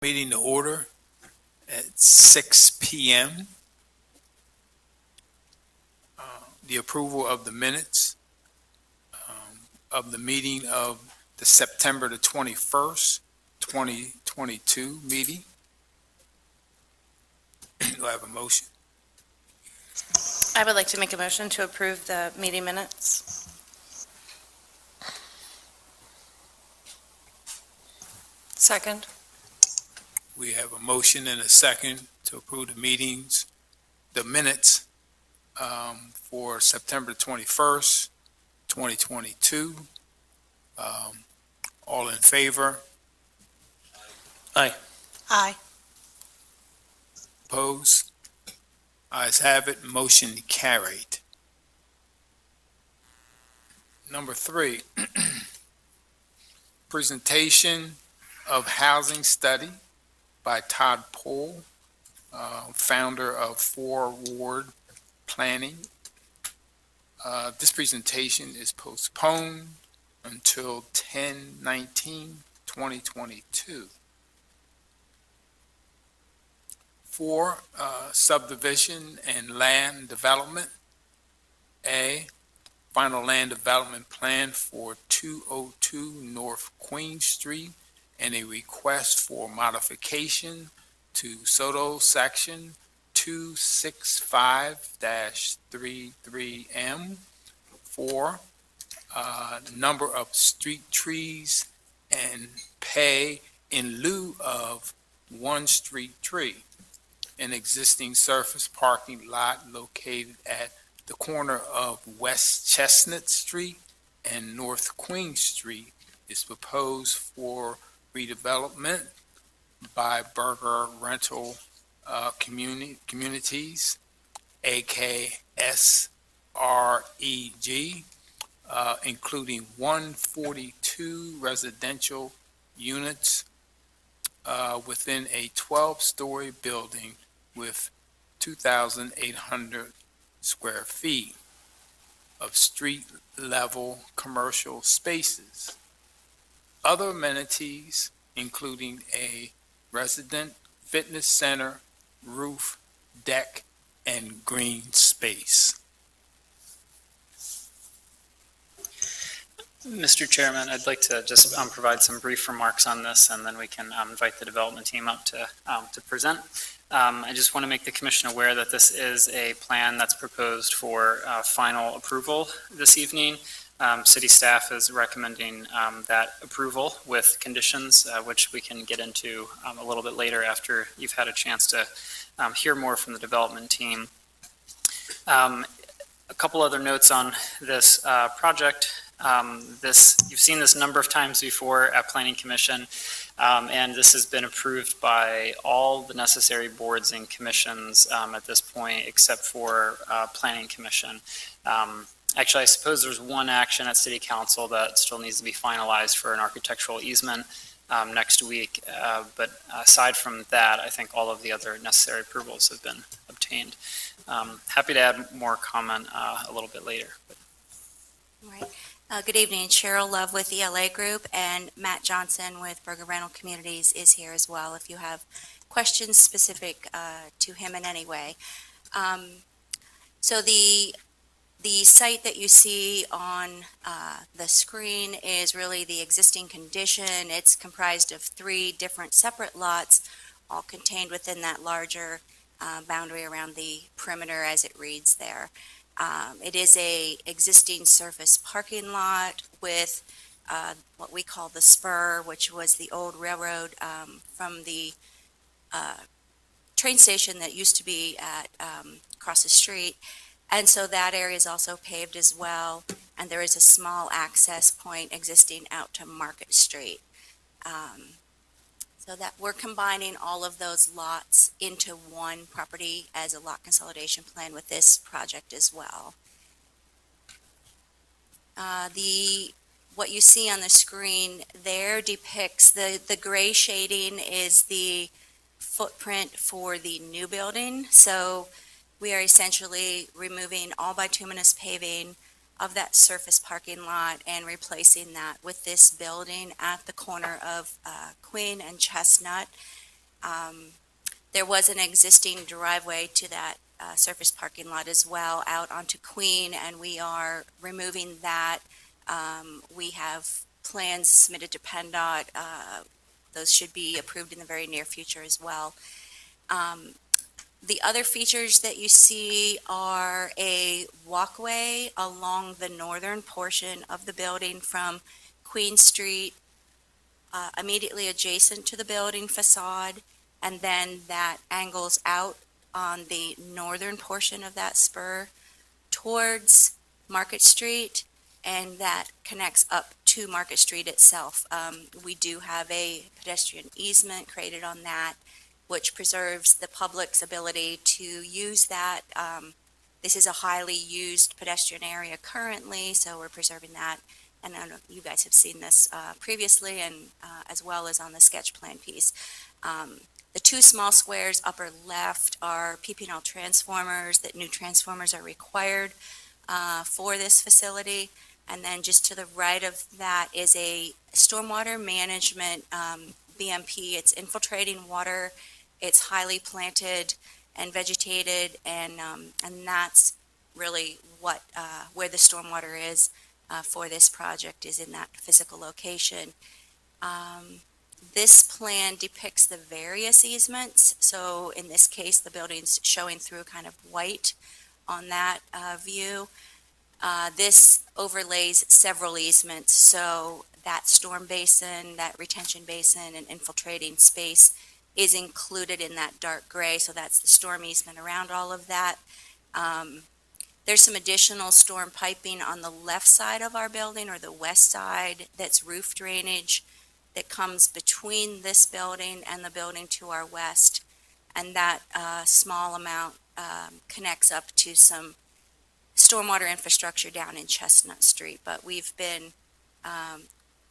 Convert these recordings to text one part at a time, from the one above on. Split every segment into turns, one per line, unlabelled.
Meeting to order at 6 p.m. The approval of the minutes of the meeting of the September the 21st, 2022 meeting. Do I have a motion?
I would like to make a motion to approve the meeting minutes. Second.
We have a motion and a second to approve the minutes for September 21st, 2022. All in favor?
Aye.
Aye.
Opposed? Ayes have it, motion carried. Number 3, presentation of housing study by Todd Poole, founder of 4 Ward Planning. This presentation is postponed until 10/19/2022. 4, subdivision and land development. A, final land development plan for 202 North Queen Street and a request for modification to SOTO section 265-33M. 4, number of street trees and pay in lieu of one street tree. An existing surface parking lot located at the corner of West Chestnut Street and North Queen Street is proposed for redevelopment by Burger Rental Communities, AKSREG, including 142 residential units within a 12-story building with 2,800 square feet of street-level commercial spaces. Other amenities, including a resident fitness center, roof, deck, and green space.
Mr. Chairman, I'd like to just provide some brief remarks on this, and then we can invite the development team up to present. I just want to make the commission aware that this is a plan that's proposed for final approval this evening. City staff is recommending that approval with conditions, which we can get into a little bit later after you've had a chance to hear more from the development team. A couple other notes on this project. You've seen this a number of times before at Planning Commission, and this has been approved by all the necessary boards and commissions at this point, except for Planning Commission. Actually, I suppose there's one action at City Council that still needs to be finalized for an architectural easement next week. But aside from that, I think all of the other necessary approvals have been obtained. Happy to add more comment a little bit later.
All right. Good evening. Cheryl Love with the LA Group, and Matt Johnson with Burger Rental Communities is here as well if you have questions specific to him in any way. So the site that you see on the screen is really the existing condition. It's comprised of 3 different separate lots, all contained within that larger boundary around the perimeter as it reads there. It is a existing surface parking lot with what we call the spur, which was the old railroad from the train station that used to be at across the street. And so that area is also paved as well, and there is a small access point existing out to Market Street. So that we're combining all of those lots into one property as a lot consolidation plan with this project as well. What you see on the screen there depicts the gray shading is the footprint for the new building. So we are essentially removing all bituminous paving of that surface parking lot and replacing that with this building at the corner of Queen and Chestnut. There was an existing driveway to that surface parking lot as well out onto Queen, and we are removing that. We have plans submitted to PennDOT. Those should be approved in the very near future as well. The other features that you see are a walkway along the northern portion of the building from Queen Street, immediately adjacent to the building facade, and then that angles out on the northern portion of that spur towards Market Street, and that connects up to Market Street itself. We do have a pedestrian easement created on that, which preserves the public's ability to use that. This is a highly used pedestrian area currently, so we're preserving that. And I don't know if you guys have seen this previously, and as well as on the sketch plan piece. The two small squares upper left are PP&L transformers, that new transformers are required for this facility. And then just to the right of that is a stormwater management BMP. It's infiltrating water. It's highly planted and vegetated, and that's really what where the stormwater is for this project, is in that physical location. This plan depicts the various easements. So in this case, the building's showing through kind of white on that view. This overlays several easements. So that storm basin, that retention basin, and infiltrating space is included in that dark gray. So that's the storm easement around all of that. There's some additional storm piping on the left side of our building, or the west side, that's roof drainage that comes between this building and the building to our west. And that small amount connects up to some stormwater infrastructure down in Chestnut Street. But we've been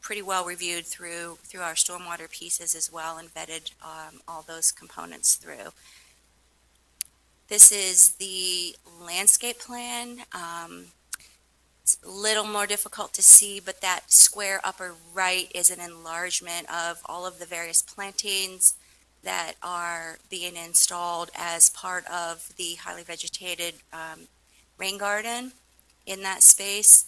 pretty well reviewed through our stormwater pieces as well, and vetted all those components through. This is the landscape plan. It's a little more difficult to see, but that square upper right is an enlargement of all of the various plantings that are being installed as part of the highly vegetated rain garden in that space.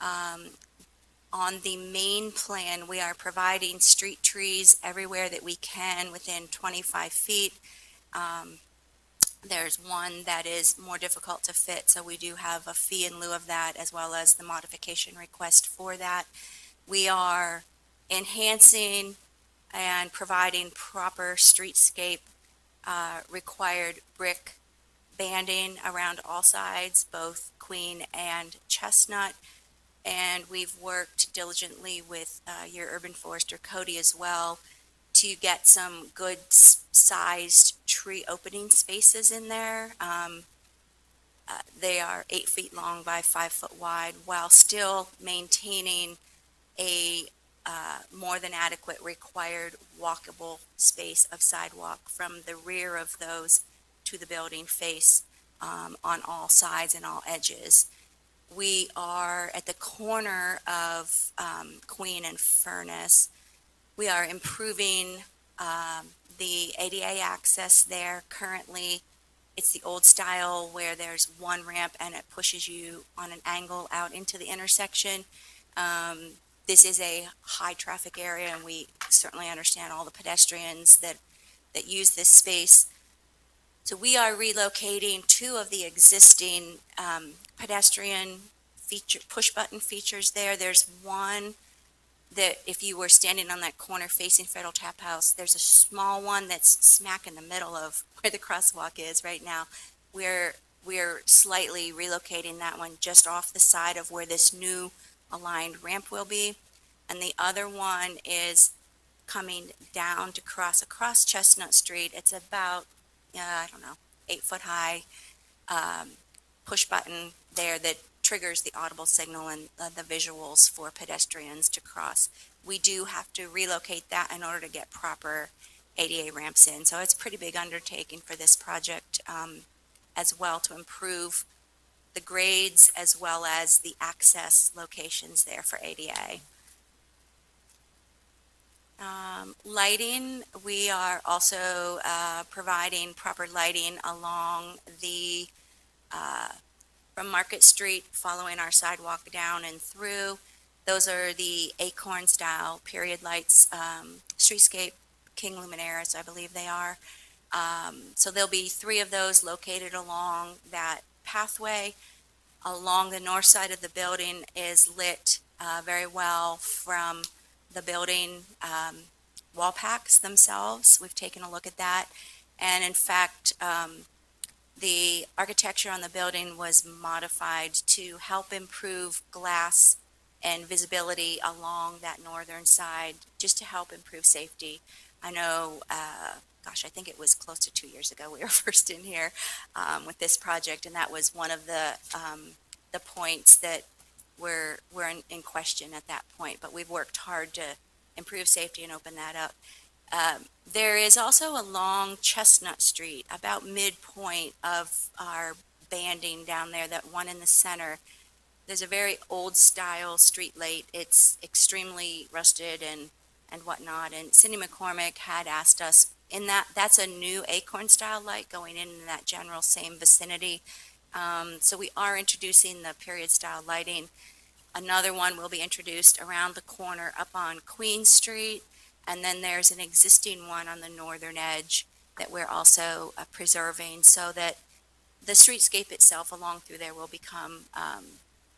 On the main plan, we are providing street trees everywhere that we can within 25 feet. There's one that is more difficult to fit, so we do have a fee in lieu of that, as well as the modification request for that. We are enhancing and providing proper streetscape required brick banding around all sides, both Queen and Chestnut. And we've worked diligently with your urban forester, Cody, as well, to get some good sized tree opening spaces in there. They are 8 feet long by 5 foot wide, while still maintaining a more than adequate required walkable space of sidewalk from the rear of those to the building face on all sides and all edges. We are at the corner of Queen and Furnace. We are improving the ADA access there. Currently, it's the old style where there's one ramp and it pushes you on an angle out into the intersection. This is a high traffic area, and we certainly understand all the pedestrians that use this space. So we are relocating two of the existing pedestrian feature, push button features there. There's one that if you were standing on that corner facing Federal Tap House, there's a small one that's smack in the middle of where the crosswalk is right now. We're slightly relocating that one just off the side of where this new aligned ramp will be. And the other one is coming down to cross across Chestnut Street. It's about, 8 foot high push button there that triggers the audible signal and the visuals for pedestrians to cross. We do have to relocate that in order to get proper ADA ramps in. So it's a pretty big undertaking for this project as well, to improve the grades as well as the access locations there for ADA. Lighting, we are also providing proper lighting along the, from Market Street, following our sidewalk down and through. Those are the acorn-style period lights, streetscape King Luminaires, I believe they are. So there'll be 3 of those located along that pathway. Along the north side of the building is lit very well from the building wall packs themselves. We've taken a look at that. And in fact, the architecture on the building was modified to help improve glass and visibility along that northern side, just to help improve safety. I know, I think it was close to 2 years ago we were first in here with this project, and that was one of the points that were in question at that point. But we've worked hard to improve safety and open that up. There is also along Chestnut Street, about midpoint of our banding down there, that one in the center. There's a very old style street light. It's extremely rusted and whatnot. And Cindy McCormick had asked us, that's a new acorn style light going in that general same vicinity. So we are introducing the period style lighting. Another one will be introduced around the corner up on Queen Street. And then there's an existing one on the northern edge that we're also preserving, so that the streetscape itself along through there will become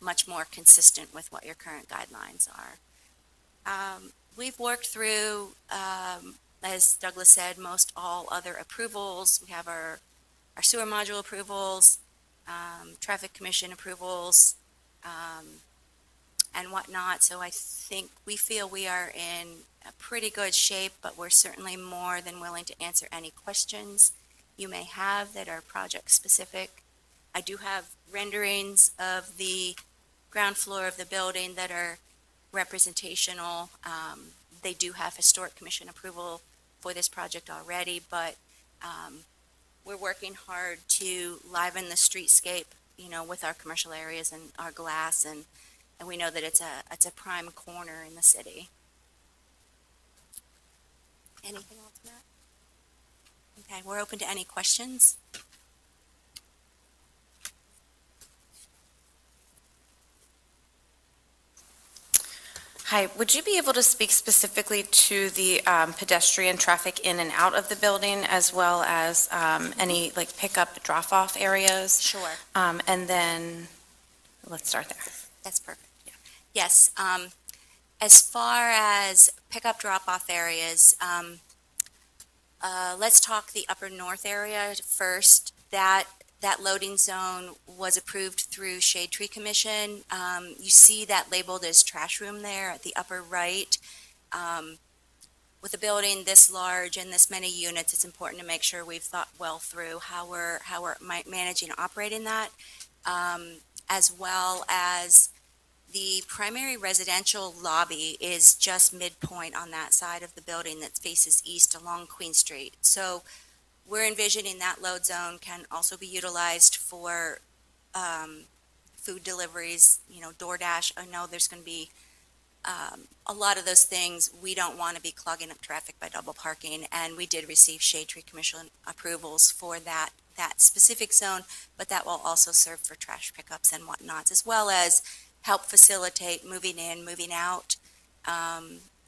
much more consistent with what your current guidelines are. We've worked through, as Douglas said, most all other approvals. We have our sewer module approvals, traffic commission approvals, and whatnot. So I think we feel we are in a pretty good shape, but we're certainly more than willing to answer any questions you may have that are project specific. I do have renderings of the ground floor of the building that are representational. They do have historic commission approval for this project already, but we're working hard to liven the streetscape, with our commercial areas and our glass, and we know that it's a prime corner in the city. Anything else, Matt? Okay, we're open to any questions.
Hi, would you be able to speak specifically to the pedestrian traffic in and out of the building, as well as any pickup drop-off areas?
Sure.
And then, let's start there.
That's perfect. Yeah. Yes. As far as pickup drop-off areas, let's talk the upper north area first. That loading zone was approved through Shade Tree Commission. You see that labeled as trash room there at the upper right. With a building this large and this many units, it's important to make sure we've thought well through how we're managing and operating that, as well as the primary residential lobby is just midpoint on that side of the building that faces east along Queen Street. So we're envisioning that load zone can also be utilized for food deliveries, DoorDash. I know there's going to be a lot of those things. We don't want to be clogging up traffic by double parking, and we did receive Shade Tree Commission approvals for that specific zone, but that will also serve for trash pickups and whatnots, as well as help facilitate moving in, moving out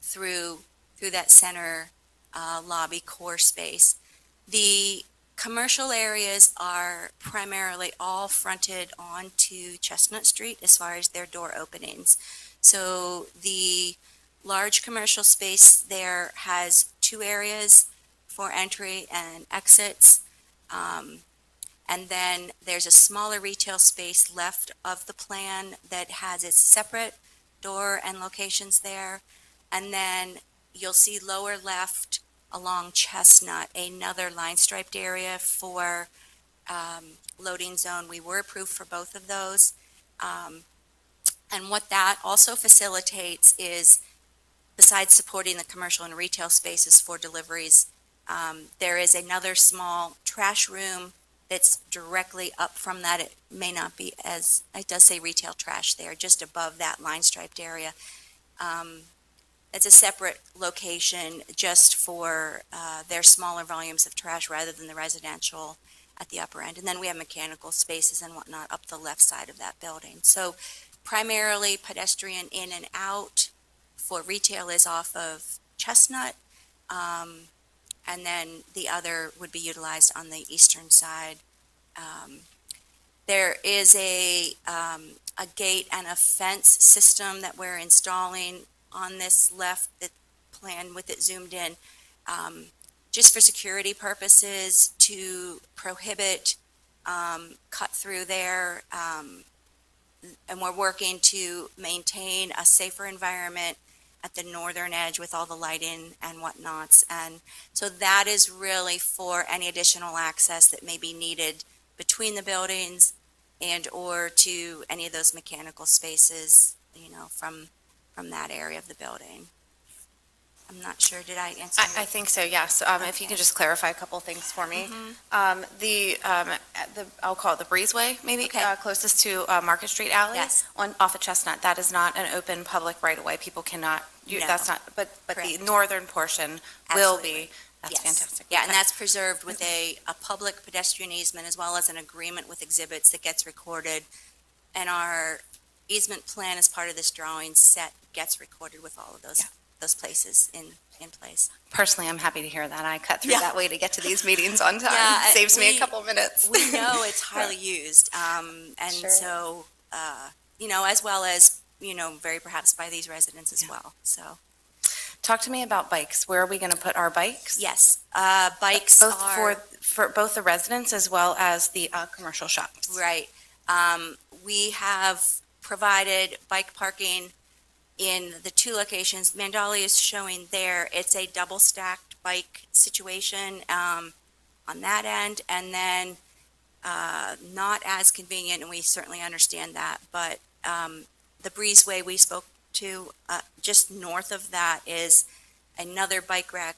through that center lobby core space. The commercial areas are primarily all fronted onto Chestnut Street as far as their door openings. So the large commercial space there has 2 areas for entry and exits. And then there's a smaller retail space left of the plan that has its separate door and locations there. And then you'll see lower left along Chestnut, another line striped area for loading zone. We were approved for both of those. And what that also facilitates is, besides supporting the commercial and retail spaces for deliveries, there is another small trash room that's directly up from that. It may not be it does say retail trash there, just above that line striped area. it's a separate location just for their smaller volumes of trash rather than the residential at the upper end. And then we have mechanical spaces and whatnot up the left side of that building. So primarily pedestrian in and out for retail is off of Chestnut. And then the other would be utilized on the eastern side. There is a gate and a fence system that we're installing on this left plan with it zoomed in, just for security purposes to prohibit cut through there. And we're working to maintain a safer environment at the northern edge with all the lighting and whatnots. And so that is really for any additional access that may be needed between the buildings and or to any of those mechanical spaces, from that area of the building. I'm not sure, did I answer?
I think so, yes. If you could just clarify a couple things for me. I'll call it the breezeway, maybe,
Okay.
closest to Market Street Alley?
Yes.
Off of Chestnut, that is not an open public right-of-way. People cannot,
No.
that's not, but the
Correct.
northern portion will
Absolutely.
be. That's
Yes.
fantastic.
Yeah, and
Okay.
that's preserved with a public pedestrian easement as well as an agreement with exhibits that gets recorded. And our easement plan as part of this drawing set gets recorded with all of those,
Yeah.
those places in place.
Personally, I'm happy to hear that. I cut through
Yeah.
that way to get to these meetings on time.
Yeah,
Saves me
we-
a couple minutes.
We know it's highly used, and
Sure.
so, as well as, very perhaps by these residents as well, so.
Talk to me about bikes. Where are we going to put our bikes?
Yes, bikes
Both
are.
for both the residents as well as the commercial shops.
Right. We have provided bike parking in the two locations. Mandali is showing there, it's a double stacked bike situation on that end, and then not as convenient, and we certainly understand that, but the breezeway we spoke to, just north of that is another bike rack.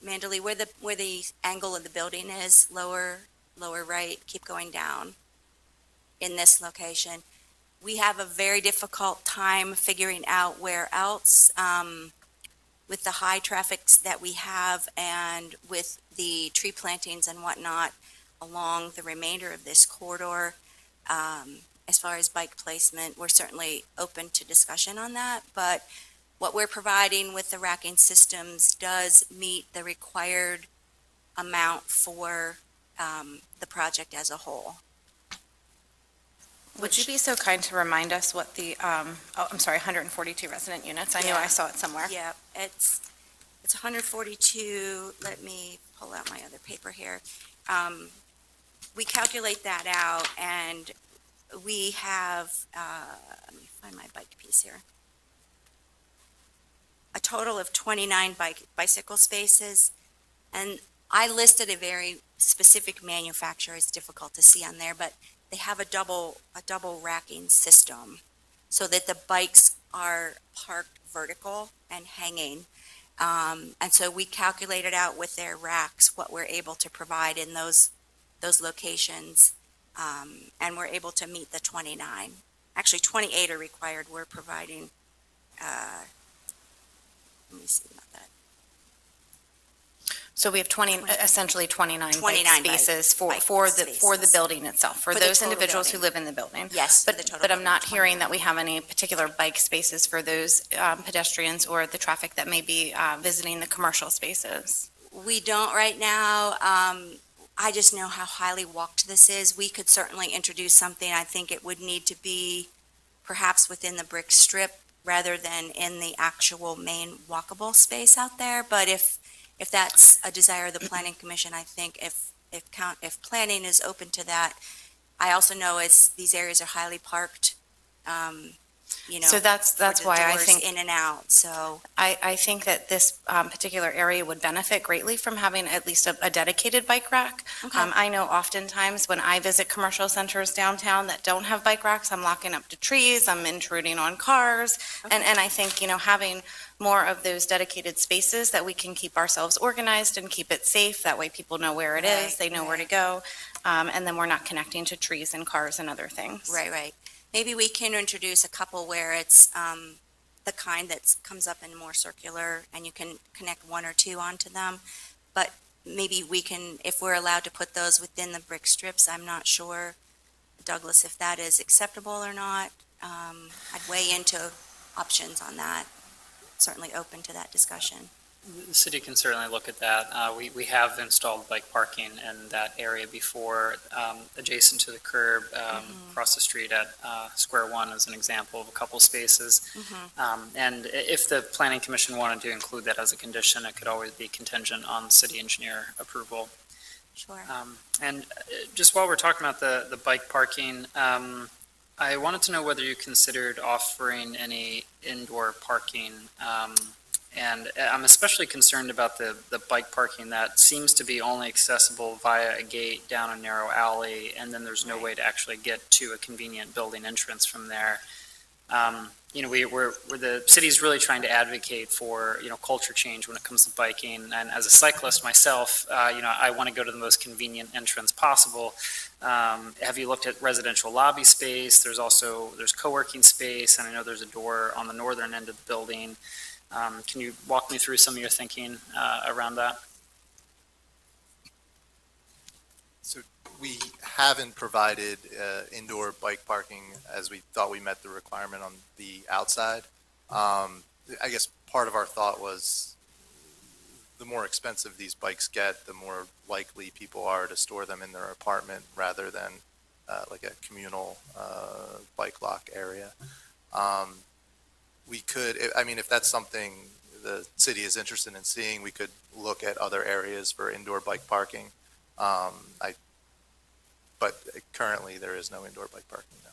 Mandali, where the angle of the building is, lower right, keep going down in this location. We have a very difficult time figuring out where else, with the high traffics that we have and with the tree plantings and whatnot along the remainder of this corridor. As far as bike placement, we're certainly open to discussion on that, but what we're providing with the racking systems does meet the required amount for the project as a whole.
Would you be so kind to remind us what the, I'm sorry, 142 resident units? I knew
Yeah.
I saw it somewhere.
Yeah, it's 142, let me pull out my other paper here. We calculate that out, and we have, let me find my bike piece here. A total of 29 bicycle spaces, and I listed a very specific manufacturer. It's difficult to see on there, but they have a double racking system so that the bikes are parked vertical and hanging. And so we calculated out with their racks what we're able to provide in those locations. And we're able to meet the 29. Actually, 28 are required. We're providing, let me see about that.
So we have essentially 29 bike
29
spaces for the
spaces.
building itself, for
For the
those
total
individuals who
building.
live in the building.
Yes, for the total
But I'm
building,
not hearing
29.
that we have any particular bike spaces for those pedestrians or the traffic that may be visiting the commercial spaces.
We don't right now. I just know how highly walked this is. We could certainly introduce something. I think it would need to be perhaps within the brick strip rather than in the actual main walkable space out there. But if that's a desire of the planning commission, I think if planning is open to that, I also know these areas are highly parked,
So that's
for the
why I
doors
think
in and out, so.
I think that this particular area would benefit greatly from having at least a dedicated bike rack.
Okay.
I know oftentimes when I visit commercial centers downtown that don't have bike racks, I'm locking up to trees, I'm intruding on cars. And I think, having more of those dedicated spaces that we can keep ourselves organized and keep it safe. That way people know where it is,
Right,
they know where to
right.
go. And then we're not connecting to trees and cars and other things.
Right. Maybe we can introduce a couple where it's the kind that comes up in more circular, and you can connect one or two onto them. But maybe we can, if we're allowed to put those within the brick strips, I'm not sure, Douglas, if that is acceptable or not. I'd weigh into options on that. Certainly open to that discussion.
The city can certainly look at that. We have installed bike parking in that area before, adjacent to the curb, across the street at Square One as an example of a couple spaces. And if the planning commission wanted to include that as a condition, it could always be contingent on city engineer approval.
Sure.
And just while we're talking about the bike parking, I wanted to know whether you considered offering any indoor parking. And I'm especially concerned about the bike parking that seems to be only accessible via a gate down a narrow alley, and then there's no way to actually get to a convenient building entrance from there. We're the city's really trying to advocate for, culture change when it comes to biking. And as a cyclist myself, I want to go to the most convenient entrance possible. Have you looked at residential lobby space? There's co-working space, and I know there's a door on the northern end of the building. Can you walk me through some of your thinking around that?
So we haven't provided indoor bike parking as we thought we met the requirement on the outside. I guess part of our thought was the more expensive these bikes get, the more likely people are to store them in their apartment rather than like a communal bike lock area. We could, if that's something the city is interested in seeing, we could look at other areas for indoor bike parking. But currently there is no indoor bike parking now.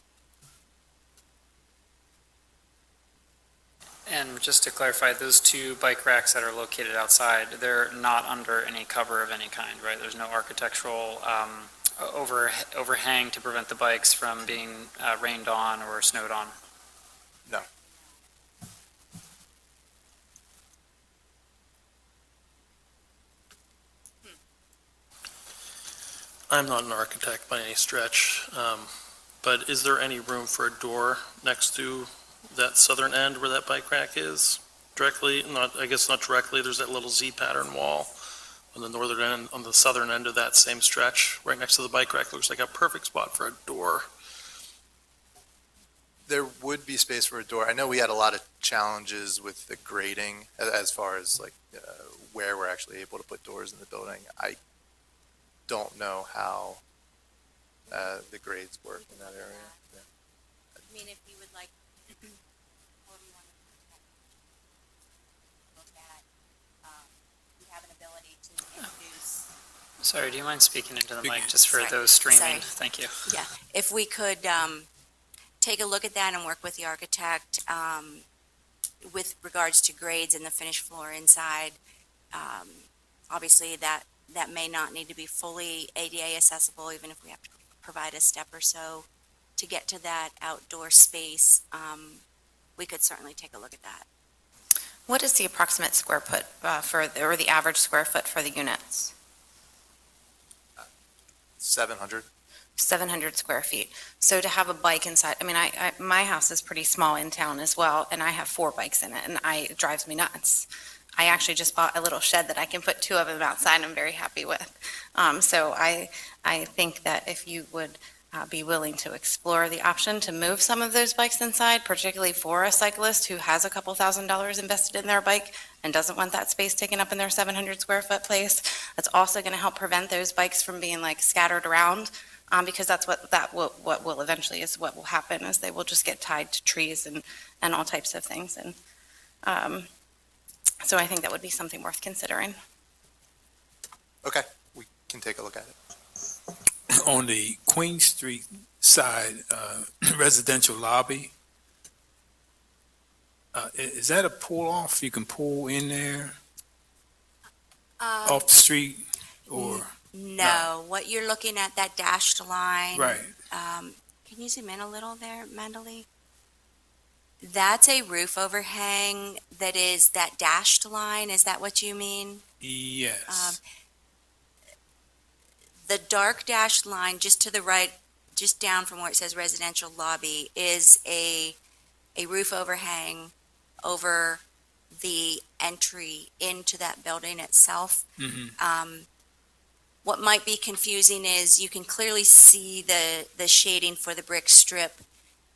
And just to clarify, those two bike racks that are located outside, they're not under any cover of any kind, right? There's no architectural overhang to prevent the bikes from being rained on or snowed on?
No.
I'm not an architect by any stretch, but is there any room for a door next to that southern end where that bike rack is? Directly, not directly, there's that little Z pattern wall on the northern end, on the southern end of that same stretch, right next to the bike rack. Looks like a perfect spot for a door.
There would be space for a door. I know we had a lot of challenges with the grading as far as where we're actually able to put doors in the building. I don't know how the grades work in that area. Yeah.
I mean, if you would like, or you want to look at, we have an ability to introduce.
Sorry, do you mind speaking into the mic just for
Sorry.
those streaming?
Sorry.
Thank you.
Yeah, if we could take a look at that and work with the architect with regards to grades and the finished floor inside. Obviously, that may not need to be fully ADA accessible, even if we have to provide a step or so to get to that outdoor space. We could certainly take a look at that.
What is the approximate square foot or the average square foot for the units?
700.
700 square feet. So to have a bike inside, my house is pretty small in town as well, and I have 4 bikes in it, and it drives me nuts. I actually just bought a little shed that I can put 2 of them outside, and I'm very happy with. So I think that if you would be willing to explore the option to move some of those bikes inside, particularly for a cyclist who has a couple $1,000s invested in their bike and doesn't want that space taken up in their 700 square foot place, that's also going to help prevent those bikes from being scattered around. Because that's what will eventually is what will happen, is they will just get tied to trees and all types of things. And so I think that would be something worth considering.
Okay, we can take a look at it.
On the Queen Street side, residential lobby, is that a pull-off? You can pull in there off the street, or?
No, what you're looking at, that dashed line.
Right.
Can you zoom in a little there, Mendeley? That's a roof overhang that is that dashed line. Is that what you mean?
Yes.
The dark dashed line just to the right, just down from where it says residential lobby, is a roof overhang over the entry into that building itself. What might be confusing is you can clearly see the shading for the brick strip.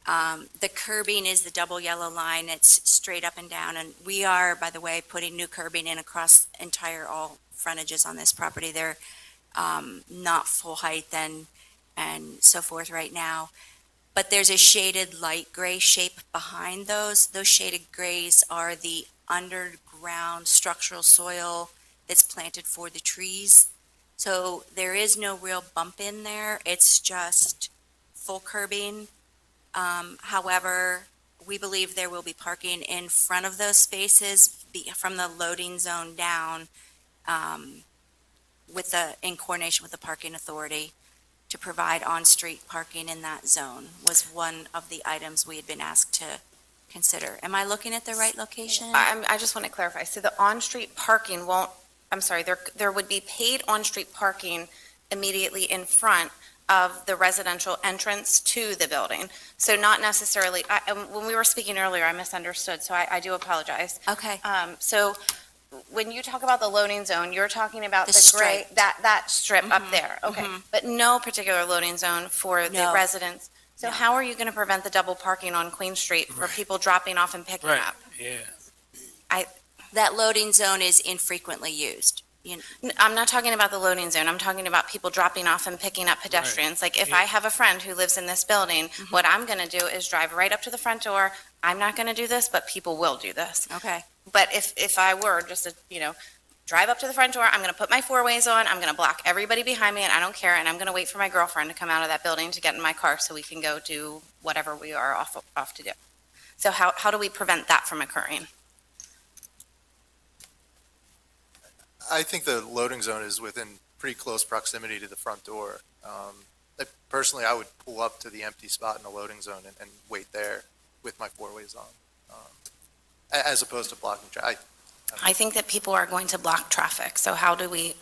The curbing is the double yellow line. It's straight up and down. And we are, by the way, putting new curbing in across entire all frontages on this property. They're not full height and so forth right now. But there's a shaded light gray shape behind those. Those shaded grays are the underground structural soil that's planted for the trees. So there is no real bump in there. It's just full curbing. However, we believe there will be parking in front of those spaces from the loading zone down in coordination with the parking authority to provide on-street parking in that zone was one of the items we had been asked to consider. Am I looking at the right location?
I just want to clarify. So the on-street parking won't, I'm sorry, there would be paid on-street parking immediately in front of the residential entrance to the building. So not necessarily, when we were speaking earlier, I misunderstood, so I do apologize.
Okay,
So when you talk about the loading zone, you're talking about
The
the gray,
strip.
that strip up
Mhm,
there, okay?
mhm.
But no particular loading zone for the
No.
residents. So
No.
how are you going to prevent the double parking on Queen Street for
Right.
people dropping off and picking
Right,
up?
yeah.
that loading zone is infrequently used.
I'm not talking about the loading zone. I'm talking about people dropping off and picking up pedestrians. Like if I have a friend who lives in this building, what I'm going to do is drive right up to the front door. I'm not going to do this, but people will do this.
Okay,
But if I were just to, drive up to the front door, I'm going to put my four ways on, I'm going to block everybody behind me, and I don't care, and I'm going to wait for my girlfriend to come out of that building to get in my car so we can go do whatever we are off to do. So how do we prevent that from occurring?
I think the loading zone is within pretty close proximity to the front door. Personally, I would pull up to the empty spot in the loading zone and wait there with my four ways on, as opposed to blocking traffic.
I think that people are going to block traffic, so how do we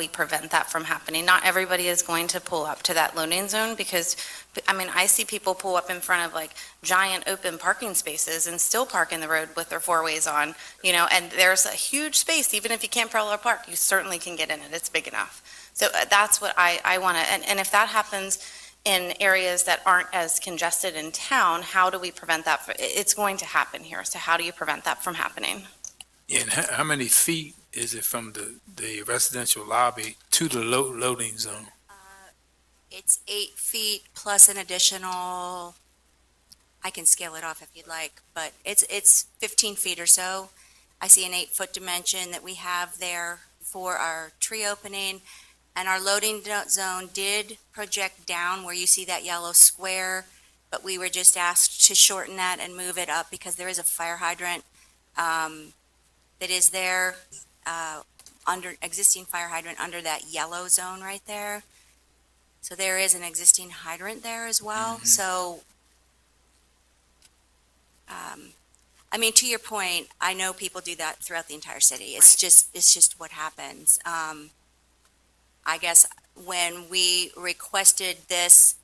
prevent that from happening? Not everybody is going to pull up to that loading zone because, I see people pull up in front of like giant open parking spaces and still park in the road with their four ways on, and there's a huge space, even if you can't parallel park, you certainly can get in it, it's big enough. So that's what I want to, and if that happens in areas that aren't as congested in town, how do we prevent that? It's going to happen here, so how do you prevent that from happening?
Yeah, and how many feet is it from the residential lobby to the loading zone?
it's 8 feet plus an additional, I can scale it off if you'd like, but it's 15 feet or so. I see an 8-foot dimension that we have there for our tree opening. And our loading zone did project down where you see that yellow square, but we were just asked to shorten that and move it up because there is a fire hydrant that is there, existing fire hydrant under that yellow zone right there. So there is an existing hydrant there as well. So, to your point, I know people do that throughout the entire city. It's just what happens. I guess when we requested this,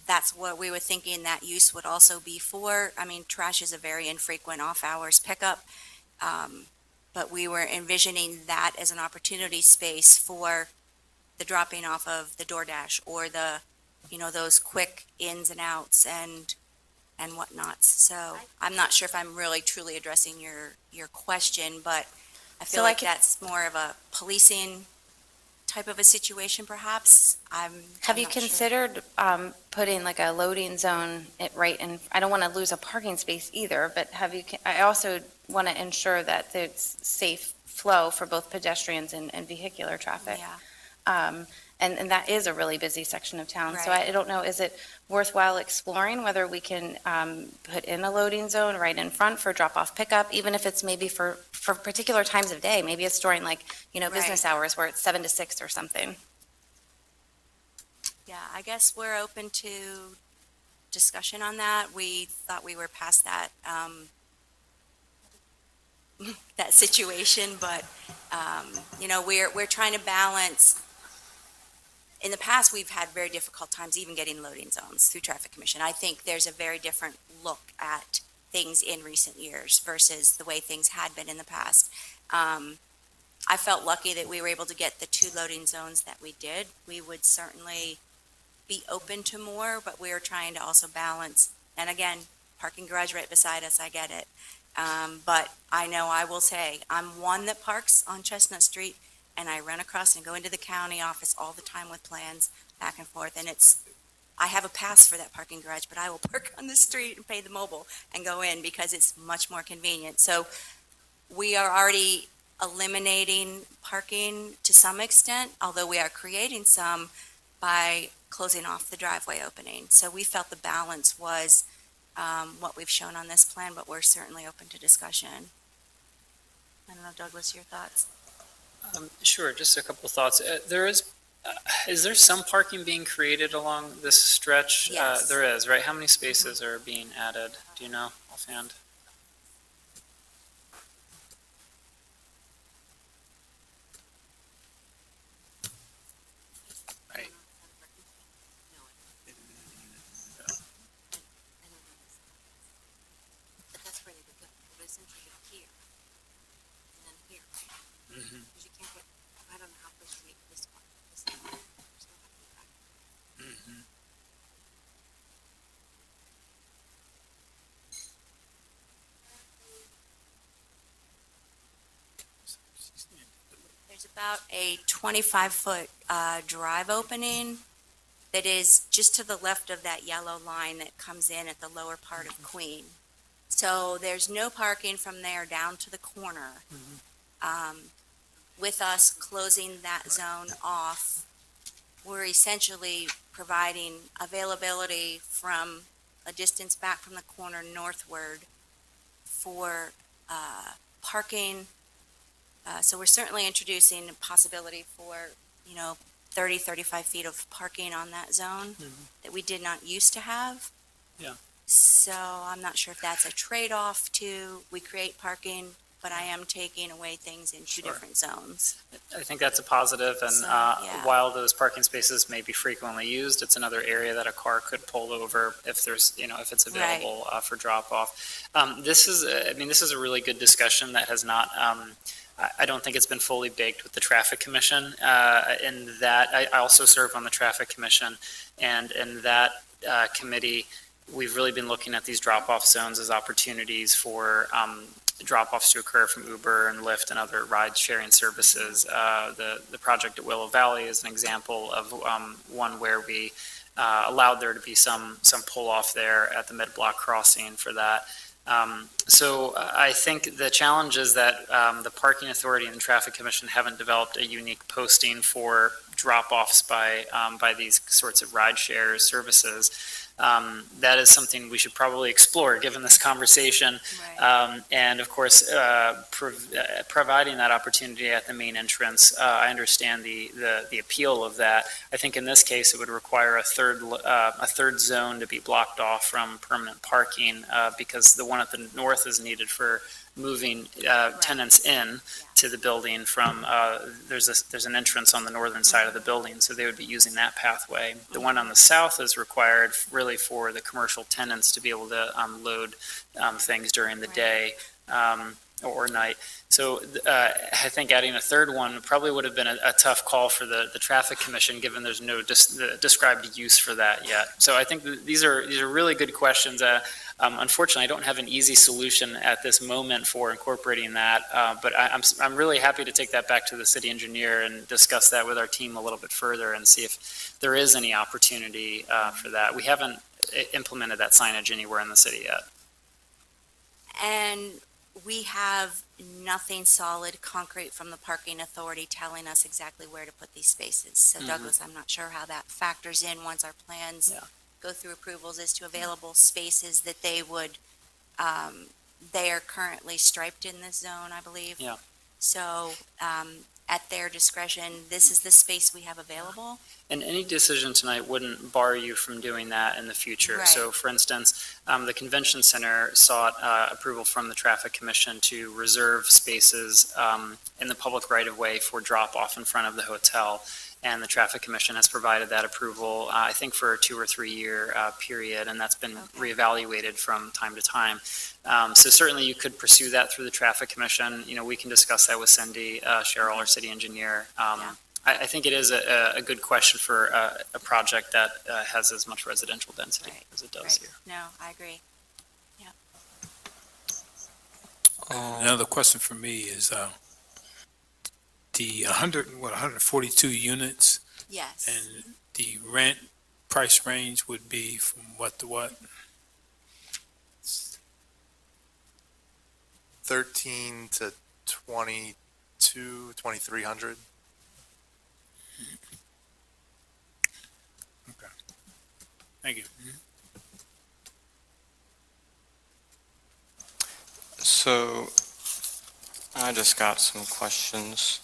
that's what we were thinking that use would also be for. Trash is a very infrequent off-hours pickup, but we were envisioning that as an opportunity space for the dropping off of the DoorDash or those quick ins and outs and whatnots. So I'm not sure if I'm really truly addressing your question, but I feel
So
like that's more of a policing type of a situation, perhaps.
Have
I'm
you
not sure.
considered putting like a loading zone right in, I don't want to lose a parking space either, but I also want to ensure that there's safe flow for both pedestrians and vehicular traffic.
Yeah.
And that is a really busy section of town. So
Right.
I don't know, is it worthwhile exploring whether we can put in a loading zone right in front for drop-off pickup, even if it's maybe for particular times of day? Maybe it's during business hours where it's 7 to 6 or something.
Yeah, I guess we're open to discussion on that. We thought we were past that, that situation, but, we're trying to balance. In the past, we've had very difficult times even getting loading zones through Traffic Commission. I think there's a very different look at things in recent years versus the way things had been in the past. I felt lucky that we were able to get the 2 loading zones that we did. We would certainly be open to more, but we are trying to also balance, and again, parking garage right beside us, I get it. But I know I will say, I'm one that parks on Chestnut Street, and I run across and go into the county office all the time with plans back and forth, and I have a pass for that parking garage, but I will park on the street and pay the mobile and go in because it's much more convenient. So we are already eliminating parking to some extent, although we are creating some by closing off the driveway opening. So we felt the balance was what we've shown on this plan, but we're certainly open to discussion. I don't know, Douglas, your thoughts?
Sure, just a couple of thoughts. Is there some parking being created along this stretch?
Yes.
There is, right? How many spaces are being added? Do you know offhand?
That's where they would go. It was essentially here, and then here, right?
Mhm.
Because you can't get, I don't know how close you make this one. This one. So we'll have to go back.
Mhm.
There's about a 25-foot drive opening that is just to the left of that yellow line that comes in at the lower part of Queen. So there's no parking from there down to the corner. With us closing that zone off, we're essentially providing availability from a distance back from the corner northward for parking. So we're certainly introducing a possibility for, 30, 35 feet of parking on that zone that we did not used to have.
Yeah.
So I'm not sure if that's a trade-off to, we create parking, but I am taking away things in two
Sure.
different zones.
I think that's a positive, and
So, yeah.
while those parking spaces may be frequently used, it's another area that a car could pull over if there's, if it's available for drop-off. This is a really good discussion that has not, I don't think it's been fully baked with the Traffic Commission, in that, I also serve on the Traffic Commission, and in that committee, we've really been looking at these drop-off zones as opportunities for drop-offs to occur from Uber and Lyft and other ride-sharing services. The project at Willow Valley is an example of one where we allowed there to be some pull-off there at the mid-block crossing for that. So I think the challenge is that the Parking Authority and the Traffic Commission haven't developed a unique posting for drop-offs by these sorts of ride-share services. That is something we should probably explore, given this conversation.
Right.
And of course, providing that opportunity at the main entrance, I understand the appeal of that. I think in this case, it would require a third zone to be blocked off from permanent parking, because the one at the north is needed for moving tenants in to the building from, there's an entrance on the northern side of the building, so they would be using that pathway. The one on the south is required really for the commercial tenants to be able to load things during the day or night. So I think adding a third one probably would have been a tough call for the Traffic Commission, given there's no described use for that yet. So I think these are really good questions. Unfortunately, I don't have an easy solution at this moment for incorporating that, but I'm really happy to take that back to the city engineer and discuss that with our team a little bit further and see if there is any opportunity for that. We haven't implemented that signage anywhere in the city yet.
And we have nothing solid, concrete from the parking authority telling us exactly where to put these spaces. So Douglas, I'm not sure how that factors in once our plans go through approvals as to available spaces that they would, they are currently striped in this zone, I believe.
Yeah.
So, at their discretion, this is the space we have available.
And any decision tonight wouldn't bar you from doing that in the future.
Right.
So for instance, the convention center sought approval from the Traffic Commission to reserve spaces in the public right-of-way for drop-off in front of the hotel. and the Traffic Commission has provided that approval, I think for a 2 or 3 year period, and that's been reevaluated from time to time. So certainly you could pursue that through the Traffic Commission. We can discuss that with Cindy, Cheryl, our city engineer. I think it is a good question for a project that has as much residential density
Right,
as it does
Right.
here.
No, I agree.
Another question for me is, the 142 units
Yes.
and the rent price range would be from what to what?
13 to 22, 2,300.
Thank you.
So I just got some questions.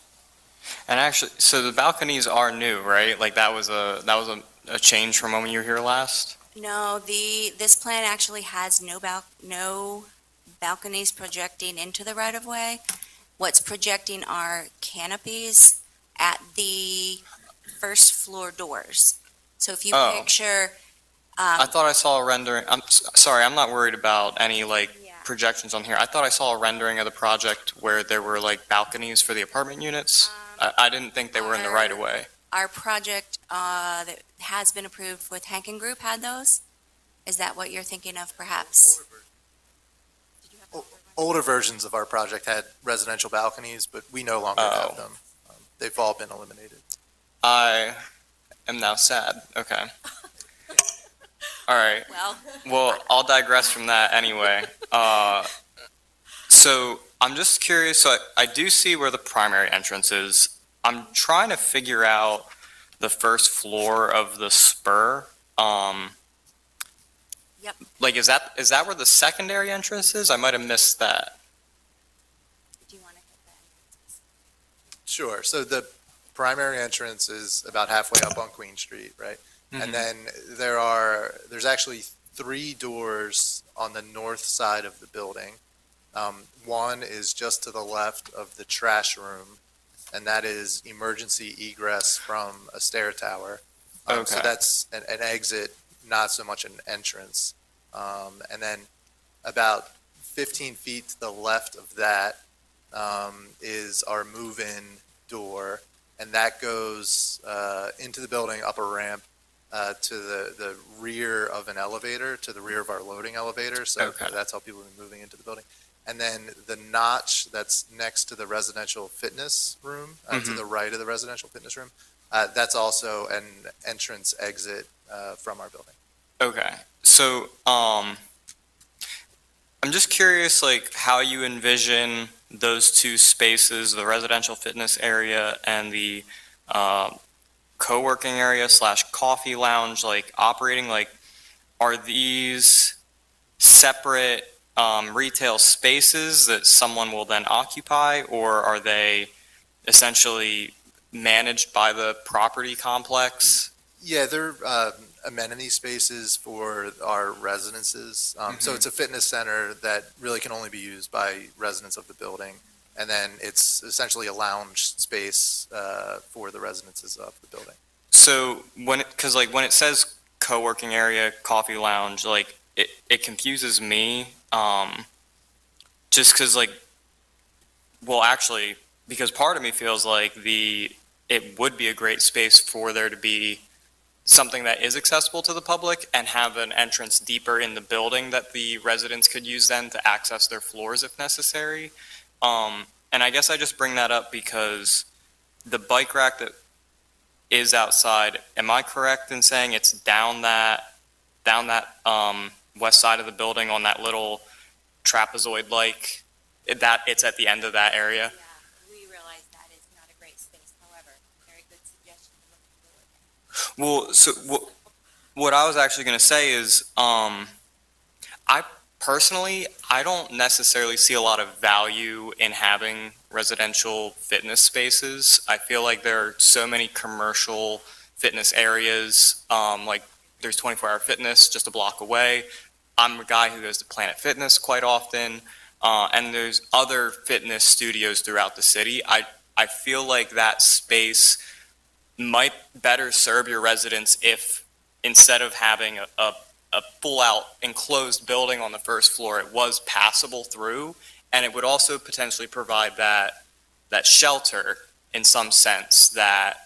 And actually, so the balconies are new, right? Like that was a change from when you were here last?
No, this plan actually has no balconies projecting into the right-of-way. What's projecting are canopies at the first floor doors. So if you
Oh.
picture,
I thought I saw a rendering. Sorry, I'm not worried about any like
Yeah.
projections on here. I thought I saw a rendering of the project where there were like balconies for the apartment units. I didn't think they were in the right of way.
Our project that has been approved with Hankin Group had those? Is that what you're thinking of perhaps? Did you have an older one?
Older versions of our project had residential balconies, but we no longer have
Oh.
them. They've all been eliminated.
I am now sad. Okay. All right. Well, I'll digress from that anyway. So I'm just curious. So I do see where the primary entrance is. I'm trying to figure out the first floor of the spur.
Yep.
Like, is that where the secondary entrance is? I might have missed that.
Do you want to hit that?
Sure. So the primary entrance is about halfway up on Queen Street, right?
Mhm.
And then there's actually 3 doors on the north side of the building. One is just to the left of the trash room, and that is emergency egress from a stair tower. So
Okay.
that's an exit, not so much an entrance. And then about 15 feet to the left of that is our move-in door, and that goes into the building, up a ramp, to the rear of an elevator, to the rear of our loading elevator. So
Okay.
that's how people are moving into the building. And then the notch that's next to the residential fitness room, to the right of the residential fitness room, that's also an entrance exit from our building.
Okay. So, I'm just curious, like, how you envision those two spaces, the residential fitness area and the co-working area / coffee lounge, like, operating, like, are these separate retail spaces that someone will then occupy, or are they essentially managed by the property complex?
Yeah, they're amenity spaces for our residences. So it's a fitness center that really can only be used by residents of the building. And then it's essentially a lounge space for the residences of the building.
So when it says co-working area, coffee lounge, like it confuses me. Just because actually, because part of me feels like it would be a great space for there to be something that is accessible to the public and have an entrance deeper in the building that the residents could use then to access their floors if necessary. And I guess I just bring that up because the bike rack that is outside, am I correct in saying it's down that west side of the building on that little trapezoid-like, that it's at the end of that area?
Yeah, we realize that is not a great space, however, very good suggestion to look forward.
Well, so what I was actually going to say is, I personally, I don't necessarily see a lot of value in having residential fitness spaces. I feel like there are so many commercial fitness areas, like there's 24-hour fitness just a block away. I'm a guy who goes to Planet Fitness quite often, and there's other fitness studios throughout the city. I feel like that space might better serve your residents if instead of having a full-out enclosed building on the first floor, it was passable through, and it would also potentially provide that shelter in some sense that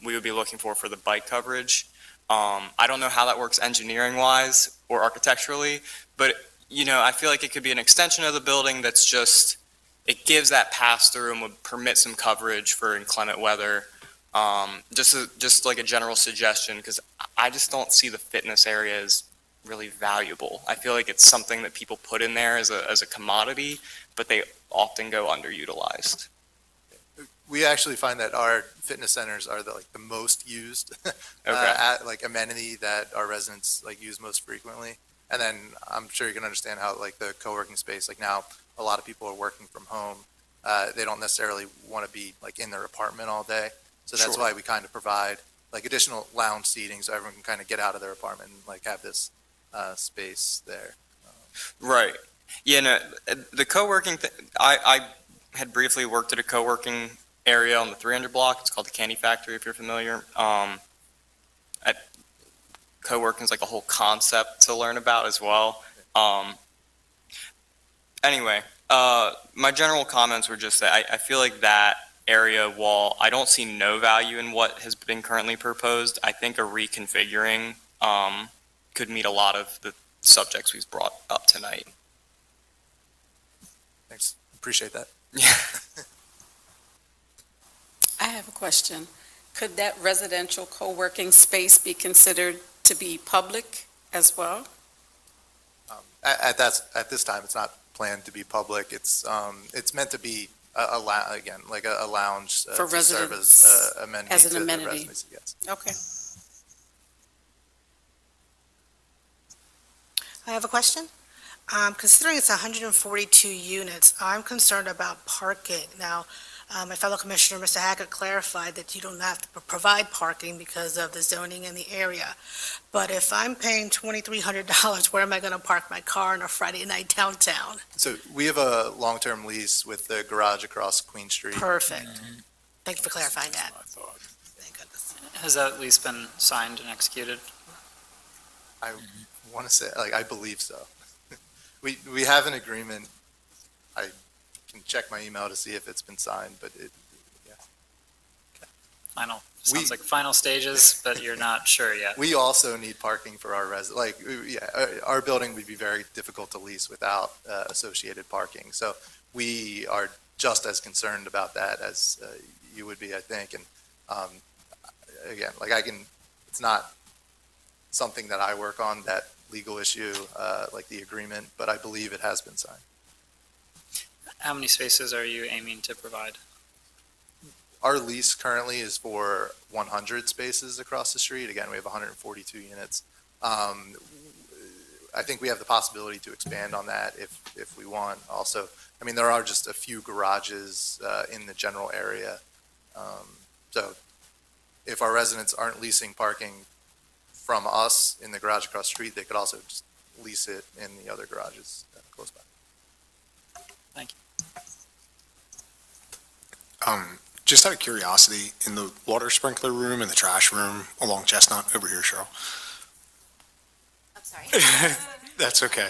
we would be looking for the bike coverage. I don't know how that works engineering-wise or architecturally, but, I feel like it could be an extension of the building that's just, it gives that pass-through and would permit some coverage for inclement weather. Just like a general suggestion, because I just don't see the fitness area as really valuable. I feel like it's something that people put in there as a commodity, but they often go underutilized.
We actually find that our fitness centers are the most used amenity that our residents use most frequently. And then I'm sure you can understand how the co-working space, now a lot of people are working from home. They don't necessarily want to be in their apartment all day. So that's
Sure.
why we kind of provide additional lounge seating so everyone can kind of get out of their apartment and have this space there.
Right. Yeah, no, the co-working, I had briefly worked at a co-working area on the 300 block. It's called the Candy Factory, if you're familiar. Co-working is a whole concept to learn about as well. Anyway, my general comments were just that I feel like that area, while I don't see no value in what has been currently proposed, I think a reconfiguring could meet a lot of the subjects we've brought up tonight.
Thanks. Appreciate that.
Yeah.
I have a question. Could that residential co-working space be considered to be public as well?
At this time, it's not planned to be public. It's meant to be a lounge
For
to serve
residents,
as amenity
as an
to the
amenity.
residents. Yes.
Okay.
I have a question. Considering it's 142 units, I'm concerned about parking. Now, my fellow commissioner, Mr. Haggard, clarified that you don't have to provide parking because of the zoning in the area. But if I'm paying $2,300, where am I going to park my car on a Friday night downtown?
So we have a long-term lease with the garage across Queen Street.
Perfect. Thank you for clarifying that.
I thought.
Thank goodness.
Has that lease been signed and executed?
I want to say, I believe so. We have an agreement. I can check my email to see if it's been signed, but
Sounds like final stages, but you're not sure yet.
we also need parking for our our building would be very difficult to lease without associated parking. So we are just as concerned about that as you would be, I think. And again, it's not something that I work on, that legal issue, the agreement, but I believe it has been signed.
How many spaces are you aiming to provide?
Our lease currently is for 100 spaces across the street. Again, we have 142 units. I think we have the possibility to expand on that if we want. Also, there are just a few garages in the general area. So if our residents aren't leasing parking from us in the garage across the street, they could also just lease it in the other garages close by.
Just out of curiosity, in the water sprinkler room and the trash room along Chestnut, over here, Cheryl.
I'm sorry.
That's okay.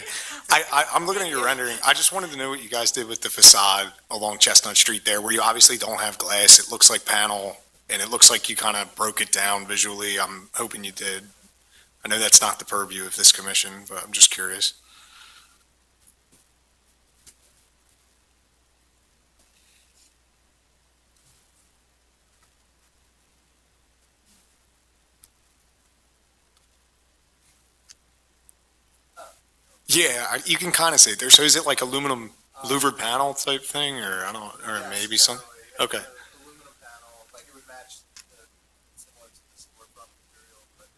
I'm looking at your rendering. I just wanted to know what you guys did with the facade along Chestnut Street there, where you obviously don't have glass. It looks like panel, and it looks like you kind of broke it down visually. I'm hoping you did. I know that's not the purview of this commission, but I'm just curious. Yeah, you can kind of see it there. So is it like aluminum louvered panel type thing, or or maybe some? Okay.
Aluminum panel, it would match similar to the storefront material, but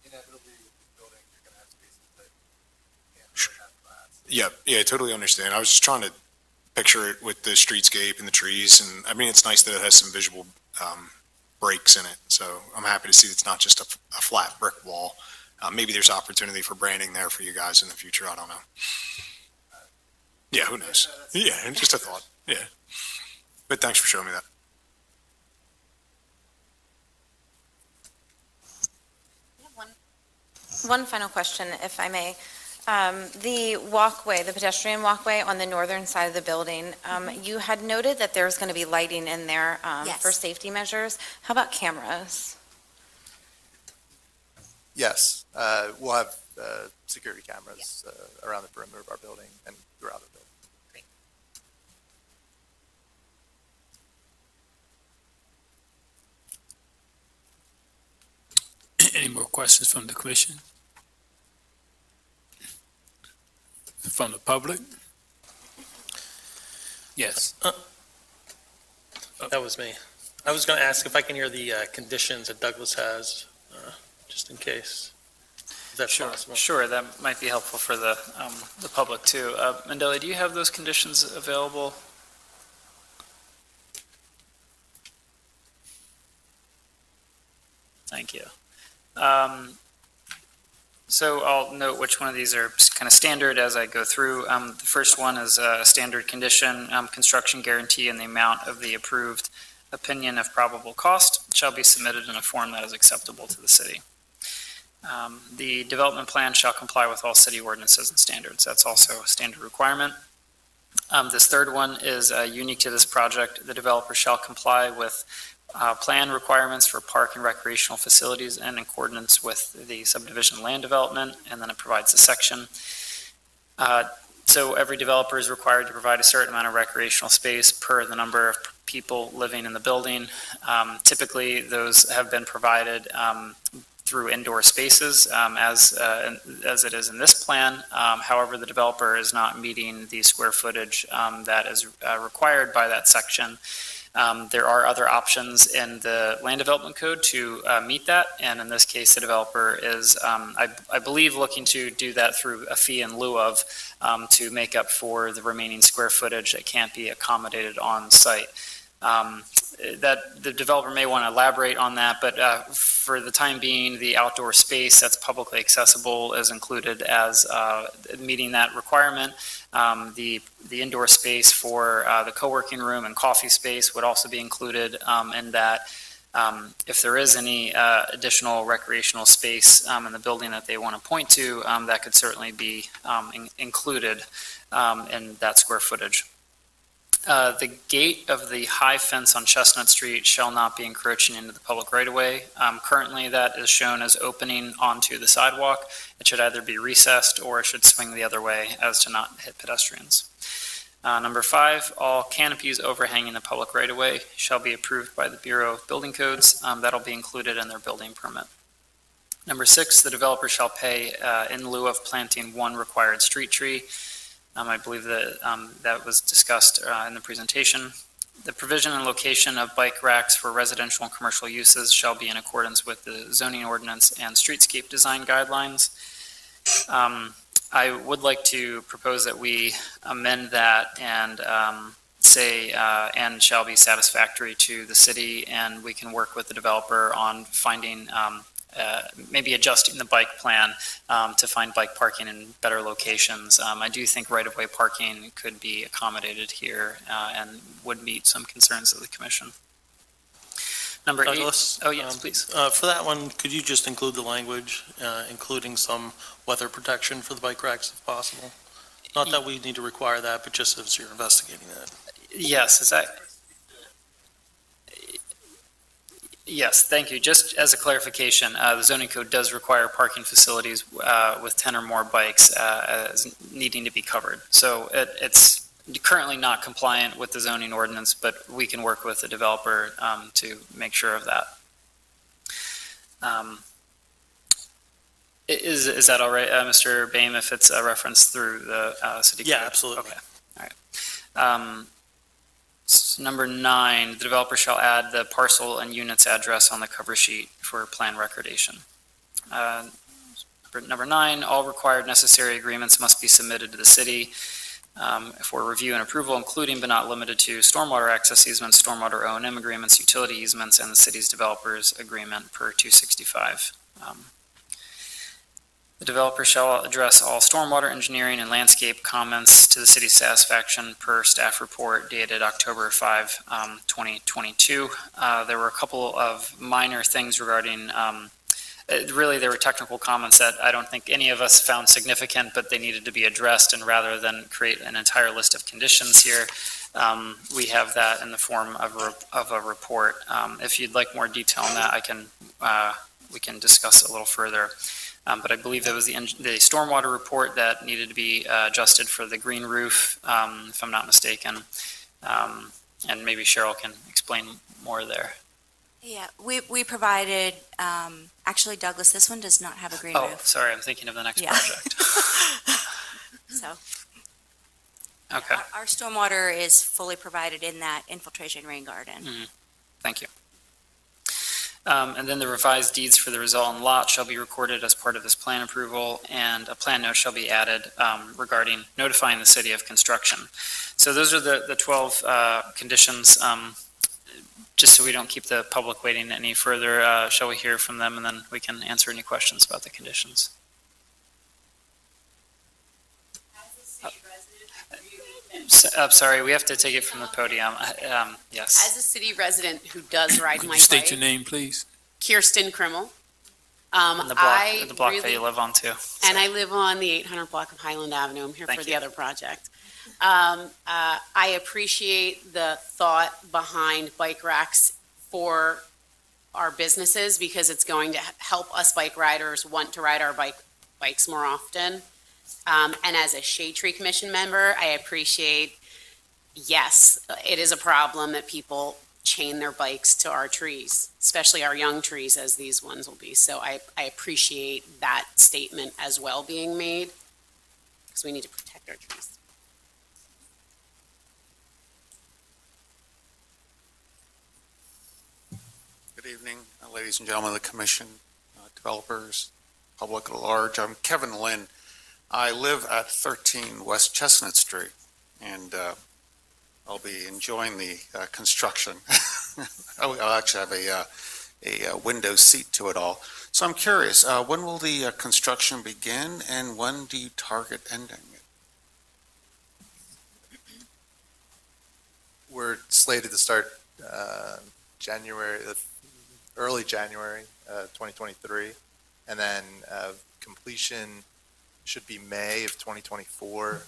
inevitably with the building, you're going to have spaces that can't really have glass.
Yeah, I totally understand. I was just trying to picture it with the streetscape and the trees, and it's nice that it has some visual breaks in it. So I'm happy to see it's not just a flat brick wall. Maybe there's opportunity for branding there for you guys in the future. I don't know. Yeah, who knows? Yeah, just a thought. Yeah. But thanks for showing me that.
One final question, if I may. The walkway, the pedestrian walkway on the northern side of the building, you had noted that there's going to be lighting in there for
Yes.
safety measures. How about cameras?
Yes, we'll have security cameras around the perimeter of our building and throughout the building.
Any more questions from the commission? From the public? Yes.
That was me. I was going to ask if I can hear the conditions that Douglas has, just in case. If that's possible.
Sure, that might be helpful for the public too. Mandela, do you have those conditions available? Thank you. So I'll note which one of these are kind of standard as I go through. The first one is a standard condition, construction guarantee in the amount of the approved opinion of probable cost shall be submitted in a form that is acceptable to the city. The development plan shall comply with all city ordinances and standards. That's also a standard requirement. This third one is unique to this project. The developer shall comply with plan requirements for park and recreational facilities in accordance with the subdivision land development, and then it provides a section. So every developer is required to provide a certain amount of recreational space per the number of people living in the building. Typically, those have been provided through indoor spaces, as it is in this plan. However, the developer is not meeting the square footage that is required by that section. There are other options in the land development code to meet that, and in this case, the developer is, I believe, looking to do that through a fee in lieu of to make up for the remaining square footage that can't be accommodated on site. That the developer may want to elaborate on that, but for the time being, the outdoor space that's publicly accessible is included as meeting that requirement. The indoor space for the co-working room and coffee space would also be included in that. If there is any additional recreational space in the building that they want to point to, that could certainly be included in that square footage. The gate of the high fence on Chestnut Street shall not be encroaching into the public right-of-way. Currently, that is shown as opening onto the sidewalk. It should either be recessed or it should swing the other way as to not hit pedestrians. Number 5, all canopies overhanging the public right-of-way shall be approved by the Bureau of Building Codes. That'll be included in their building permit. Number 6, the developer shall pay in lieu of planting 1 required street tree. I believe that that was discussed in the presentation. The provision and location of bike racks for residential and commercial uses shall be in accordance with the zoning ordinance and streetscape design guidelines. I would like to propose that we amend that and say, and shall be satisfactory to the city, and we can work with the developer on finding maybe adjusting the bike plan to find bike parking in better locations. I do think right-of-way parking could be accommodated here and would meet some concerns of the commission. Number 8.
Douglas?
Oh, yes, please.
For that one, could you just include the language, including some weather protection for the bike racks if possible? Not that we need to require that, but just as you're investigating that.
Yes, is that? Yes, thank you. Just as a clarification, the zoning code does require parking facilities with 10 or more bikes as needing to be covered. So it's currently not compliant with the zoning ordinance, but we can work with the developer to make sure of that. Is that all right, Mr. Boehm, if it's referenced through the city code?
Yeah, absolutely.
Okay, all right. Number 9, the developer shall add the parcel and units address on the cover sheet for plan recordation. Number 9, all required necessary agreements must be submitted to the city for review and approval, including but not limited to stormwater access easements, stormwater O&M agreements, utility easements, and the city's developers agreement per 265. The developer shall address all stormwater engineering and landscape comments to the city's satisfaction per staff report dated October 5, 2022. There were a couple of minor things regarding Really, there were technical comments that I don't think any of us found significant, but they needed to be addressed, and rather than create an entire list of conditions here, we have that in the form of a report. If you'd like more detail on that, we can discuss it a little further. But I believe there was the stormwater report that needed to be adjusted for the green roof, if I'm not mistaken. And maybe Cheryl can explain more there.
Yeah, we provided, actually Douglas, this one does not have a green
Oh,
roof.
sorry, I'm thinking of the next
Yeah.
project.
So
Okay,
our stormwater is fully provided in that infiltration rain garden.
thank you. And then the revised deeds for the resultant lot shall be recorded as part of this plan approval, and a plan note shall be added regarding notifying the city of construction. So those are the 12 conditions. Just so we don't keep the public waiting any further, shall we hear from them, and then we can answer any questions about the conditions? I'm sorry, we have to take it from the podium. Yes.
As a city resident who does ride
Could
my
you state your
bike,
name, please?
Kirsten Krimmel.
And the block that you live on too.
And I live on the 800 block of Highland Avenue. I'm here
Thank
for the
you.
other project. I appreciate the thought behind bike racks for our businesses because it's going to help us bike riders want to ride our bikes more often. And as a Shade Tree Commission member, I appreciate, yes, it is a problem that people chain their bikes to our trees, especially our young trees as these ones will be. So I appreciate that statement as well being made because we need to protect our trees.
Good evening, ladies and gentlemen of the commission, developers, public at large. I'm Kevin Lynn. I live at 13 West Chestnut Street, and I'll be enjoying the construction. I'll actually have a window seat to it all. So I'm curious, when will the construction begin, and when do you target ending it?
We're slated to start early January 2023, and then completion should be May of 2024.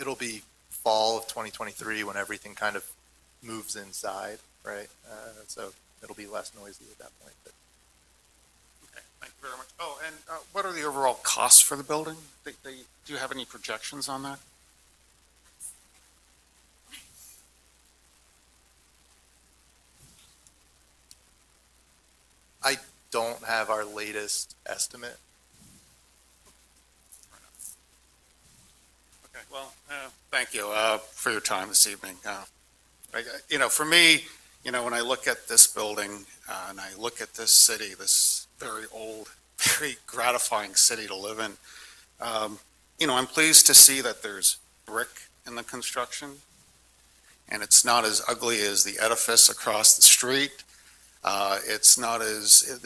It'll be fall of 2023 when everything kind of moves inside, right? So it'll be less noisy at that point. But
Okay, thank you very much. Oh, and what are the overall costs for the building? Do you have any projections on that?
I don't have our latest estimate.
Okay, well, thank you for your time this evening. For me, when I look at this building and I look at this city, this very old, very gratifying city to live in, I'm pleased to see that there's brick in the construction, and it's not as ugly as the edifice across the street. It's not as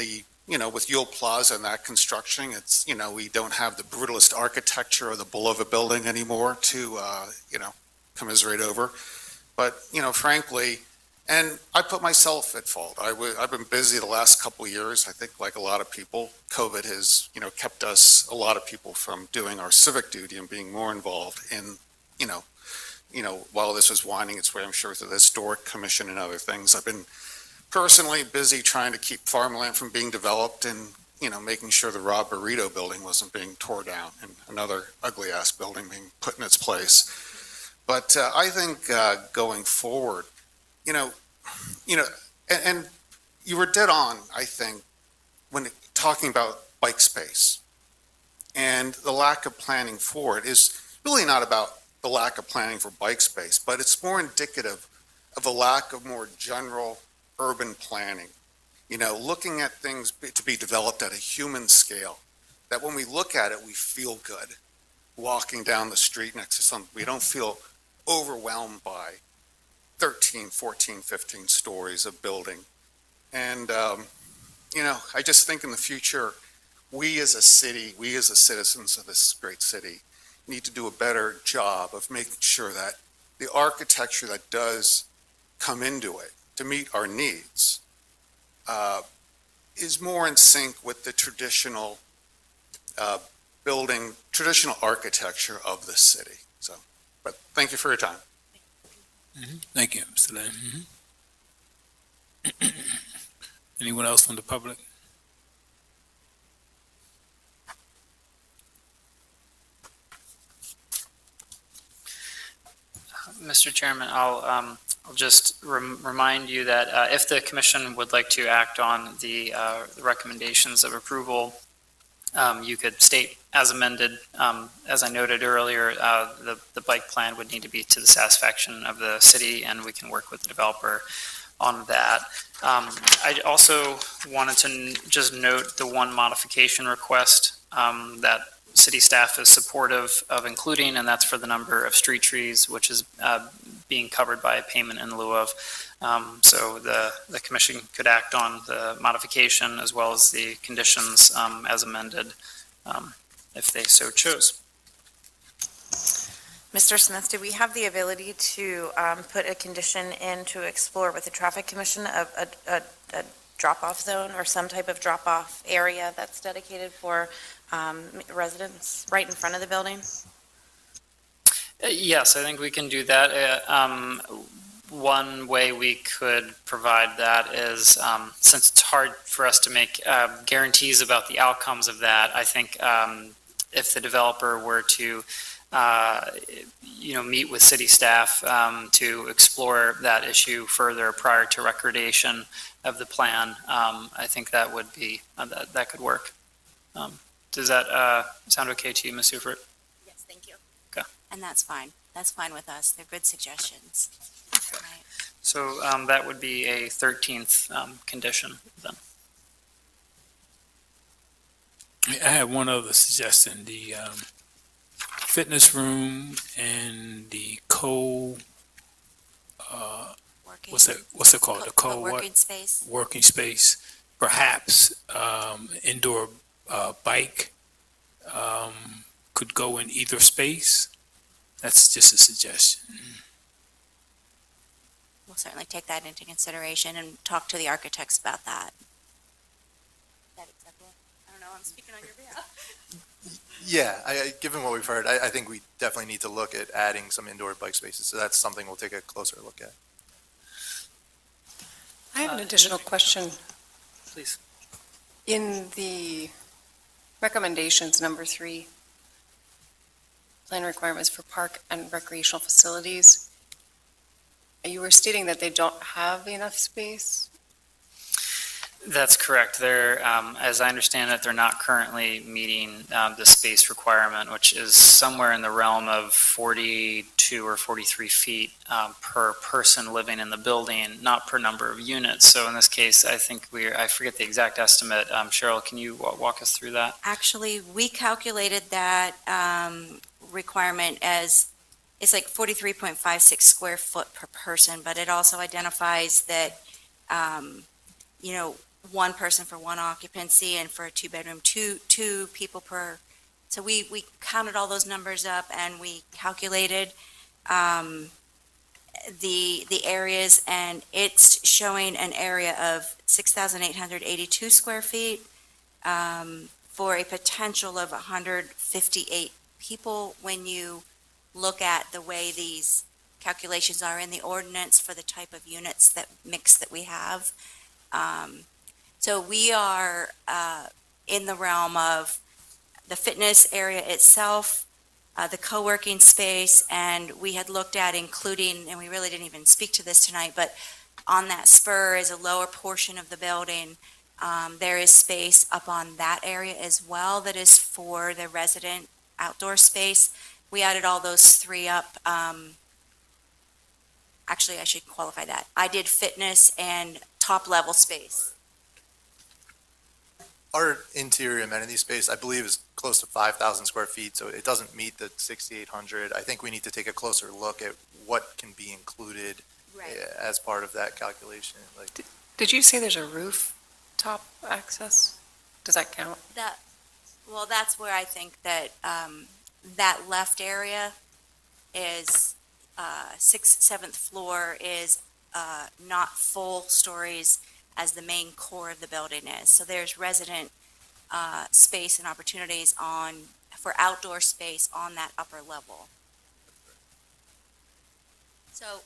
with Yule Plaza and that construction, it's, we don't have the brutalist architecture of the beloved building anymore to, commiserate over. But, frankly, and I put myself at fault. I've been busy the last couple of years. I think like a lot of people, COVID has, kept a lot of people from doing our civic duty and being more involved in, while this was winding its way, I'm sure, through the Historic Commission and other things. I've been personally busy trying to keep farmland from being developed and, making sure the Rob Burrito building wasn't being tore down and another ugly ass building being put in its place. But I think going forward, and you were dead on, I think, when talking about bike space. And the lack of planning for it is really not about the lack of planning for bike space, but it's more indicative of a lack of more general urban planning, looking at things to be developed at a human scale, that when we look at it, we feel good walking down the street next to something. We don't feel overwhelmed by 13, 14, 15 stories of building. And, I just think in the future, we as a city, we as the citizens of this great city, need to do a better job of making sure that the architecture that does come into it to meet our needs is more in sync with the traditional traditional architecture of the city. So, but thank you for your time.
Thank you, Mr. Lynn. Anyone else from the public?
Mr. Chairman, I'll just remind you that if the commission would like to act on the recommendations of approval, you could state as amended, as I noted earlier, the bike plan would need to be to the satisfaction of the city, and we can work with the developer on that. I also wanted to just note the one modification request that city staff is supportive of including, and that's for the number of street trees, which is being covered by a payment in lieu of. So the commission could act on the modification as well as the conditions as amended, if they so chose.
Mr. Smith, do we have the ability to put a condition in to explore with the traffic commission a drop-off zone or some type of drop-off area that's dedicated for residents right in front of the building?
Yes, I think we can do that. One way we could provide that is, since it's hard for us to make guarantees about the outcomes of that, I think if the developer were to meet with city staff to explore that issue further prior to recordation of the plan, I think that would be, that could work. Does that sound okay to you, Ms. Seifert?
Yes, thank you.
And that's fine. That's fine with us. They're good suggestions. Right.
So that would be a 13th condition then.
I have one other suggestion. The fitness room and the
Working.
what's it called? The
Working space.
working space, perhaps indoor bike could go in either space. That's just a suggestion.
We'll certainly take that into consideration and talk to the architects about that. Is that acceptable? I don't know, I'm speaking on your behalf.
Yeah, given what we've heard, I think we definitely need to look at adding some indoor bike spaces. So that's something we'll take a closer look at.
I have an additional question.
Please.
In the recommendations, number 3, plan requirements for park and recreational facilities, you were stating that they don't have enough space?
That's correct. They're, as I understand it, they're not currently meeting the space requirement, which is somewhere in the realm of 42 or 43 feet per person living in the building, not per number of units. So in this case, I think I forget the exact estimate. Cheryl, can you walk us through that?
Actually, we calculated that requirement as, it's like 43.56 square foot per person, but it also identifies that, one person for one occupancy, and for a 2-bedroom, two people per. So we counted all those numbers up, and we calculated the areas, and it's showing an area of 6,882 square feet for a potential of 158 people when you look at the way these calculations are in the ordinance for the type of units that we have. So we are in the realm of the fitness area itself, the co-working space, and we had looked at including, and we really didn't even speak to this tonight, but on that spur is a lower portion of the building. There is space up on that area as well that is for the resident outdoor space. We added all those 3 up. Actually, I should qualify that. I did fitness and top-level space.
Our interior amenity space, I believe, is close to 5,000 square feet, so it doesn't meet the 6,800. I think we need to take a closer look at what can be included as part of that calculation.
Did you say there's a rooftop access? Does that count?
Well, that's where I think that that left area is 6th, 7th floor is not full stories. as the main core of the building is. So there's resident space and opportunities for outdoor space on that upper level. So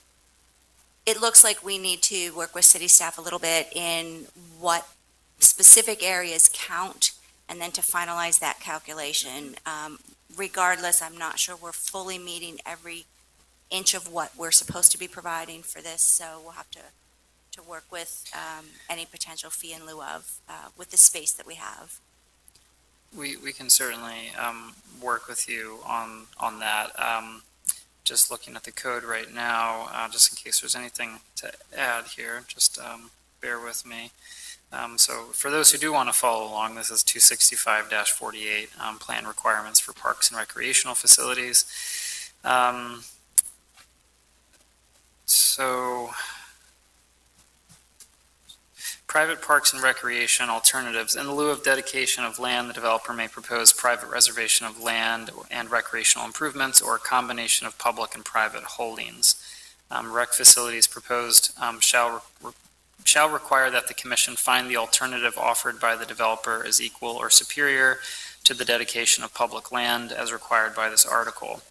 it looks like we need to work with city staff a little bit in what specific areas count, and then to finalize that calculation. Regardless, I'm not sure we're fully meeting every inch of what we're supposed to be providing for this, so we'll have to work with any potential fee in lieu of, with the space that we have.
We can certainly work with you on that. Just looking at the code right now, just in case there's anything to add here, just bear with me. So for those who do want to follow along, this is 265-48, plan requirements for parks and recreational facilities. So private parks and recreation alternatives. In lieu of dedication of land, the developer may propose private reservation of land and recreational improvements or a combination of public and private holdings. Rec facilities proposed shall require that the commission find the alternative offered by the developer is equal or superior to the dedication of public land as required by this article.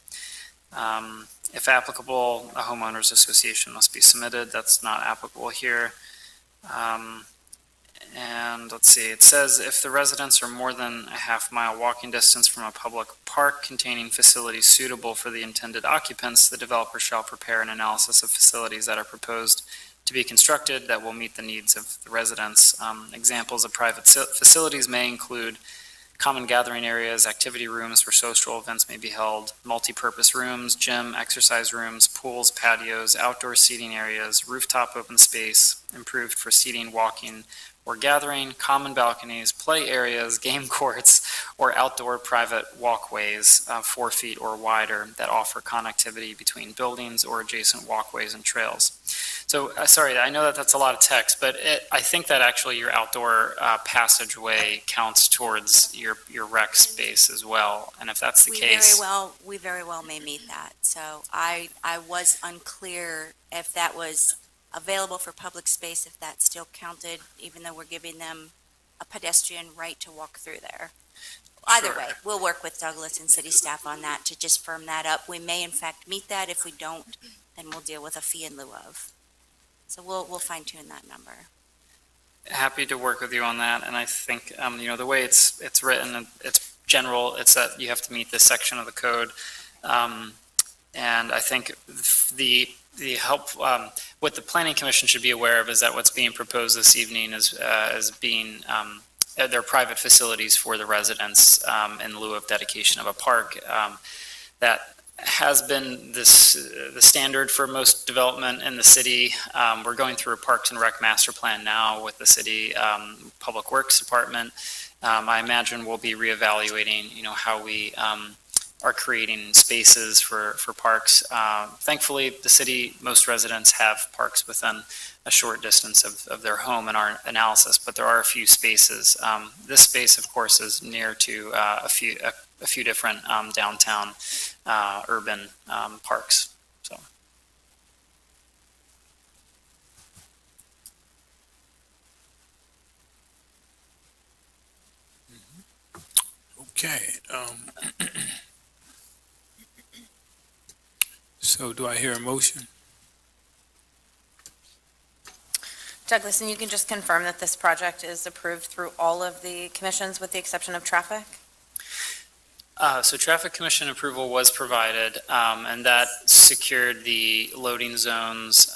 If applicable, a homeowners association must be submitted. That's not applicable here. And let's see, it says if the residents are more than a half-mile walking distance from a public park containing facilities suitable for the intended occupants, the developer shall prepare an analysis of facilities that are proposed to be constructed that will meet the needs of the residents. Examples of private facilities may include common gathering areas, activity rooms where social events may be held, multi-purpose rooms, gym, exercise rooms, pools, patios, outdoor seating areas, rooftop open space, improved for seating, walking, or gathering, common balconies, play areas, game courts, or outdoor private walkways 4 feet or wider that offer connectivity between buildings or adjacent walkways and trails. So, sorry, I know that that's a lot of text, but I think that actually your outdoor passageway counts towards your rec space as well. And if that's the case.
We very well may meet that. So I was unclear if that was available for public space, if that still counted, even though we're giving them a pedestrian right to walk through there. Either
Sure.
way, we'll work with Douglas and city staff on that to just firm that up. We may in fact meet that. If we don't, then we'll deal with a fee in lieu of. So we'll fine tune that number.
Happy to work with you on that, and I think, the way it's written, it's general, it's that you have to meet this section of the code. And I think the help, what the planning commission should be aware of is that what's being proposed this evening is being, they're private facilities for the residents in lieu of dedication of a park. That has been the standard for most development in the city. We're going through a Parks and Rec master plan now with the city Public Works Department. I imagine we'll be reevaluating, how we are creating spaces for parks. Thankfully, the city, most residents have parks within a short distance of their home in our analysis, but there are a few spaces. This space, of course, is near to a few different downtown urban parks. So.
Okay. So do I hear a motion?
Douglas, and you can just confirm that this project is approved through all of the commissions with the exception of traffic?
So traffic commission approval was provided, and that secured the loading zones,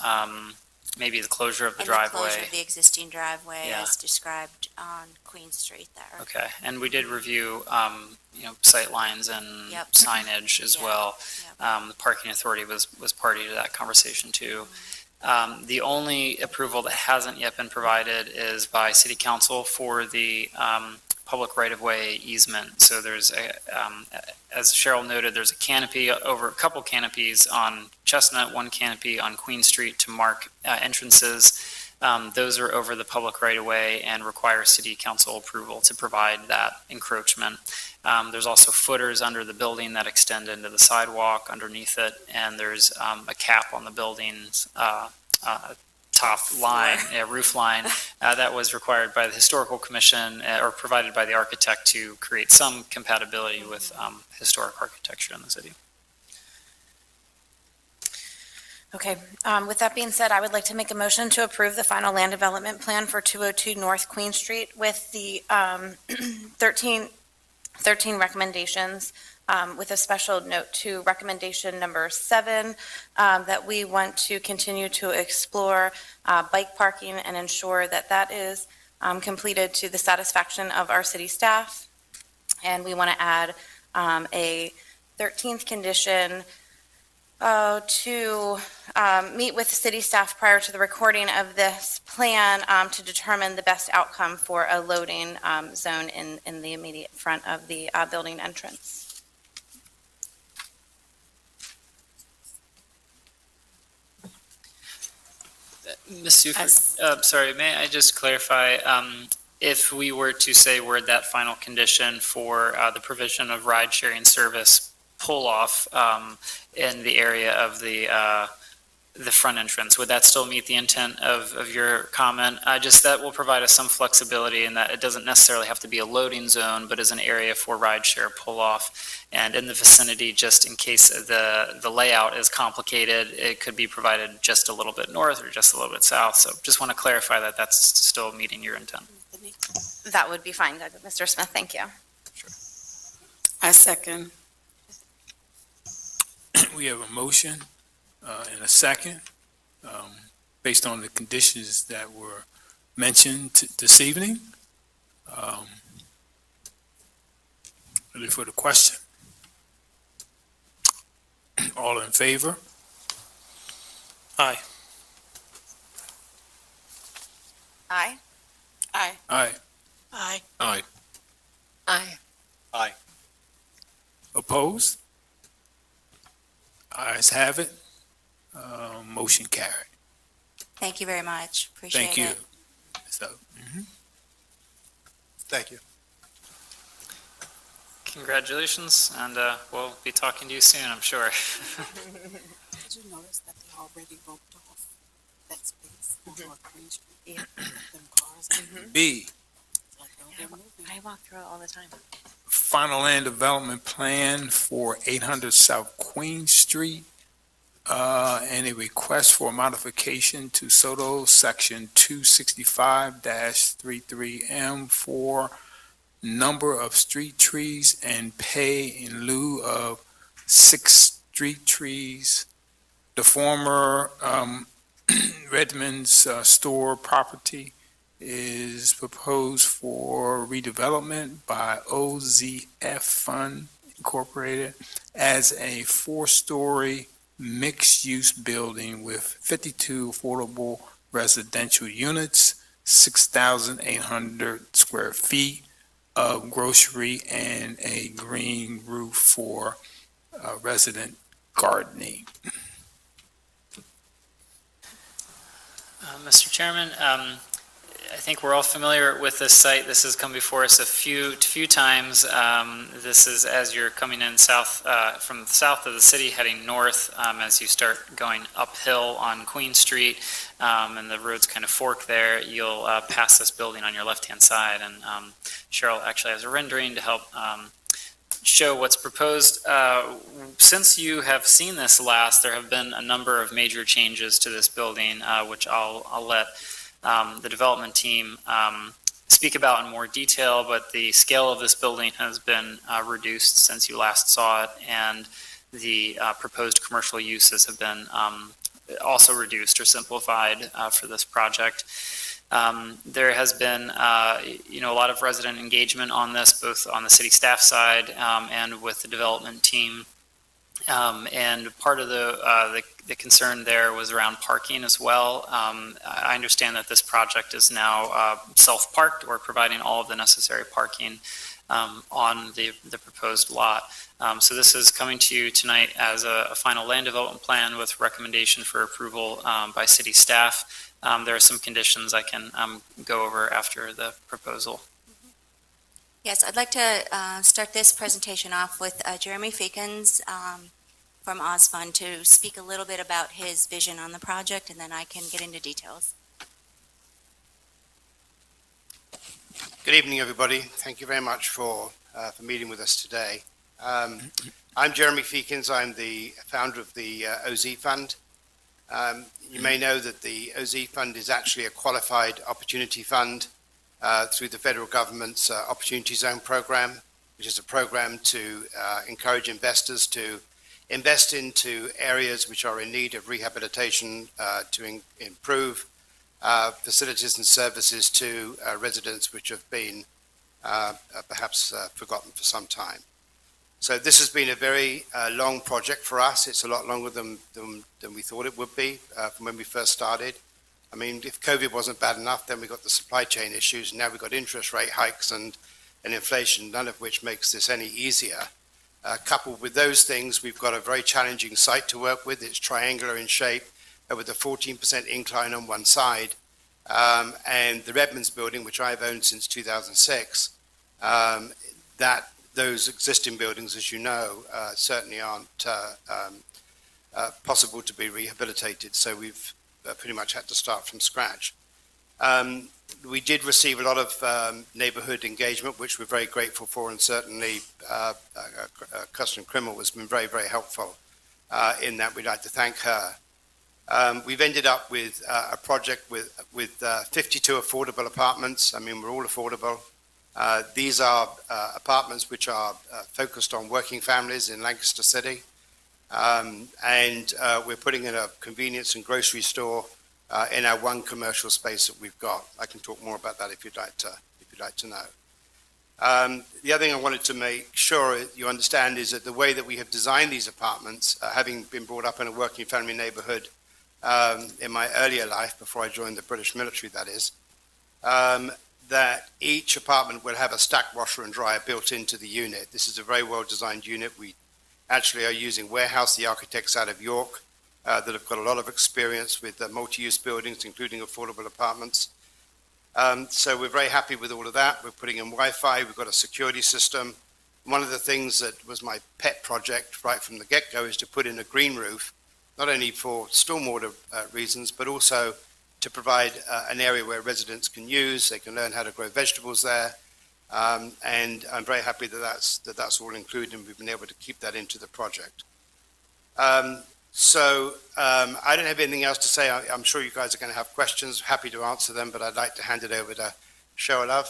maybe the closure of the driveway.
And the closure of the existing driveway
Yeah.
as described on Queen Street there.
Okay, and we did review, sight lines and
Yep.
signage as
Yeah.
well.
Yep.
The parking authority was party to that conversation too. The only approval that hasn't yet been provided is by city council for the public right-of-way easement. So there's as Cheryl noted, there's a canopy over, a couple canopies on Chestnut, one canopy on Queen Street to mark entrances. Those are over the public right-of-way and require city council approval to provide that encroachment. There's also footers under the building that extend into the sidewalk underneath it, and there's a cap on the buildings top line, roof line, that was required by the Historical Commission or provided by the architect to create some compatibility with historic architecture in the city.
Okay, with that being said, I would like to make a motion to approve the final land development plan for 202 North Queen Street with the 13 recommendations, with a special note to recommendation number 7, that we want to continue to explore bike parking and ensure that that is completed to the satisfaction of our city staff. And we want to add a 13th condition to meet with city staff prior to the recording of this plan to determine the best outcome for a loading zone in the immediate front of the building entrance.
Ms. Suford, sorry, may I just clarify, if we were to say word that final condition for the provision of ride-sharing service pull-off in the area of the front entrance, would that still meet the intent of your comment? Just that will provide us some flexibility in that it doesn't necessarily have to be a loading zone, but is an area for ride-share pull-off. And in the vicinity, just in case the layout is complicated, it could be provided just a little bit north or just a little bit south. So just want to clarify that that's still meeting your intent.
That would be fine, Mr. Smith, thank you.
I second.
We have a motion and a second, based on the conditions that were mentioned this evening. Ready for the question? All in favor?
Aye.
Aye.
Aye.
Aye.
Aye.
Aye.
Aye.
Opposed? Ayes have it. Motion carried.
Thank you very much. Appreciate it.
Thank you. So,
Thank you.
Congratulations, and we'll be talking to you soon, I'm sure.
Did you notice that they already roped off that space on Queen Street?
Yeah.
Them cars,
B,
like, oh, they're moving.
I walk through it all the time.
final land development plan for 800 South Queen Street, and a request for modification to Soto Section 265-33M for number of street trees and pay in lieu of 6 street trees. The former Redmond's store property is proposed for redevelopment by OZF Fund Incorporated as a 4-story mixed-use building with 52 affordable residential units, 6,800 square feet of grocery, and a green roof for resident gardening.
Mr. Chairman, I think we're all familiar with this site. This has come before us a few times. This is as you're coming in south, from the south of the city heading north, as you start going uphill on Queen Street, and the roads kind of fork there, you'll pass this building on your left-hand side. And Cheryl actually has a rendering to help show what's proposed. Since you have seen this last, there have been a number of major changes to this building, which I'll let the development team speak about in more detail, but the scale of this building has been reduced since you last saw it, and the proposed commercial uses have been also reduced or simplified for this project. There has been, a lot of resident engagement on this, both on the city staff side and with the development team. And part of the concern there was around parking as well. I understand that this project is now self-parked or providing all of the necessary parking on the proposed lot. So this is coming to you tonight as a final land development plan with recommendation for approval by city staff. There are some conditions I can go over after the proposal.
Yes, I'd like to start this presentation off with Jeremy Feekins. from OzFund to speak a little bit about his vision on the project, and then I can get into details.
Good evening, everybody. Thank you very much for meeting with us today. I'm Jeremy Feekins. I'm the founder of the OZ Fund. You may know that the OZ Fund is actually a qualified opportunity fund through the federal government's Opportunity Zone program, which is a program to encourage investors to invest into areas which are in need of rehabilitation to improve facilities and services to residents which have been perhaps forgotten for some time. So this has been a very long project for us. It's a lot longer than we thought it would be from when we first started. I mean, if COVID wasn't bad enough, then we got the supply chain issues, and now we've got interest rate hikes and inflation, none of which makes this any easier. Coupled with those things, we've got a very challenging site to work with. It's triangular in shape, with a 14% incline on one side. And the Redmonds building, which I've owned since 2006, those existing buildings, as you know, certainly aren't possible to be rehabilitated. So we've pretty much had to start from scratch. We did receive a lot of neighborhood engagement, which we're very grateful for, and certainly Custom Criminal has been very, very helpful in that. We'd like to thank her. We've ended up with a project with 52 affordable apartments. I mean, we're all affordable. These are apartments which are focused on working families in Lancaster City. And we're putting in a convenience and grocery store in our one commercial space that we've got. I can talk more about that if you'd like to know. The other thing I wanted to make sure you understand is that the way that we have designed these apartments, having been brought up in a working family neighborhood in my earlier life, before I joined the British military, that is, that each apartment will have a stack washer and dryer built into the unit. This is a very well-designed unit. We actually are using Warehouse, the architects out of York, that have got a lot of experience with multi-use buildings, including affordable apartments. So we're very happy with all of that. We're putting in Wi-Fi. We've got a security system. One of the things that was my pet project right from the get-go is to put in a green roof, not only for stormwater reasons, but also to provide an area where residents can use. They can learn how to grow vegetables there. And I'm very happy that that's all included, and we've been able to keep that into the project. So I don't have anything else to say. I'm sure you guys are going to have questions. Happy to answer them, but I'd like to hand it over to Cheryl Love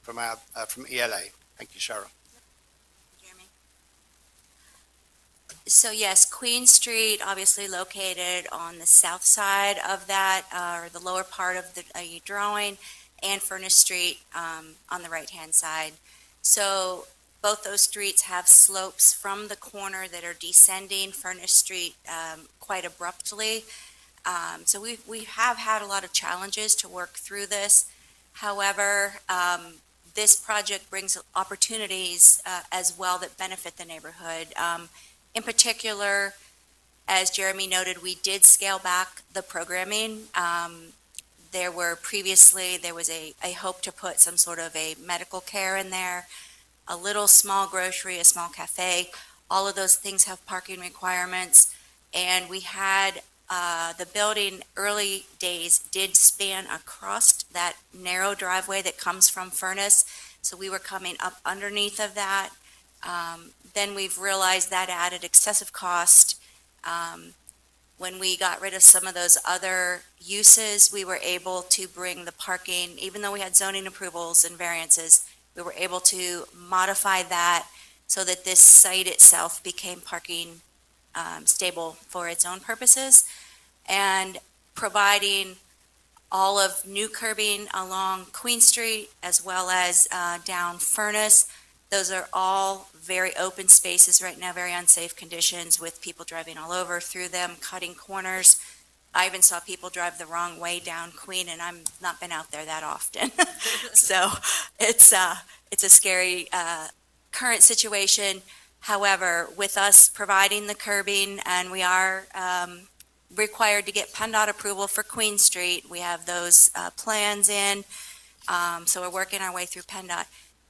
from ELA. Thank you, Cheryl.
Jeremy. So yes, Queen Street, obviously located on the south side of that, or the lower part of the drawing, and Furnace Street on the right-hand side. So both those streets have slopes from the corner that are descending Furnace Street quite abruptly. So we have had a lot of challenges to work through this. However, this project brings opportunities as well that benefit the neighborhood. In particular, as Jeremy noted, we did scale back the programming. There was a hope to put some sort of a medical care in there, a little small grocery, a small cafe. All of those things have parking requirements. And we had the building early days did span across that narrow driveway that comes from Furnace. So we were coming up underneath of that. Then we've realized that added excessive cost. When we got rid of some of those other uses, we were able to bring the parking, even though we had zoning approvals and variances, we were able to modify that so that this site itself became parking stable for its own purposes, and providing all of new curbing along Queen Street as well as down Furnace. Those are all very open spaces right now, very unsafe conditions with people driving all over through them, cutting corners. I even saw people drive the wrong way down Queen, and I've not been out there that often. So it's a scary current situation. However, with us providing the curbing, and we are required to get PennDOT approval for Queen Street, we have those plans in. So we're working our way through PennDOT.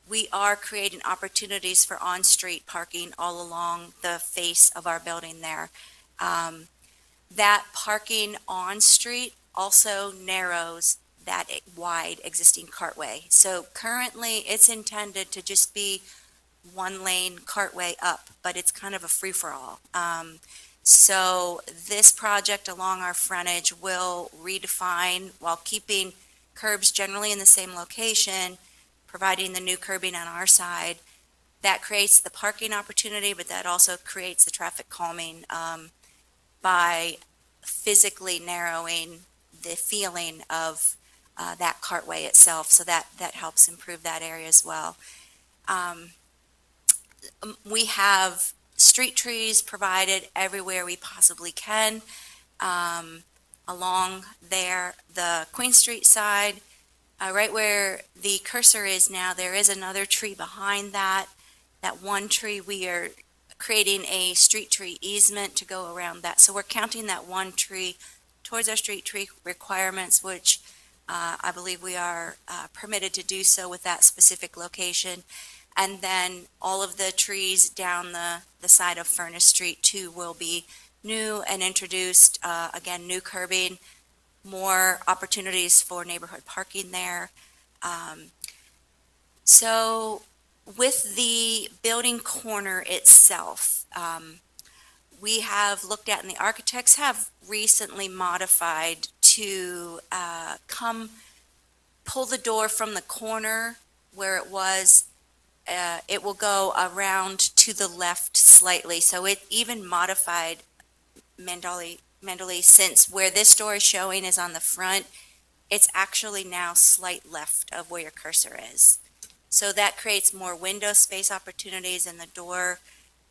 we are creating opportunities for on-street parking all along the face of our building there. That parking on-street also narrows that wide existing cartway. So currently, it's intended to just be one-lane cartway up, but it's kind of a free-for-all. So this project along our frontage will redefine, while keeping curbs generally in the same location, providing the new curbing on our side. That creates the parking opportunity, but that also creates the traffic calming by physically narrowing the feeling of that cartway itself. So that helps improve that area as well. We have street trees provided everywhere we possibly can. Along there, the Queen Street side, right where the cursor is now, there is another tree behind that. That one tree, we are creating a street tree easement to go around that. So we're counting that one tree towards our street tree requirements, which I believe we are permitted to do so with that specific location. And then all of the trees down the side of Furnace Street too will be new and introduced, again, new curbing, more opportunities for neighborhood parking there. So with the building corner itself, we have looked at, and the architects have recently modified to come pull the door from the corner where it was. It will go around to the left slightly. So it even modified Mandali, since where this door is showing is on the front, it's actually now slight left of where your cursor is. So that creates more window space opportunities, and the door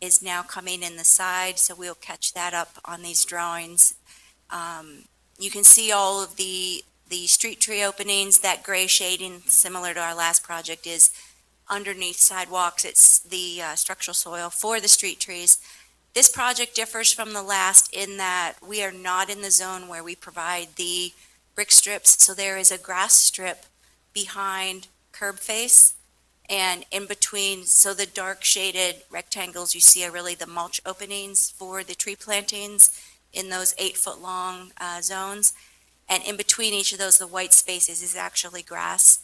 is now coming in the side, so we'll catch that up on these drawings. You can see all of the street tree openings. That gray shading, similar to our last project, is underneath sidewalks. It's the structural soil for the street trees. This project differs from the last in that we are not in the zone where we provide the brick strips, so there is a grass strip behind curb face and in between, so the dark shaded rectangles you see are really the mulch openings for the tree plantings in those 8-foot long zones. And in between each of those, the white spaces is actually grass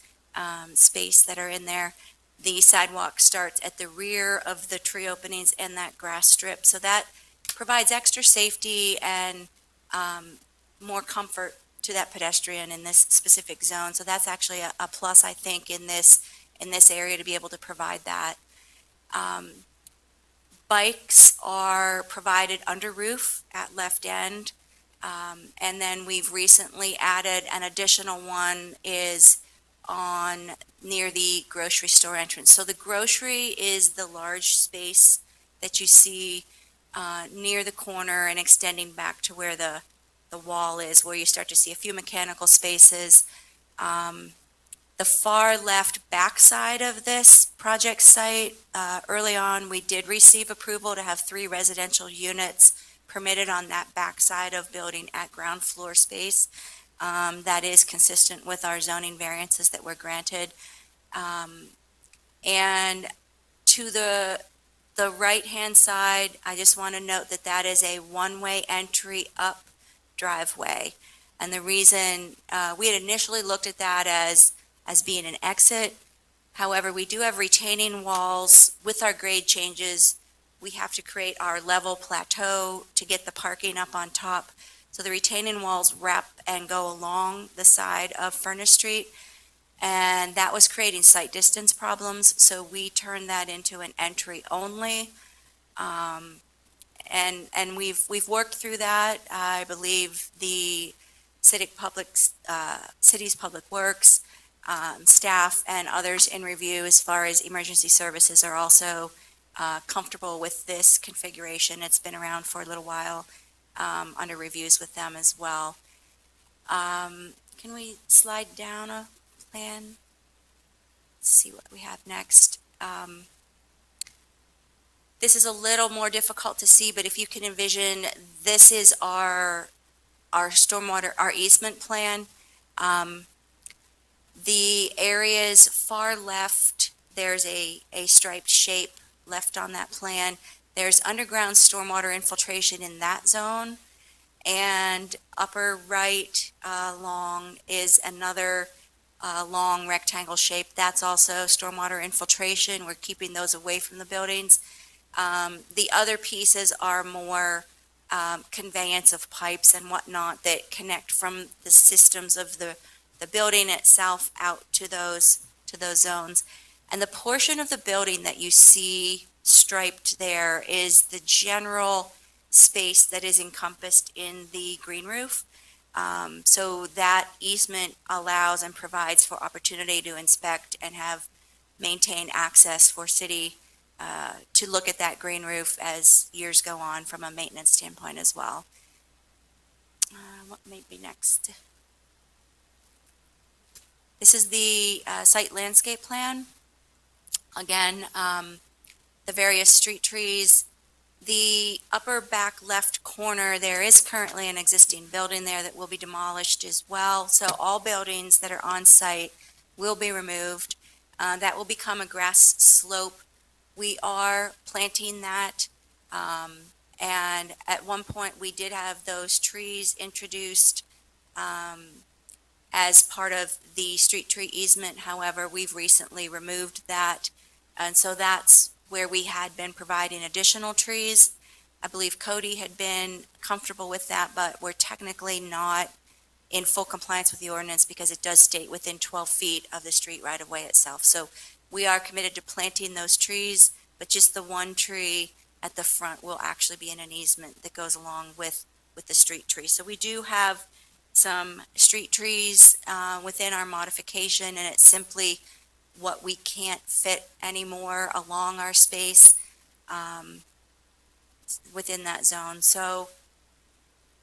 space that are in there. The sidewalk starts at the rear of the tree openings and that grass strip. So that provides extra safety and more comfort to that pedestrian in this specific zone. So that's actually a plus, I think, in this area to be able to provide that. Bikes are provided under roof at left end. And then we've recently added an additional one is on near the grocery store entrance. So the grocery is the large space that you see near the corner and extending back to where the wall is, where you start to see a few mechanical spaces. The far left backside of this project site, early on, we did receive approval to have 3 residential units permitted on that backside of building at ground floor space. That is consistent with our zoning variances that were granted. And to the right-hand side, I just want to note that that is a one-way entry up driveway. And the reason, we had initially looked at that as being an exit. However, we do have retaining walls. With our grade changes, we have to create our level plateau to get the parking up on top. So the retaining walls wrap and go along the side of Furnace Street, and that was creating sight distance problems, so we turned that into an entry only. And we've worked through that. I believe the city's public works staff and others in review as far as emergency services are also comfortable with this configuration. It's been around for a little while. Under reviews with them as well. Can we slide down a plan? Let's see what we have next. This is a little more difficult to see, but if you can envision, this is our stormwater, our easement plan. The areas far left there's a striped shape left on that plan. There's underground stormwater infiltration in that zone. And upper right long is another long rectangle shape. That's also stormwater infiltration. We're keeping those away from the buildings. The other pieces are more conveyance of pipes and whatnot that connect from the systems of the building itself out to those zones. And the portion of the building that you see striped there is the general space that is encompassed in the green roof. So that easement allows and provides for opportunity to inspect and have maintain access for city to look at that green roof as years go on from a maintenance standpoint as well. What may be next? This is the site landscape plan. Again, the various street trees. The upper back left corner, there is currently an existing building there that will be demolished as well. So all buildings that are on site will be removed. That will become a grass slope. We are planting that. And at one point, we did have those trees introduced as part of the street tree easement. However, we've recently removed that. And so that's where we had been providing additional trees. I believe Cody had been comfortable with that, but we're technically not in full compliance with the ordinance because it does state within 12 feet of the street right-of-way itself. So we are committed to planting those trees, but just the one tree at the front will actually be in an easement that goes along with the street tree. So we do have some street trees within our modification, and it's simply what we can't fit anymore along our space within that zone. So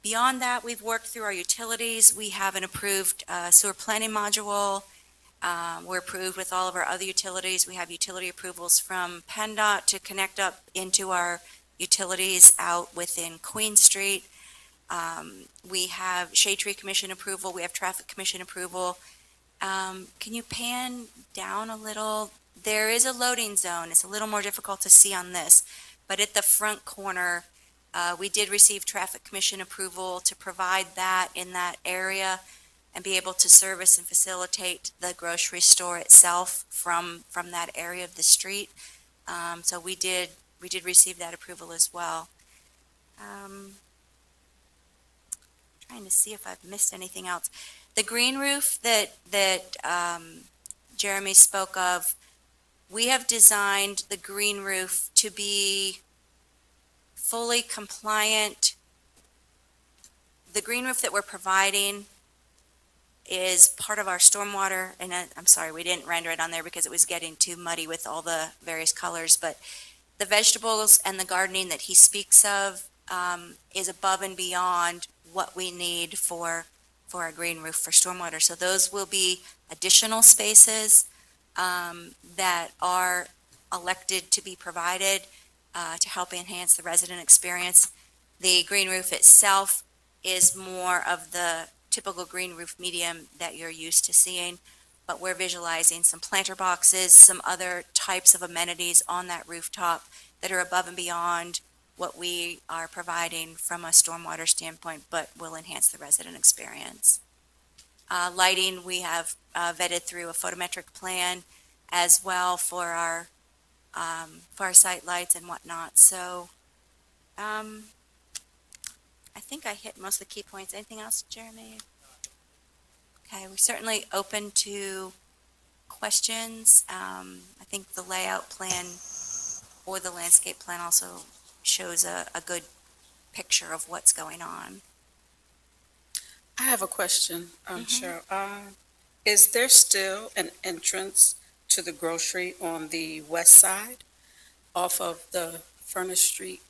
beyond that, we've worked through our utilities. We have an approved sewer planning module. We're approved with all of our other utilities. We have utility approvals from PennDOT to connect up into our utilities out within Queen Street. We have Shade Tree Commission approval. We have Traffic Commission approval. Can you pan down a little? There is a loading zone. It's a little more difficult to see on this, but at the front corner, we did receive Traffic Commission approval to provide that in that area and be able to service and facilitate the grocery store itself from that area of the street. So we did receive that approval as well. Trying to see if I've missed anything else. The green roof that Jeremy spoke of, we have designed the green roof to be fully compliant. The green roof that we're providing is part of our stormwater, and I'm sorry, we didn't render it on there because it was getting too muddy with all the various colors, but the vegetables and the gardening that he speaks of is above and beyond what we need for our green roof for stormwater. So those will be additional spaces that are elected to be provided to help enhance the resident experience. The green roof itself is more of the typical green roof medium that you're used to seeing, but we're visualizing some planter boxes, some other types of amenities on that rooftop that are above and beyond what we are providing from a stormwater standpoint, but will enhance the resident experience. Lighting, we have vetted through a photometric plan as well for our site lights and whatnot. So I think I hit most of the key points. Anything else, Jeremy? Okay, we're certainly open to questions. I think the layout plan or the landscape plan also shows a good picture of what's going on.
I have a question, Cheryl. Is there still an entrance to the grocery on the west side off of the Furnace Street?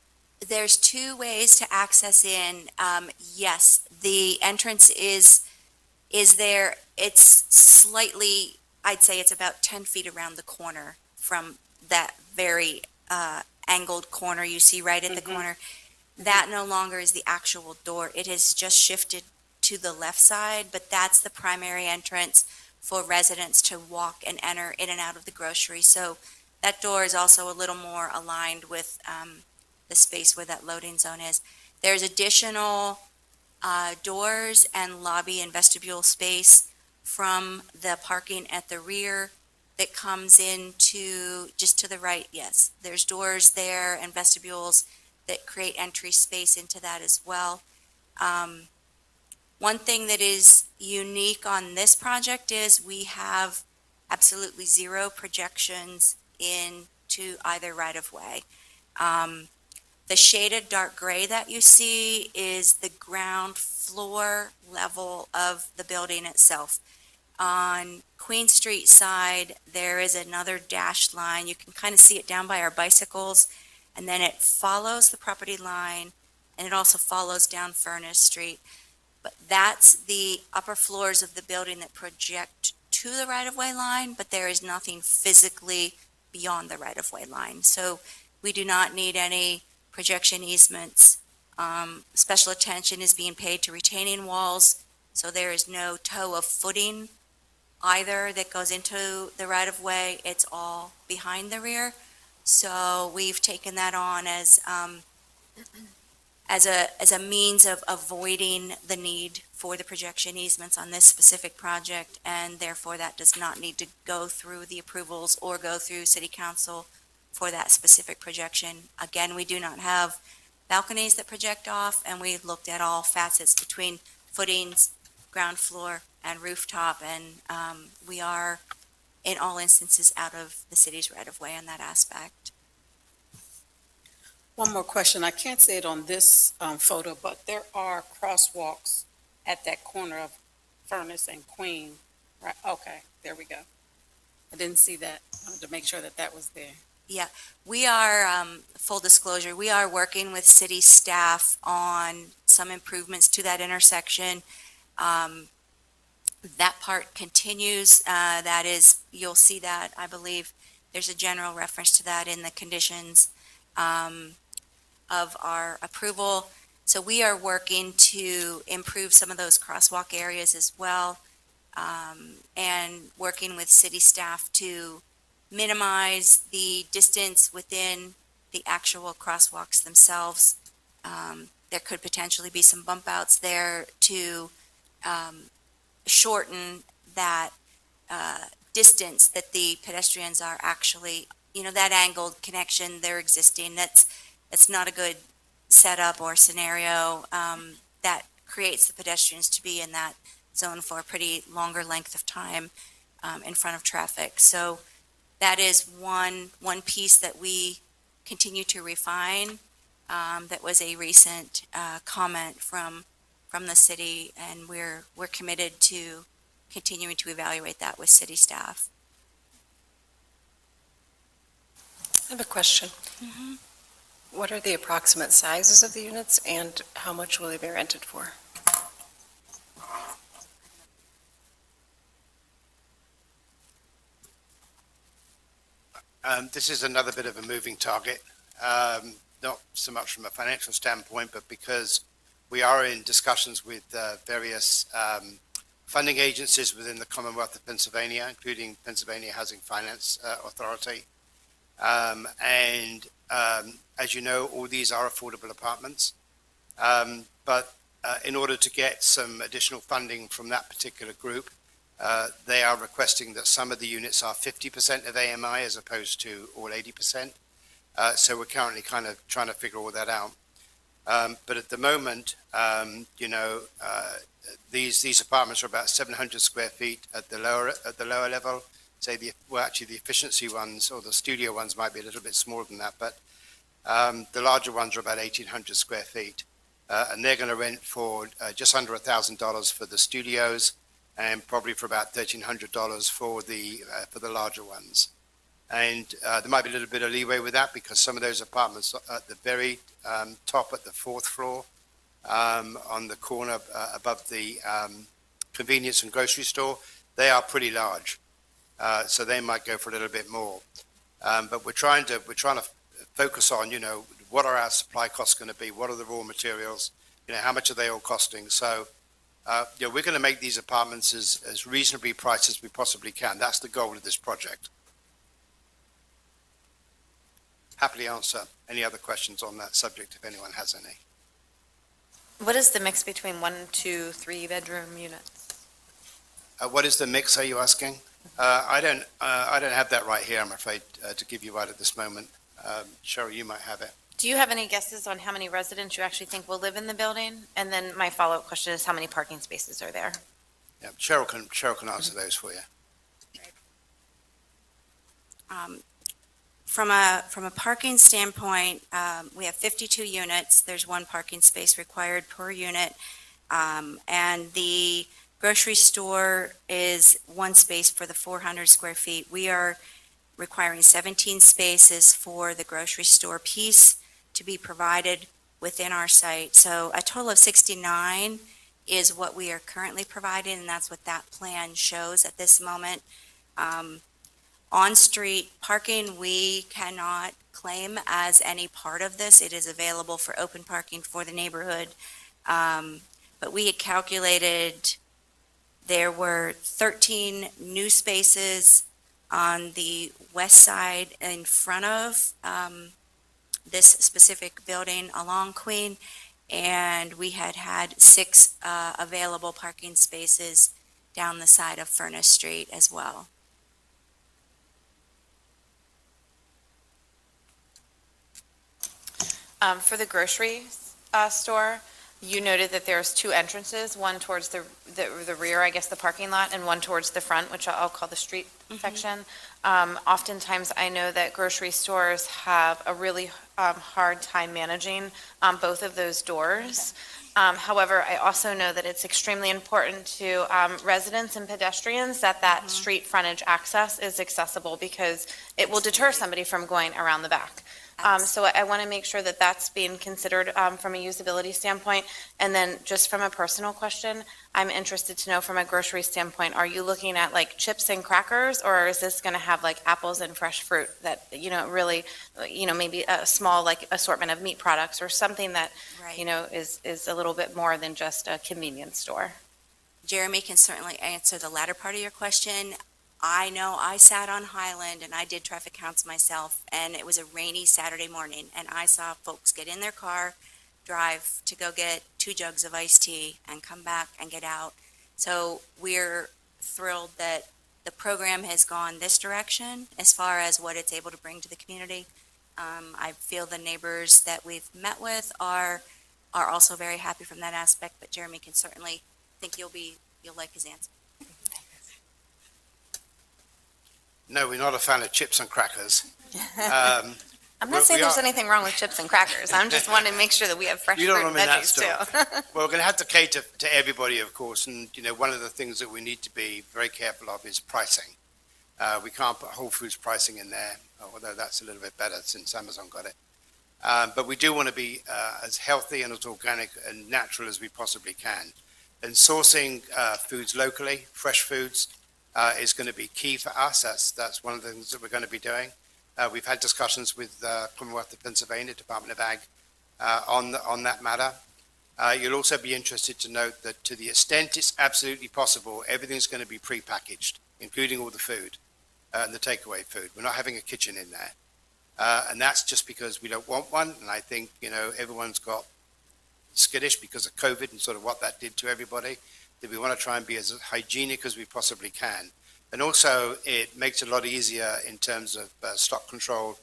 There's two ways to access in. Yes, the entrance is there. It's slightly, I'd say it's about 10 feet around the corner from that very angled corner you see right at the corner. That no longer is the actual door. It has just shifted to the left side, but that's the primary entrance for residents to walk and enter in and out of the grocery. So that door is also a little more aligned with the space where that loading zone is. There's additional doors and lobby and vestibule space from the parking at the rear that comes into just to the right. Yes, there's doors there and vestibules that create entry space into that as well. One thing that is unique on this project is we have absolutely zero projections into either right-of-way. The shaded dark gray that you see is the ground floor level of the building itself. On Queen Street side, there is another dashed line. You can kind of see it down by our bicycles, and then it follows the property line, and it also follows down Furnace Street. But that's the upper floors of the building that project to the right-of-way line, but there is nothing physically beyond the right-of-way line. So we do not need any projection easements. Special attention is being paid to retaining walls, so there is no toe of footing either that goes into the right-of-way. It's all behind the rear. So we've taken that on as a means of avoiding the need for the projection easements on this specific project, and therefore that does not need to go through the approvals or go through city council for that specific projection. Again, we do not have balconies that project off, and we looked at all facets between footings, ground floor, and rooftop, and we are in all instances out of the city's right-of-way on that aspect.
One more question. I can't see it on this photo, but there are crosswalks at that corner of Furnace and Queen, right? Okay, there we go. I didn't see that. I wanted to make sure that that was there.
Yeah, we are, full disclosure, we are working with city staff on some improvements to that intersection. That part continues. That is, you'll see that, I believe, there's a general reference to that in the conditions of our approval. So we are working to improve some of those crosswalk areas as well, and working with city staff to minimize the distance within the actual crosswalks themselves. There could potentially be some bump outs there to shorten that distance that the pedestrians are actually, that angled connection they're existing. That's not a good setup or scenario that creates the pedestrians to be in that zone for a pretty longer length of time in front of traffic. So that is one piece that we continue to refine. That was a recent comment from the city, and we're committed to continuing to evaluate that with city staff.
I have a question. What are the approximate sizes of the units, and how much will they be rented for?
This is another bit of a moving target, not so much from a financial standpoint, but because we are in discussions with various funding agencies within the Commonwealth of Pennsylvania, including Pennsylvania Housing Finance Authority. As you know, all these are affordable apartments. But in order to get some additional funding from that particular group, they are requesting that some of the units are 50% of AMI as opposed to all 80%. So we're currently kind of trying to figure all that out. But at the moment, these apartments are about 700 square feet at the lower level. Say actually the efficiency ones or the studio ones might be a little bit smaller than that, but the larger ones are about 1,800 square feet, and they're going to rent for just under $1,000 for the studios, and probably for about $1,300 for the larger ones. And there might be a little bit of leeway with that because some of those apartments at the very top at the fourth floor, on the corner above the convenience and grocery store, they are pretty large. So they might go for a little bit more. But we're trying to focus on, what are our supply costs going to be? What are the raw materials? How much are they all costing? So we're going to make these apartments as reasonably priced as we possibly can. That's the goal of this project. Happily answer any other questions on that subject if anyone has any.
What is the mix between 1, 2, 3 bedroom units?
What is the mix, are you asking? I don't have that right here, I'm afraid, to give you right at this moment. Cheryl, you might have it.
Do you have any guesses on how many residents you actually think will live in the building? And then my follow-up question is how many parking spaces are there?
Yeah, Cheryl can answer those for you.
From a parking standpoint, we have 52 units. There's one parking space required per unit. And the grocery store is one space for the 400 square feet. We are requiring 17 spaces for the grocery store piece to be provided within our site. So a total of 69 is what we are currently providing, and that's what that plan shows at this moment. On-street parking, we cannot claim as any part of this. It is available for open parking for the neighborhood. But we had calculated there were 13 new spaces on the west side in front of this specific building along Queen, and we had 6 available parking spaces down the side of Furnace Street as well.
For the grocery store, you noted that there's 2 entrances, one towards the rear, I guess, the parking lot, and one towards the front, which I'll call the street section. Oftentimes, I know that grocery stores have a really hard time managing both of those doors. However, I also know that it's extremely important to residents and pedestrians that street frontage access is accessible because it will deter somebody from going around the back. So I want to make sure that that's being considered from a usability standpoint. And then just from a personal question, I'm interested to know from a grocery standpoint, are you looking at like chips and crackers, or is this going to have like apples and fresh fruit that, really, maybe a small like assortment of meat products or something that,
Right.
is a little bit more than just a convenience store?
Jeremy can certainly answer the latter part of your question. I know I sat on Highland and I did traffic counts myself, and it was a rainy Saturday morning, and I saw folks get in their car, drive to go get 2 jugs of iced tea and come back and get out. So we're thrilled that the program has gone this direction as far as what it's able to bring to the community. I feel the neighbors that we've met with are also very happy from that aspect, but Jeremy can certainly you'll like his answer.
No, we're not a fan of chips and crackers.
I'm not saying there's anything wrong with chips and crackers. I'm just wanting to make sure that we have fresh
You
fruit
don't
and
want me in that
veggies too.
Well, we're going to have to cater to everybody, of course, and, one of the things that we need to be very careful of is pricing. We can't put Whole Foods pricing in there, although that's a little bit better since Amazon got it. But we do want to be as healthy and as organic and natural as we possibly can. And sourcing foods locally, fresh foods, is going to be key for us. That's one of the things that we're going to be doing. We've had discussions with Commonwealth of Pennsylvania, Department of Ag, on that matter. You'll also be interested to note that to the extent it's absolutely possible, everything's going to be prepackaged, including all the food and the takeaway food. We're not having a kitchen in there. And that's just because we don't want one. And I think, everyone's got skittish because of COVID and sort of what that did to everybody, that we want to try and be as hygienic as we possibly can. And also, it makes it a lot easier in terms of stock control.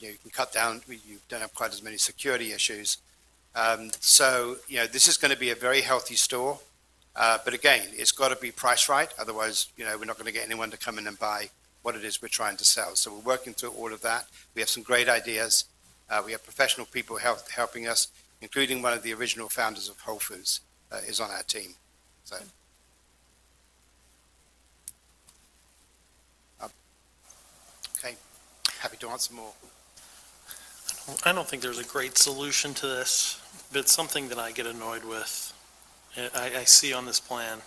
You can cut down, you don't have quite as many security issues. So, this is going to be a very healthy store. But again, it's got to be priced right. Otherwise, we're not going to get anyone to come in and buy what it is we're trying to sell. So we're working through all of that. We have some great ideas. We have professional people helping us, including one of the original founders of Whole Foods is on our team. So. Okay, happy to answer more.
I don't think there's a great solution to this, but it's something that I get annoyed with. I see on this plan.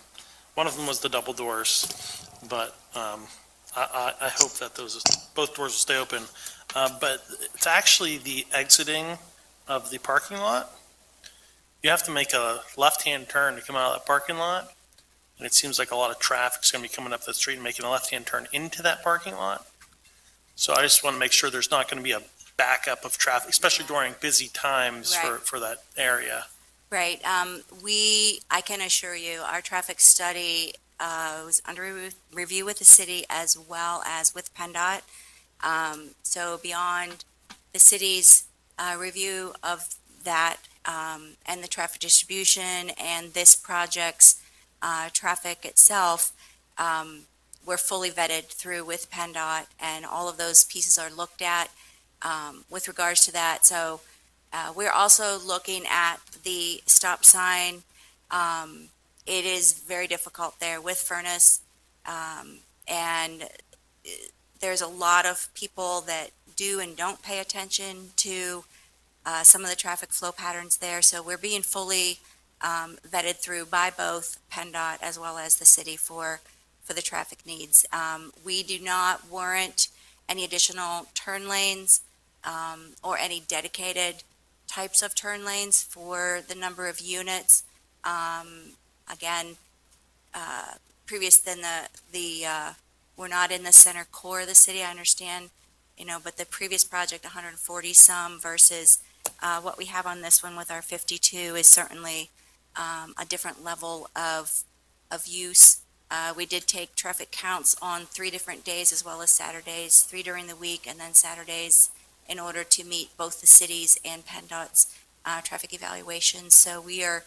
One of them was the double doors, but I hope that both doors will stay open. But it's actually the exiting of the parking lot. you have to make a left-hand turn to come out of that parking lot. And it seems like a lot of traffic's gonna be coming up the street and making a left-hand turn into that parking lot. So I just want to make sure there's not going to be a backup of traffic, especially during busy times
Right.
for that area.
Right. I can assure you, our traffic study was under review with the city as well as with PennDOT. So beyond the city's review of that and the traffic distribution and this project's traffic itself, we're fully vetted through with PennDOT, and all of those pieces are looked at with regards to that. So we're also looking at the stop sign. It is very difficult there with Furnace, and there's a lot of people that do and don't pay attention to some of the traffic flow patterns there. So we're being fully vetted through by both PennDOT as well as the city for the traffic needs. We do not warrant any additional turn lanes or any dedicated types of turn lanes for the number of units. Again, previous than we're not in the center core of the city, I understand, but the previous project, 140 some versus what we have on this one with our 52 is certainly a different level of use. We did take traffic counts on 3 different days as well as Saturdays, 3 during the week and then Saturdays, in order to meet both the city's and PennDOT's traffic evaluations. So we are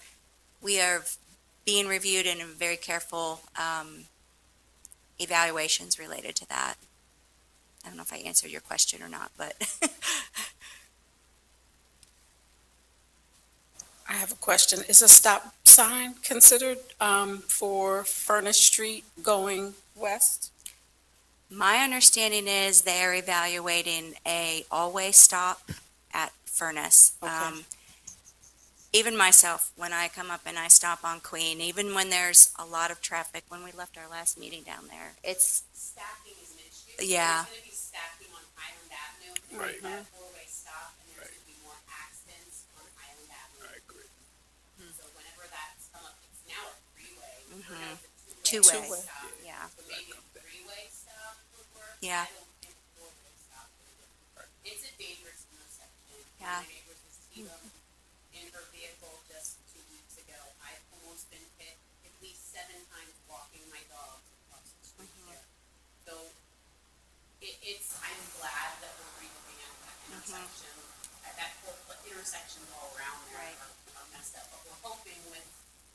being reviewed in a very careful evaluations related to that. I don't know if I answered your question or not, but
I have a question. Is a stop sign considered for Furnace Street going west?
my understanding is they're evaluating a all-way stop at Furnace.
Okay.
Even myself, when I come up and I stop on Queen, even when there's a lot of traffic, when we left our last meeting down there, it's,
Stacking is an issue.
Yeah.
There's gonna be stacking on Highland Avenue.
Right.
That four-way stop, and there's gonna be more accidents on Highland Avenue.
I agree.
So whenever that's come up, it's now a freeway.
Mhm.
Now it's a
Two-way.
two-way stop.
yeah,
So maybe a three-way stop would work.
Yeah.
I don't think a four-way stop would work. It's a dangerous intersection.
Yeah.
My neighbor was T-boned in her vehicle just 2 weeks ago. I've almost been hit at least 7 times walking my dogs across the street there. So I'm glad that we're relooking at that intersection. That whole intersections all around there
Right.
are messed up. But we're hoping with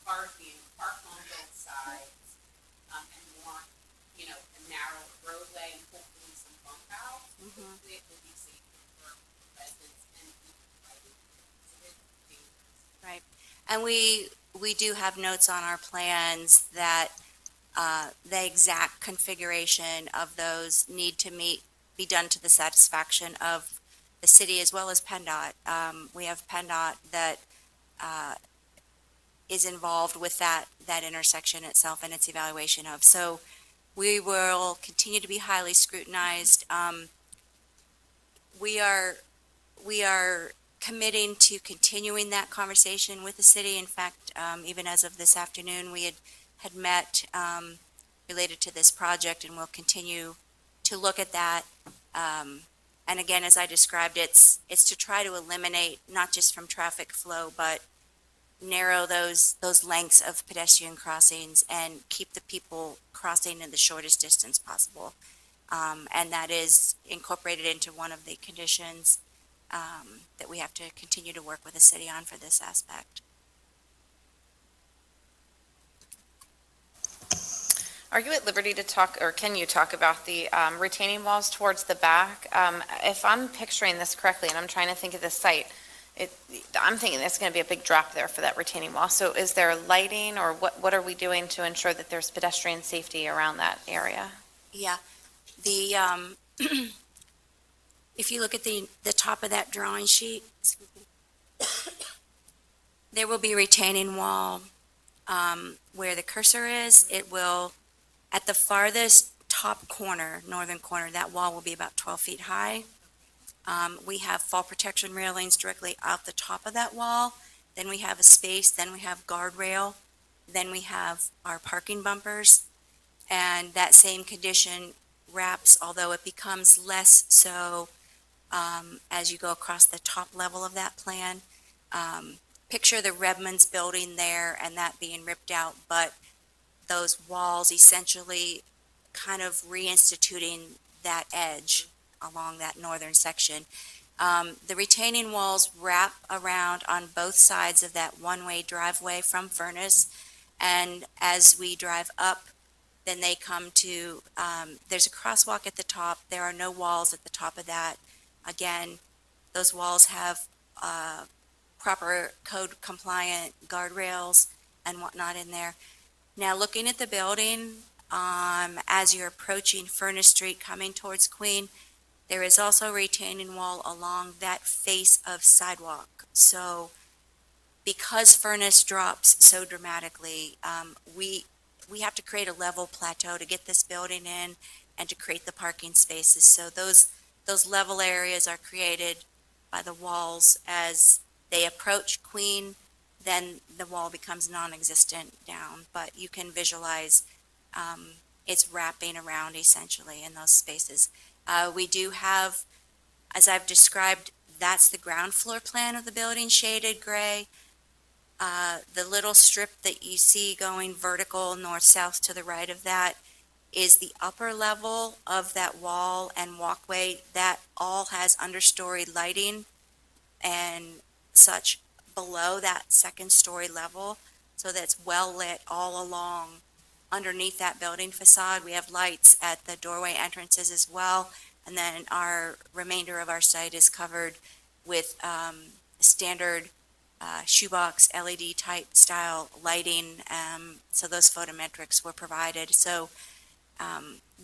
cars being parked on both sides, and more, a narrow roadway and hopefully some bump outs, hopefully it will be safer for residents and people driving. It's dangerous.
right. And we do have notes on our plans that the exact configuration of those need to be done to the satisfaction of the city as well as PennDOT. We have PennDOT that is involved with that intersection itself and its evaluation of. So we will continue to be highly scrutinized. We are committing to continuing that conversation with the city. In fact, even as of this afternoon, we had met related to this project, and we'll continue to look at that. And again, as I described, it's to try to eliminate, not just from traffic flow, but narrow those lengths of pedestrian crossings and keep the people crossing in the shortest distance possible. And that is incorporated into one of the conditions that we have to continue to work with the city on for this aspect.
Are you at liberty to talk, or can you talk about the retaining walls towards the back? If I'm picturing this correctly, and I'm trying to think of the site, I'm thinking there's going to be a big drop there for that retaining wall. So is there lighting, or what are we doing to ensure that there's pedestrian safety around that area?
Yeah, the, if you look at the top of that drawing sheet, there will be a retaining wall where the cursor is. It will, at the farthest top corner, northern corner, that wall will be about 12 feet high. We have fall protection railings directly out the top of that wall, then we have a space, then we have guardrail, then we have our parking bumpers. And that same condition wraps, although it becomes less so as you go across the top level of that plan. Picture the Redmonds building there and that being ripped out, but those walls essentially kind of reinstituting that edge along that northern section. The retaining walls wrap around on both sides of that one-way driveway from Furnace, and as we drive up, then they come to, there's a crosswalk at the top. There are no walls at the top of that. Again, those walls have proper code compliant guardrails and whatnot in there. Now, looking at the building, as you're approaching Furnace Street coming towards Queen, there is also a retaining wall along that face of sidewalk. So because Furnace drops so dramatically, we have to create a level plateau to get this building in and to create the parking spaces. So those level areas are created by the walls as they approach Queen, then the wall becomes non-existent down. But you can visualize it's wrapping around essentially in those spaces. We do have, as I've described, that's the ground floor plan of the building, shaded gray. The little strip that you see going vertical north-south to the right of that is the upper level of that wall and walkway. That all has understory lighting and such below that second story level, so that's well lit all along underneath that building facade. We have lights at the doorway entrances as well, and then our remainder of our site is covered with standard shoebox LED type style lighting, so those photometrics were provided. So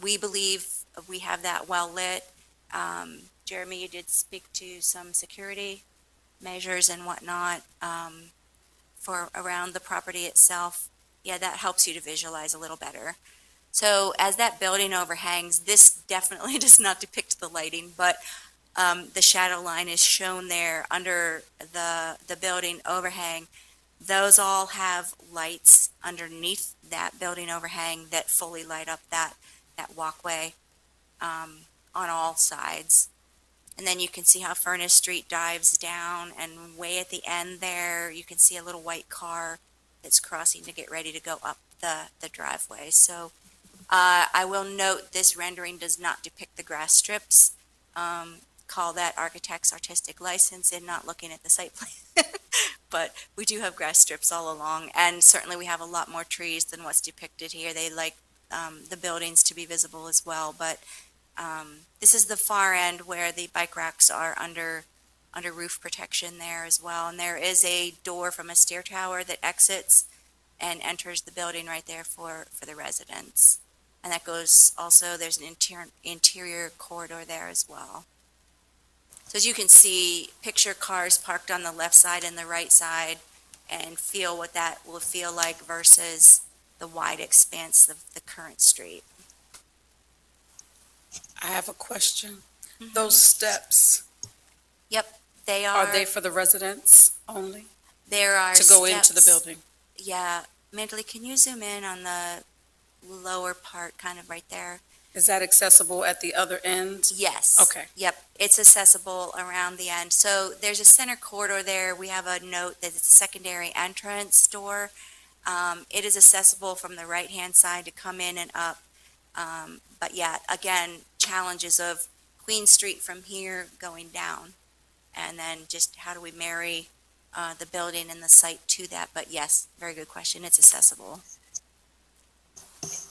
we believe we have that well lit. Jeremy, you did speak to some security measures and whatnot for around the property itself. Yeah, that helps you to visualize a little better. So as that building overhangs, this definitely does not depict the lighting, but the shadow line is shown there under the building overhang. Those all have lights underneath that building overhang that fully light up that walkway on all sides. And then you can see how Furnace Street dives down, and way at the end there, you can see a little white car that's crossing to get ready to go up the driveway. So I will note this rendering does not depict the grass strips. Call that architect's artistic license in not looking at the site plan. But we do have grass strips all along, and certainly we have a lot more trees than what's depicted here. They like the buildings to be visible as well, but this is the far end where the bike racks are under roof protection there as well. And there is a door from a stair tower that exits and enters the building right there for the residents. And that goes also, there's an interior corridor there as well. So as you can see, picture cars parked on the left side and the right side, and feel what that will feel like versus the wide expanse of the current street.
I have a question. Those steps,
Yep,
are they for the residents only
there are
to go into the
steps.
building?
Yeah, Mandley, can you zoom in on the lower part, kind of right there?
Is that accessible at the other end?
Yes.
Okay.
Yep, it's accessible around the end. So there's a center corridor there. We have a note that it's a secondary entrance door. It is accessible from the right-hand side to come in and up. But yeah, again, challenges of Queen Street from here going down. And then just how do we marry the building and the site to that? But yes, very good question. It's accessible.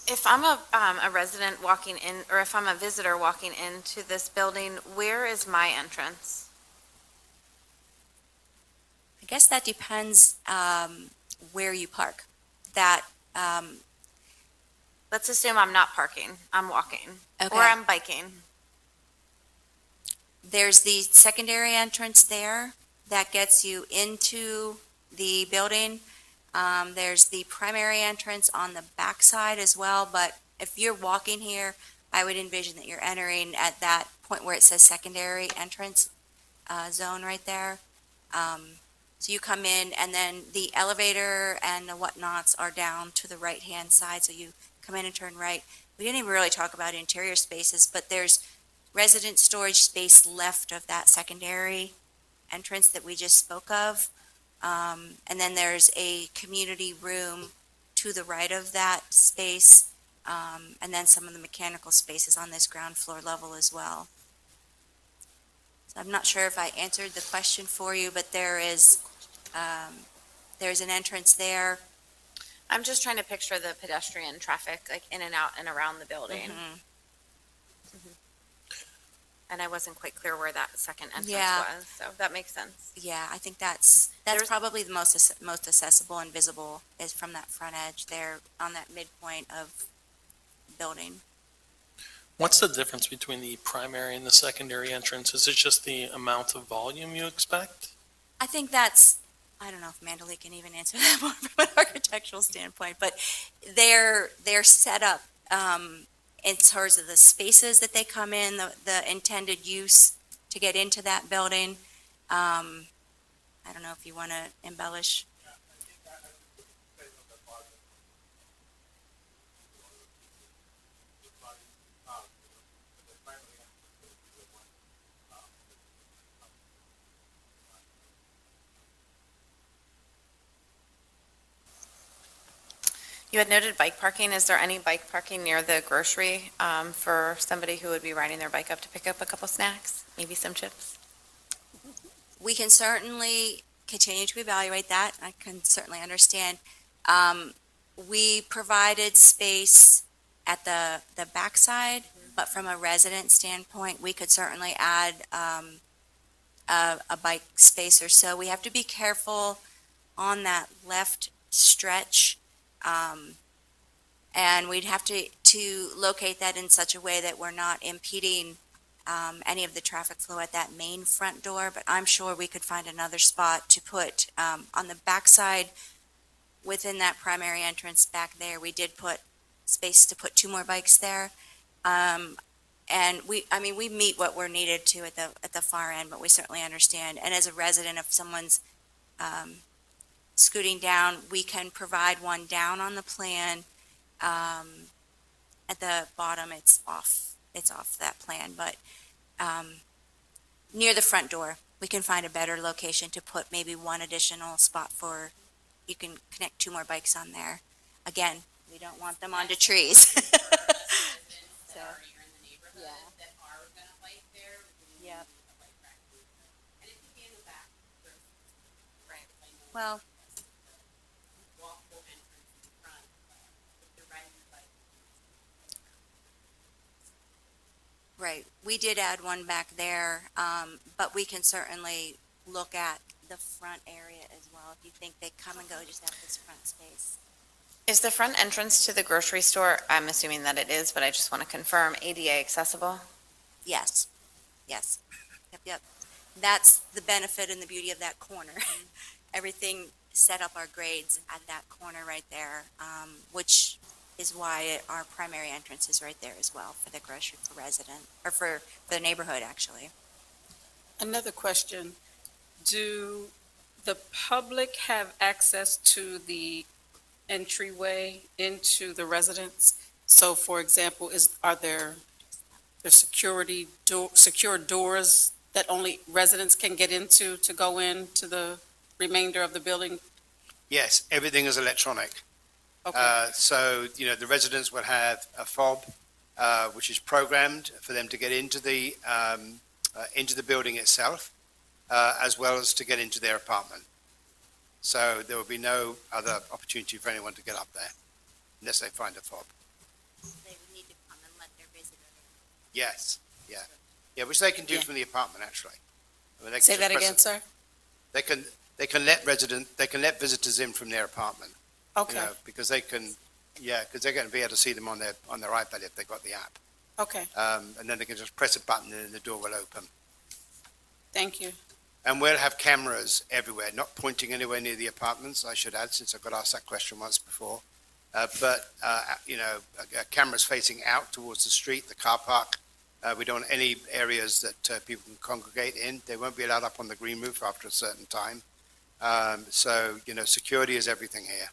If I'm a resident walking in, or if I'm a visitor walking into this building, where is my entrance?
I guess that depends where you park. That,
Let's assume I'm not parking, I'm walking,
okay.
or I'm biking.
There's the secondary entrance there that gets you into the building. There's the primary entrance on the backside as well, but if you're walking here, I would envision that you're entering at that point where it says secondary entrance zone right there.
So you come in, and then the elevator and the whatnots are down to the right-hand side, so you come in and turn right. We didn't even really talk about interior spaces, but there's resident storage space left of that secondary entrance that we just spoke of. And then there's a community room to the right of that space, and then some of the mechanical spaces on this ground floor level as well. So I'm not sure if I answered the question for you, but there's an entrance there.
I'm just trying to picture the pedestrian traffic, like in and out and around the building.
Mhm.
And I wasn't quite clear where that second entrance
Yeah.
was, so that makes sense.
Yeah, I think that's
There's-
probably the most accessible and visible is from that front edge there on that midpoint of building.
What's the difference between the primary and the secondary entrance? Is it just the amount of volume you expect?
I think I don't know if Mandalee can even answer that more from an architectural standpoint, but they're set up in terms of the spaces that they come in, the intended use to get into that building. I don't know if you want to embellish.
You had noted bike parking. Is there any bike parking near the grocery for somebody who would be riding their bike up to pick up a couple snacks, maybe some chips?
We can certainly continue to evaluate that. I can certainly understand. We provided space at the backside, but from a resident standpoint, we could certainly add a bike space or so. We have to be careful on that left stretch. And we'd have to locate that in such a way that we're not impeding any of the traffic flow at that main front door, but I'm sure we could find another spot to put on the backside within that primary entrance back there. We did put space to put 2 more bikes there. And we meet what we're needed to at the far end, but we certainly understand. And as a resident, if someone's scooting down, we can provide one down on the plan. At the bottom, it's off that plan, but near the front door, we can find a better location to put maybe one additional spot for, you can connect 2 more bikes on there. Again, we don't want them onto trees. So, yeah. Yep. Well, right, we did add one back there, but we can certainly look at the front area as well, if you think they come and go just at this front space.
Is the front entrance to the grocery store, I'm assuming that it is, but I just want to confirm, ADA accessible?
Yes, yes, yep. That's the benefit and the beauty of that corner. Everything set up our grades at that corner right there, which is why our primary entrance is right there as well for the grocery for resident, or for the neighborhood, actually.
Another question. Do the public have access to the entryway into the residence? So for example, are there secure doors that only residents can get into to go into the remainder of the building?
Yes, everything is electronic.
Okay,
So, the residents will have a fob, which is programmed for them to get into the building itself, as well as to get into their apartment. So there will be no other opportunity for anyone to get up there unless they find a fob.
They would need to come and let their visitor in.
Yes, yeah. Yeah, which they can do
Yeah.
from the apartment, actually. I mean, they can
say
just
that
press
again,
it.
sir?
They can let visitors in from their apartment.
Okay,
Because because they're going to be able to see them on their iPad if they've got the app.
okay,
And then they can just press a button and then the door will open.
thank you.
And we'll have cameras everywhere, not pointing anywhere near the apartments, I should add, since I got asked that question once before. Cameras facing out towards the street, the car park. We don't want any areas that people can congregate in. They won't be allowed up on the green roof after a certain time. So, security is everything here.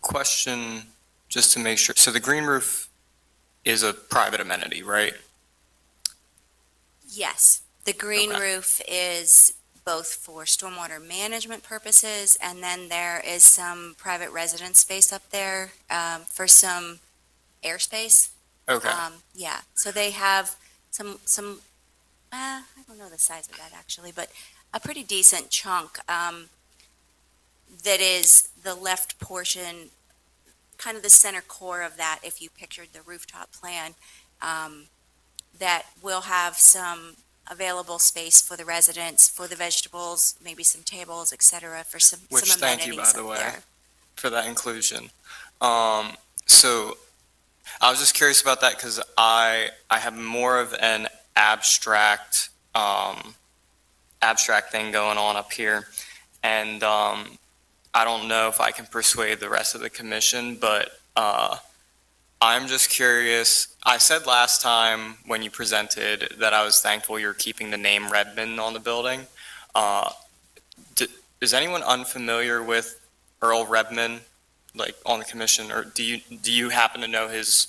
Question, just to make sure. So the green roof is a private amenity, right?
Yes, the green
Okay.
roof is both for stormwater management purposes, and then there is some private residence space up there for some airspace.
Okay.
Yeah, so they have some, I don't know the size of that actually, but a pretty decent chunk that is the left portion, kind of the center core of that, if you pictured the rooftop plan, that will have some available space for the residents, for the vegetables, maybe some tables, et cetera, for some
Which, thank you,
amenities
by the
up
way,
there.
for that inclusion. So I was just curious about that because I have more of an abstract thing going on up here, and I don't know if I can persuade the rest of the commission, but I'm just curious. I said last time when you presented that I was thankful you're keeping the name Redmond on the building. Is anyone unfamiliar with Earl Redmond, like on the commission, or do you happen to know his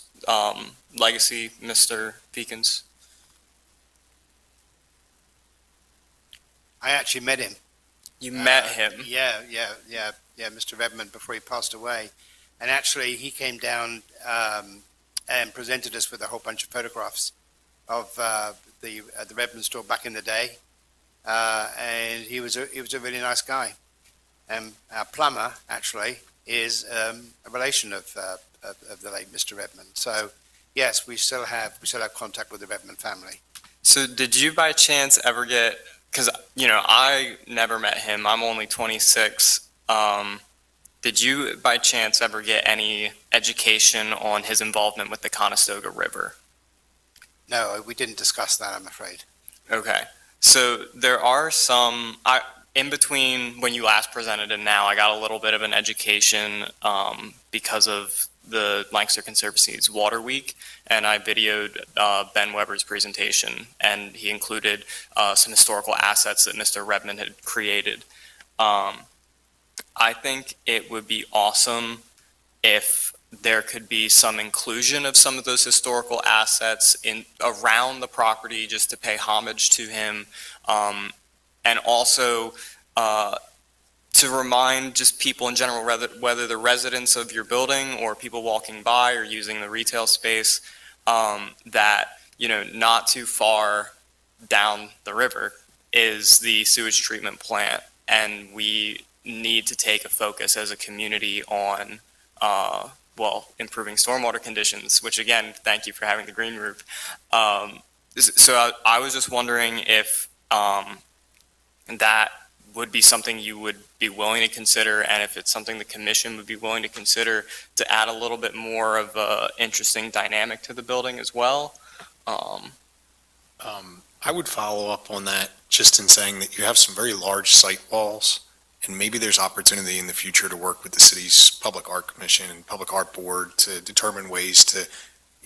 legacy, Mr. Peekins?
I actually met him.
You met him.
Yeah, Mr. Redmond, before he passed away. And actually, he came down and presented us with a whole bunch of photographs of the Redmond store back in the day. And he was a really nice guy. And our plumber, actually, is a relation of the late Mr. Redmond. So, yes, we still have contact with the Redmond family.
So did you by chance ever get, because, I never met him. I'm only 26. Did you by chance ever get any education on his involvement with the Conestoga River?
No, we didn't discuss that, I'm afraid.
Okay. So there are some, in between when you last presented and now, I got a little bit of an education because of the Lancaster Conservancy's Water Week, and I videoed Ben Weber's presentation, and he included some historical assets that Mr. Redmond had created. I think it would be awesome if there could be some inclusion of some of those historical assets in around the property just to pay homage to him, and also to remind just people in general, whether the residents of your building or people walking by or using the retail space, that, not too far down the river is the sewage treatment plant, and we need to take a focus as a community on, improving stormwater conditions, which again, thank you for having the green roof. So I was just wondering if that would be something you would be willing to consider, and if it's something the commission would be willing to consider to add a little bit more of a interesting dynamic to the building as well.
I would follow up on that just in saying that you have some very large site walls, and maybe there's opportunity in the future to work with the city's Public Art Commission and Public Art Board to determine ways to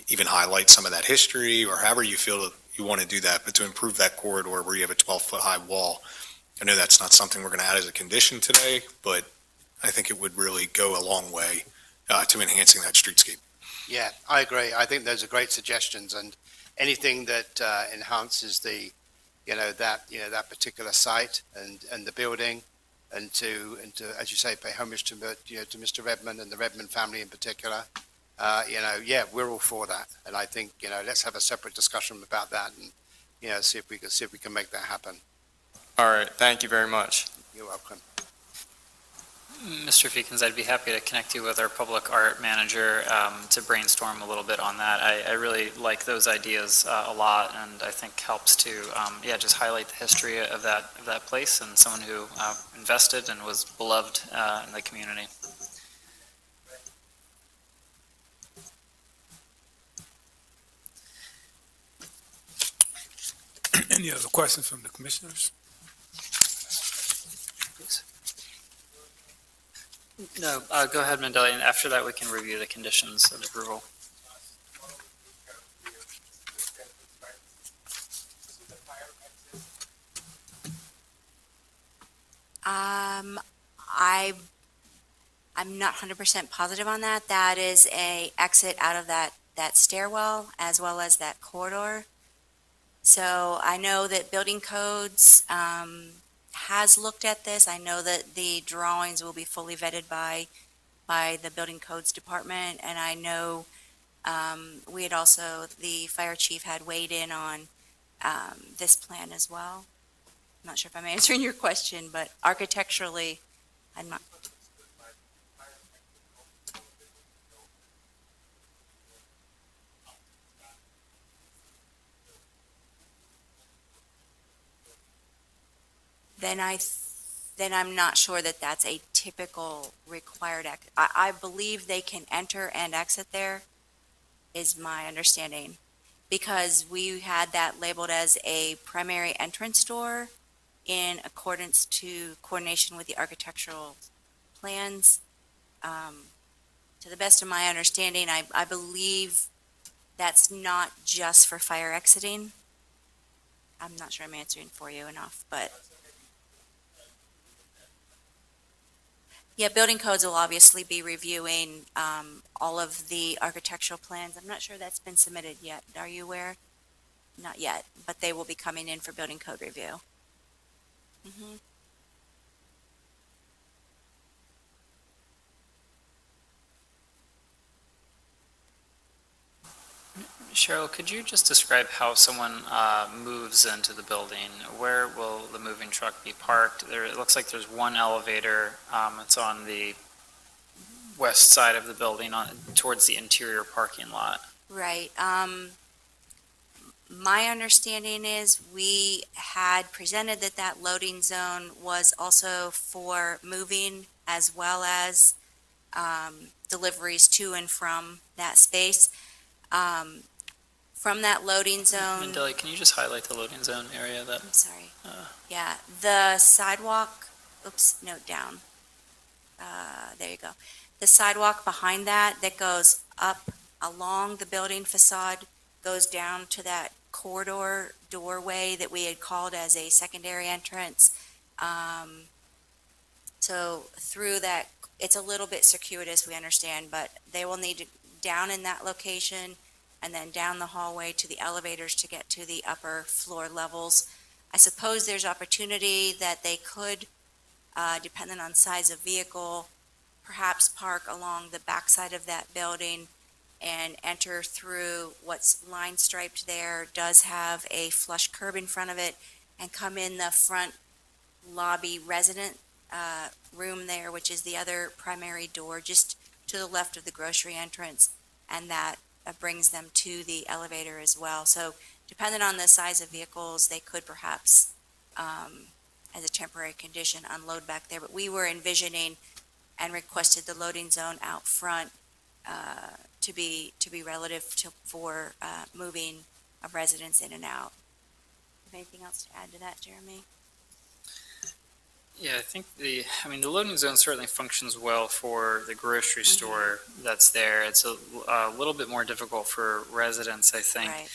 even highlight some of that history, or however you feel you want to do that, but to improve that corridor where you have a 12-foot high wall. I know that's not something we're going to add as a condition today, but I think it would really go a long way to enhancing that streetscape.
Yeah, I agree. I think those are great suggestions, and anything that enhances that particular site and the building, and to as you say, pay homage to Mr. Redmond and the Redmond family in particular. We're all for that, and I think let's have a separate discussion about that, and see if we can make that happen.
All right, thank you very much.
You're welcome.
Mr. Feekins, I'd be happy to connect you with our public art manager to brainstorm a little bit on that. I really like those ideas a lot, and I think helps to just highlight the history of that place and someone who invested and was beloved in the community.
Any other questions from the commissioners?
No, go ahead, Mandela, and after that we can review the conditions of approval.
I'm not 100% positive on that. That is a exit out of that stairwell as well as that corridor. So I know that building codes has looked at this. I know that the drawings will be fully vetted by the building codes department, and I know we had also, the fire chief had weighed in on this plan as well. I'm not sure if I'm answering your question, but architecturally, I'm not. Then I'm not sure that that's a typical required I believe they can enter and exit there, is my understanding. Because we had that labeled as a primary entrance door in accordance to coordination with the architectural plans. To the best of my understanding, I believe that's not just for fire exiting. I'm not sure I'm answering for you enough, but. Yeah, building codes will obviously be reviewing all of the architectural plans. I'm not sure that's been submitted yet. Are you aware? Not yet, but they will be coming in for building code review. Mhm.
Cheryl, could you just describe how someone moves into the building? Where will the moving truck be parked? It looks like there's one elevator. It's on the west side of the building towards the interior parking lot.
Right. My understanding is we had presented that loading zone was also for moving as well as deliveries to and from that space. From that loading zone.
Mandeli, can you just highlight the loading zone area that?
I'm sorry. Yeah, the sidewalk, oops, note down. There you go. The sidewalk behind that goes up along the building facade, goes down to that corridor doorway that we had called as a secondary entrance. So through that, it's a little bit circuitous, we understand, but they will need to down in that location and then down the hallway to the elevators to get to the upper floor levels. I suppose there's opportunity that they could, depending on size of vehicle, perhaps park along the backside of that building and enter through what's line striped there, does have a flush curb in front of it, and come in the front lobby resident room there, which is the other primary door, just to the left of the grocery entrance, and that brings them to the elevator as well. So depending on the size of vehicles, they could perhaps, as a temporary condition, unload back there. But we were envisioning and requested the loading zone out front to be relative for moving of residents in and out. Anything else to add to that, Jeremy?
Yeah, I think the loading zone certainly functions well for the grocery store that's there. It's a little bit more difficult for residents, I think.
Right.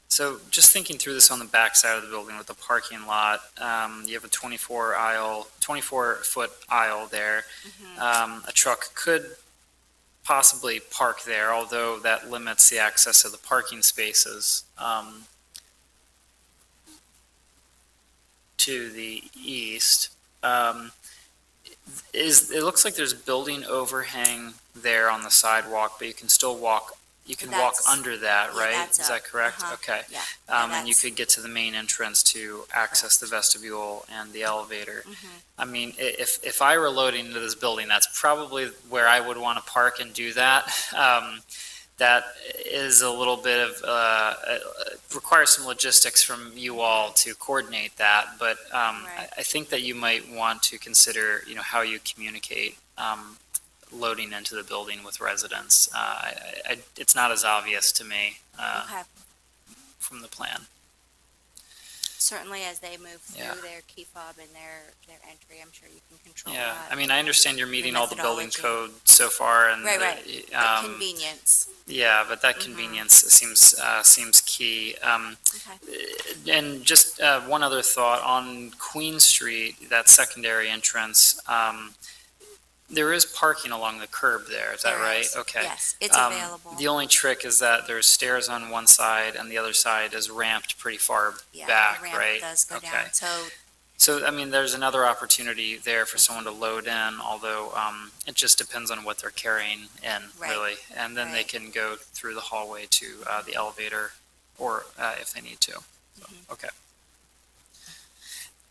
So just thinking through this on the back side of the building with the parking lot, you have a 24-foot aisle there. A truck could possibly park there, although that limits the access of the parking spaces. To the east. It looks like there's building overhang there on the sidewalk, but you can still walk under that, right? Is that correct? Okay.
Yeah.
And you could get to the main entrance to access the vestibule and the elevator. I mean, if I were loading into this building, that's probably where I would want to park and do that. That is a little bit of, requires some logistics from you all to coordinate that, but I think that you might want to consider, how you communicate loading into the building with residents. It's not as obvious to me from the plan.
Certainly as they move
Yeah.
through their key fob and their entry, I'm sure you can control
Yeah,
that.
I mean, I understand you're meeting all the building
methodology.
code so far and.
Right,
the,
right. But
um,
convenience.
Yeah, but that
Mhm.
convenience seems key.
Okay.
And just one other thought on Queen Street, that secondary entrance. There is parking along the curb there. Is that
There
right?
is.
Okay.
Yes, it's available.
The only trick is that there's stairs on one side and the other side is ramped pretty far
Yeah,
back,
the ramp
right?
does go
Okay.
down. So
So, I mean, there's another opportunity there for someone to load in, although it just depends on what they're carrying in,
Right.
really. And then they
Right.
can go through the hallway to the elevator, or if they need to. So, okay.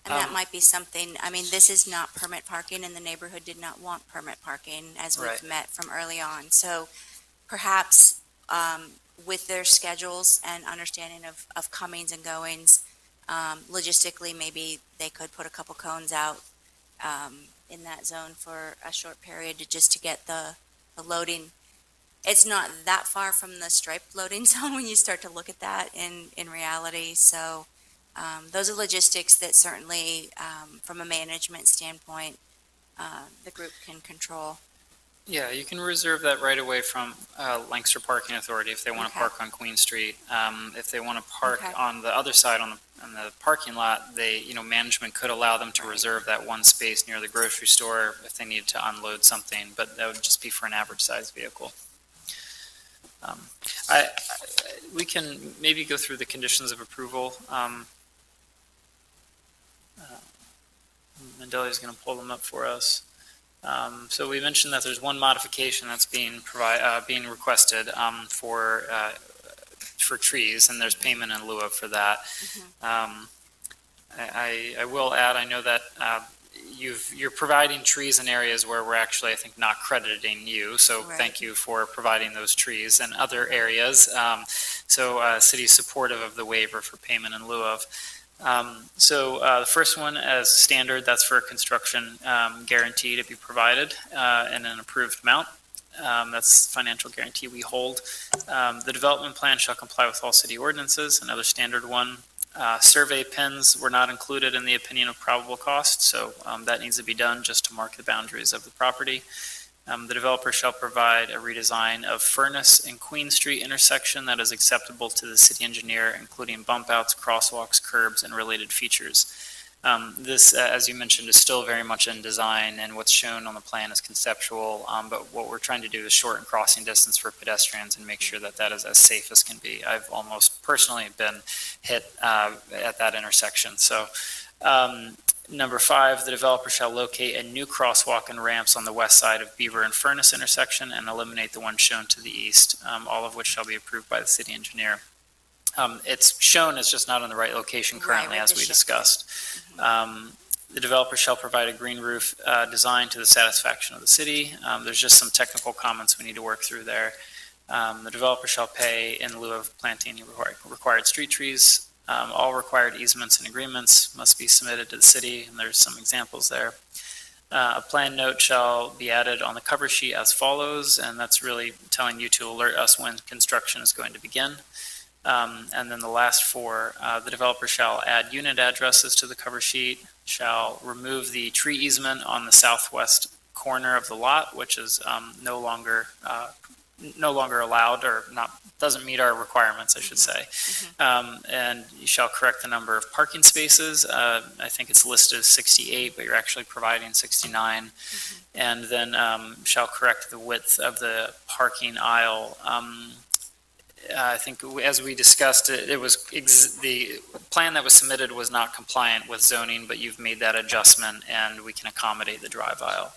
And that might be something, I mean, this is not permit parking, and the neighborhood did not want permit parking, as we've
Right.
met from early on. So perhaps with their schedules and understanding of comings and goings, logistically, maybe they could put a couple cones out in that zone for a short period to get the loading. It's not that far from the striped loading zone when you start to look at that in reality, so those are logistics that certainly, from a management standpoint, the group can control.
Yeah, you can reserve that right away from Lancaster Parking Authority if they want to
Okay.
park on Queen Street. If they want to park
Okay.
on the other side on the parking lot, management could allow them to reserve that one space near the grocery store if they needed to unload something, but that would just be for an average sized vehicle. We can maybe go through the conditions of approval. Mandelia's going to pull them up for us. So we mentioned that there's one modification that's being requested for trees, and there's payment in lieu of for that. I will add, I know that you're providing trees in areas where we're actually, I think, not crediting you, so
Right.
thank you for providing those trees and other areas. So city's supportive of the waiver for payment in lieu of. So the first one, as standard, that's for a construction guarantee to be provided in an approved amount. That's the financial guarantee we hold. The development plan shall comply with all city ordinances, another standard one. Survey pins were not included in the opinion of probable cost, so that needs to be done just to mark the boundaries of the property. The developer shall provide a redesign of Furnace and Queen Street intersection that is acceptable to the city engineer, including bump outs, crosswalks, curbs, and related features. This, as you mentioned, is still very much in design, and what's shown on the plan is conceptual, but what we're trying to do is shorten crossing distance for pedestrians and make sure that that is as safe as can be. I've almost personally been hit at that intersection, so Number 5, the developer shall locate a new crosswalk and ramps on the west side of Beaver and Furnace intersection and eliminate the one shown to the east, all of which shall be approved by the city engineer. It's shown, it's just not in the right location currently,
Right,
as
with
we
the
discussed. The developer shall provide a green roof design to the satisfaction of the city. There's just some technical comments we need to work through there. The developer shall pay in lieu of planting required street trees. All required easements and agreements must be submitted to the city, and there's some examples there. A plan note shall be added on the cover sheet as follows, and that's really telling you to alert us when construction is going to begin. And then the last 4, the developer shall add unit addresses to the cover sheet, shall remove the tree easement on the southwest corner of the lot, which is no longer allowed, or doesn't meet our requirements, I should say. And you shall correct the number of parking spaces. I think it's listed as 68, but you're actually providing 69. And then shall correct the width of the parking aisle. I think, as we discussed, it was the plan that was submitted was not compliant with zoning, but you've made that adjustment, and we can accommodate the drive aisle.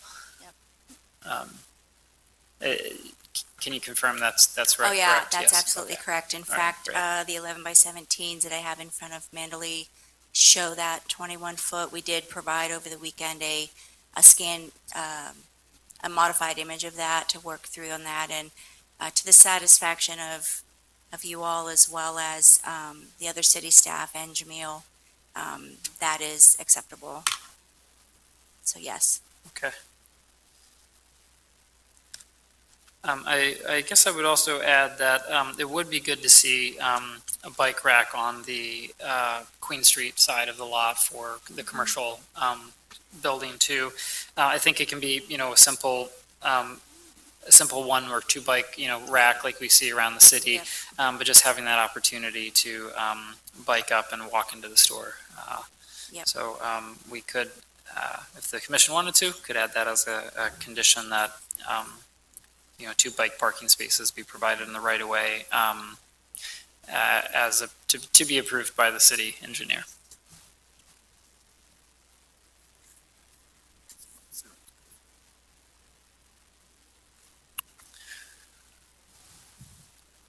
Can you confirm that's right?
Oh, yeah,
correct?
that's
Yes.
absolutely
Okay.
correct. In
All right,
fact,
great.
the 11 by 17s that I have in front of Mandalee show that 21 foot. We did provide over the weekend a scan, a modified image of that to work through on that, and to the satisfaction of you all, as well as the other city staff and Jamil, that is acceptable. So yes.
Okay. I guess I would also add that it would be good to see a bike rack on the Queen Street side of the lot for the commercial building too. I think it can be, a simple one or two bike, rack like we see around the city,
Yep.
but just having that opportunity to bike up and walk into the store.
Yep.
So we could, if the commission wanted to, could add that as a condition that, 2 bike parking spaces be provided in the right of way to be approved by the city engineer.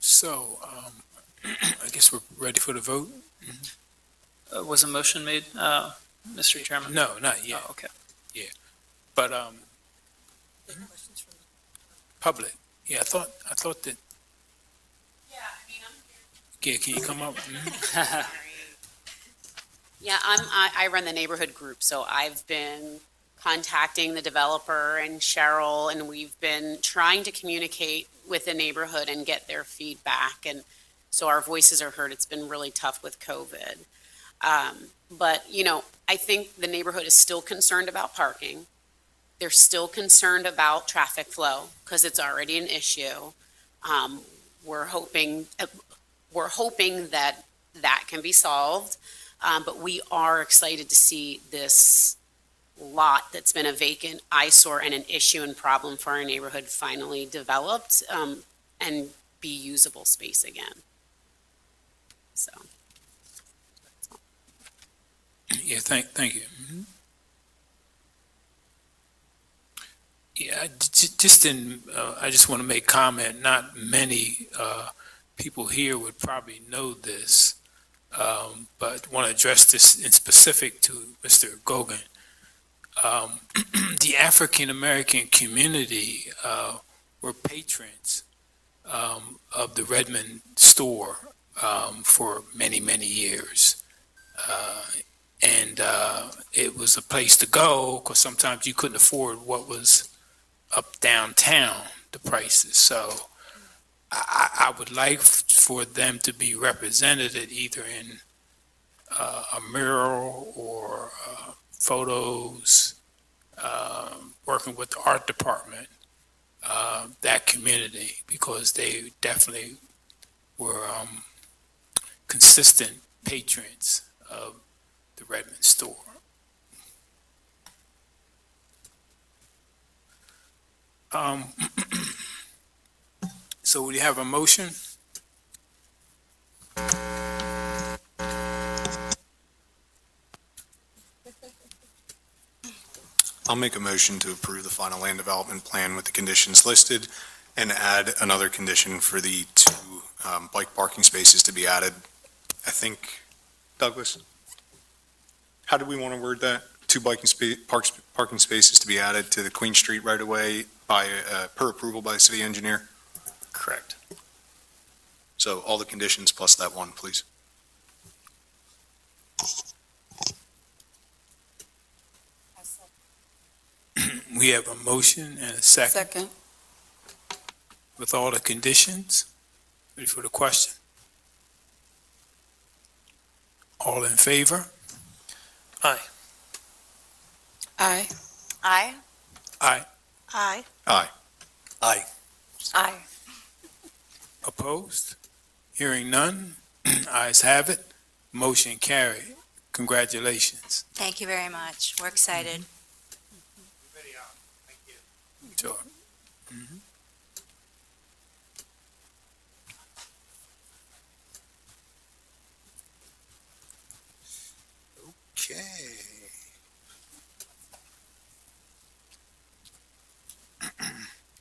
So, I guess we're ready for the vote?
Was a motion made, Mr. Chairman?
No, not yet,
Oh, okay.
but, public, yeah, I thought that, yeah, can you come up? Mhm.
Yeah, I run the neighborhood group, so I've been contacting the developer and Cheryl, and we've been trying to communicate with the neighborhood and get their feedback, and so our voices are heard. It's been really tough with COVID. But, I think the neighborhood is still concerned about parking. They're still concerned about traffic flow because it's already an issue. We're hoping that that can be solved. But we are excited to see this lot that's been a vacant eyesore and an issue and problem for our neighborhood finally developed and be usable space again. So.
Yeah, thank you. Mhm. Yeah, I just want to make comment, not many people here would probably know this, but want to address this in specific to Mr. Gogan. The African-American community were patrons of the Redmond store for many, many years. And it was a place to go because sometimes you couldn't afford what was up downtown, the prices. So I would like for them to be represented either in a mural or photos, working with the art department, that community, because they definitely were consistent patrons of the Redmond store. So we have a motion?
I'll make a motion to approve the final land development plan with the conditions listed and add another condition for the 2 bike parking spaces to be added. I think, Douglas, how do we want to word that? 2 parking spaces to be added to the Queen Street right away per approval by the city engineer?
Correct.
So all the conditions plus that one, please.
We have a motion and a second
Second.
with all the conditions. Ready for the question? All in favor?
Aye.
Aye.
Aye.
Aye.
Aye.
Aye.
Aye.
Opposed? Hearing none. Ayes have it. Motion carried. Congratulations.
Thank you very much. We're excited.
Sure. Mhm. Okay.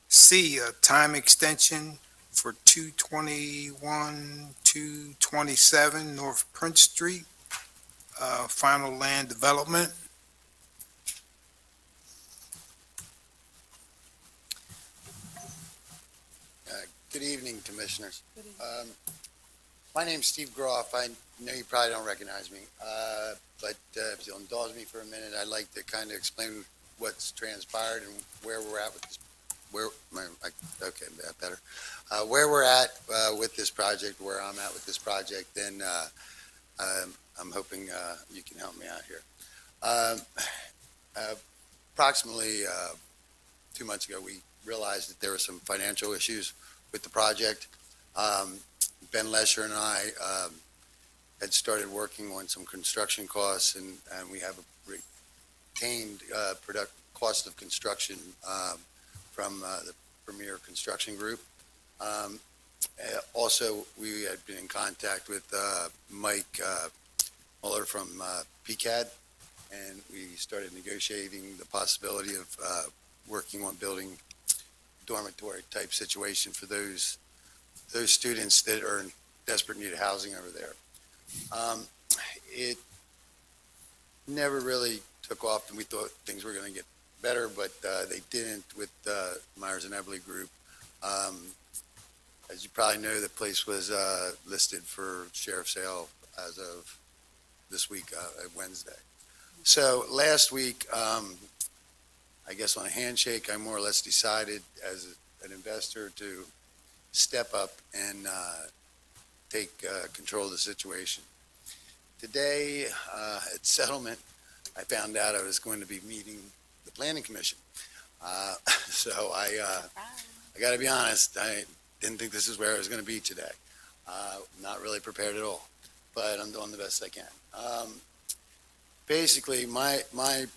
C, time extension for 221, 227 North Prince Street, final land development.
Good evening, Commissioners. My name's Steve Groff. I know you probably don't recognize me, but if you'll indulge me for a minute, I'd like to kind of explain what's transpired and where we're at with this okay, better. Where we're at with this project, where I'm at with this project, then I'm hoping you can help me out here. Approximately 2 months ago, we realized that there were some financial issues with the project. Ben Lesher and I had started working on some construction costs, and we have a retained cost of construction from the Premier Construction Group. Also, we had been in contact with Mike Muller from PCAD, and we started negotiating the possibility of working on building dormitory type situation for those students that are in desperate need of housing over there. It never really took off, and we thought things were going to get better, but they didn't with Myers and Eberly Group. As you probably know, the place was listed for sheriff's sale as of this week, Wednesday. So last week, I guess on a handshake, I more or less decided as an investor to step up and take control of the situation. Today, at settlement, I found out I was going to be meeting the Planning Commission. So I got to be honest, I didn't think this is where I was going to be today. Not really prepared at all, but I'm doing the best I can. Basically, my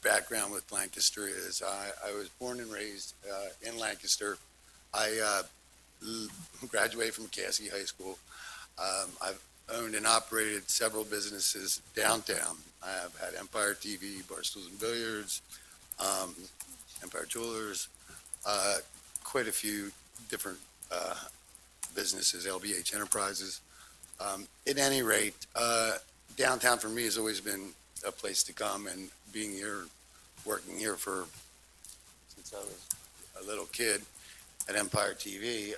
background with Lancaster is I was born and raised in Lancaster. I graduated from Cassidy High School. I've owned and operated several businesses downtown. I have had Empire TV, Barstools and Billiards, Empire Jewelers, quite a few different businesses, LBH Enterprises. At any rate, downtown for me has always been a place to come, and being here, working here since I was a little kid at Empire TV,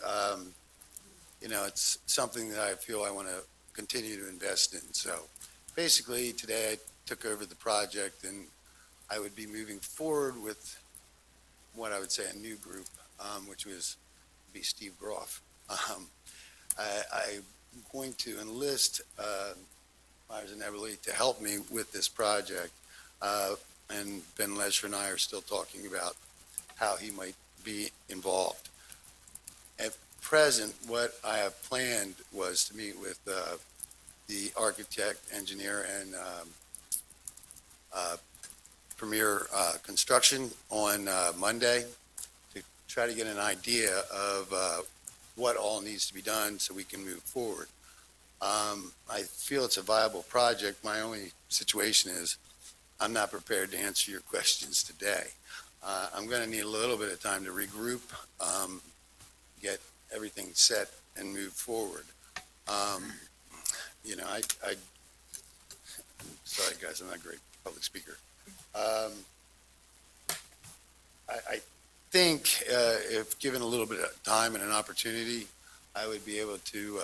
it's something that I feel I want to continue to invest in. So basically today I took over the project, and I would be moving forward with what I would say a new group, which was be Steve Groff. I'm going to enlist Myers and Eberly to help me with this project, and Ben Lesher and I are still talking about how he might be involved. At present, what I have planned was to meet with the architect, engineer, and Premier Construction on Monday to try to get an idea of what all needs to be done so we can move forward. I feel it's a viable project. My only situation is I'm not prepared to answer your questions today. I'm going to need a little bit of time to regroup, get everything set, and move forward. Sorry guys, I'm not a great public speaker. I think if given a little bit of time and an opportunity, I would be able to,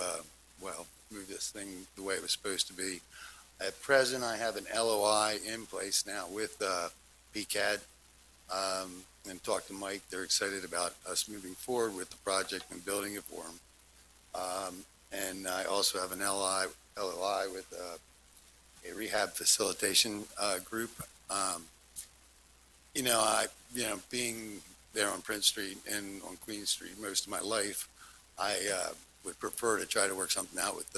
move this thing the way it was supposed to be. At present, I have an LOI in place now with PCAD, and talked to Mike. They're excited about us moving forward with the project and building it for them. And I also have an LOI with a rehab facilitation group. Being there on Prince Street and on Queen Street most of my life, I would prefer to try to work something out with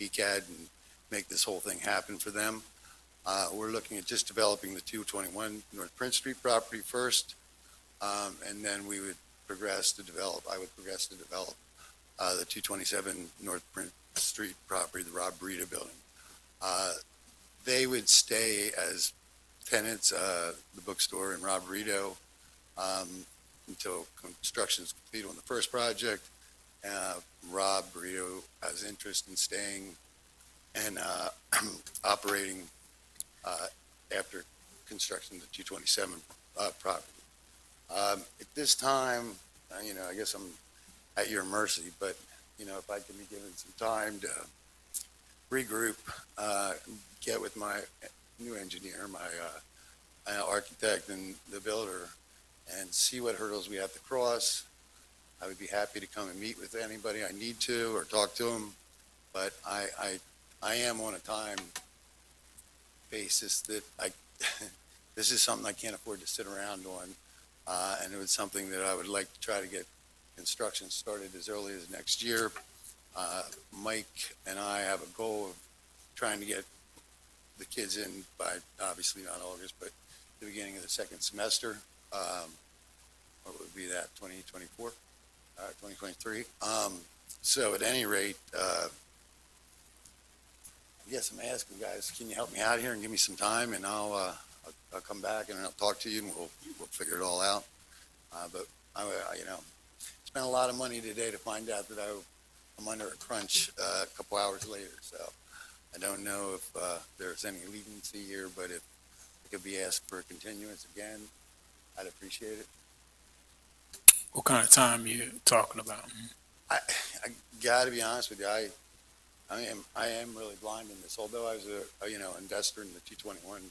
PCAD and make this whole thing happen for them. We're looking at just developing the 221 North Prince Street property first, and then I would progress to develop the 227 North Prince Street property, the Rob Burrito building. They would stay as tenants, the bookstore and Rob Burrito, until construction is complete on the first project. Rob Burrito has interest in staying and operating after construction of the 227 property. At this time, I guess I'm at your mercy, but if I can be given some time to regroup, get with my new engineer, my architect and the builder, and see what hurdles we have to cross, I would be happy to come and meet with anybody I need to or talk to them, but I am on a time basis that this is something I can't afford to sit around on, and it was something that I would like to try to get construction started as early as next year. Mike and I have a goal of trying to get the kids in by, obviously not August, but the beginning of the second semester. What would be that, 2024, 2023? So at any rate, I guess I'm asking guys, can you help me out here and give me some time, and I'll come back and I'll talk to you and we'll figure it all out. But spent a lot of money today to find out that I'm under a crunch a couple hours later. So I don't know if there's any leniency here, but if it could be asked for a continuance again, I'd appreciate it.
What kind of time you talking about?
I got to be honest with you. I am really blind in this. Although I was a investor in the 221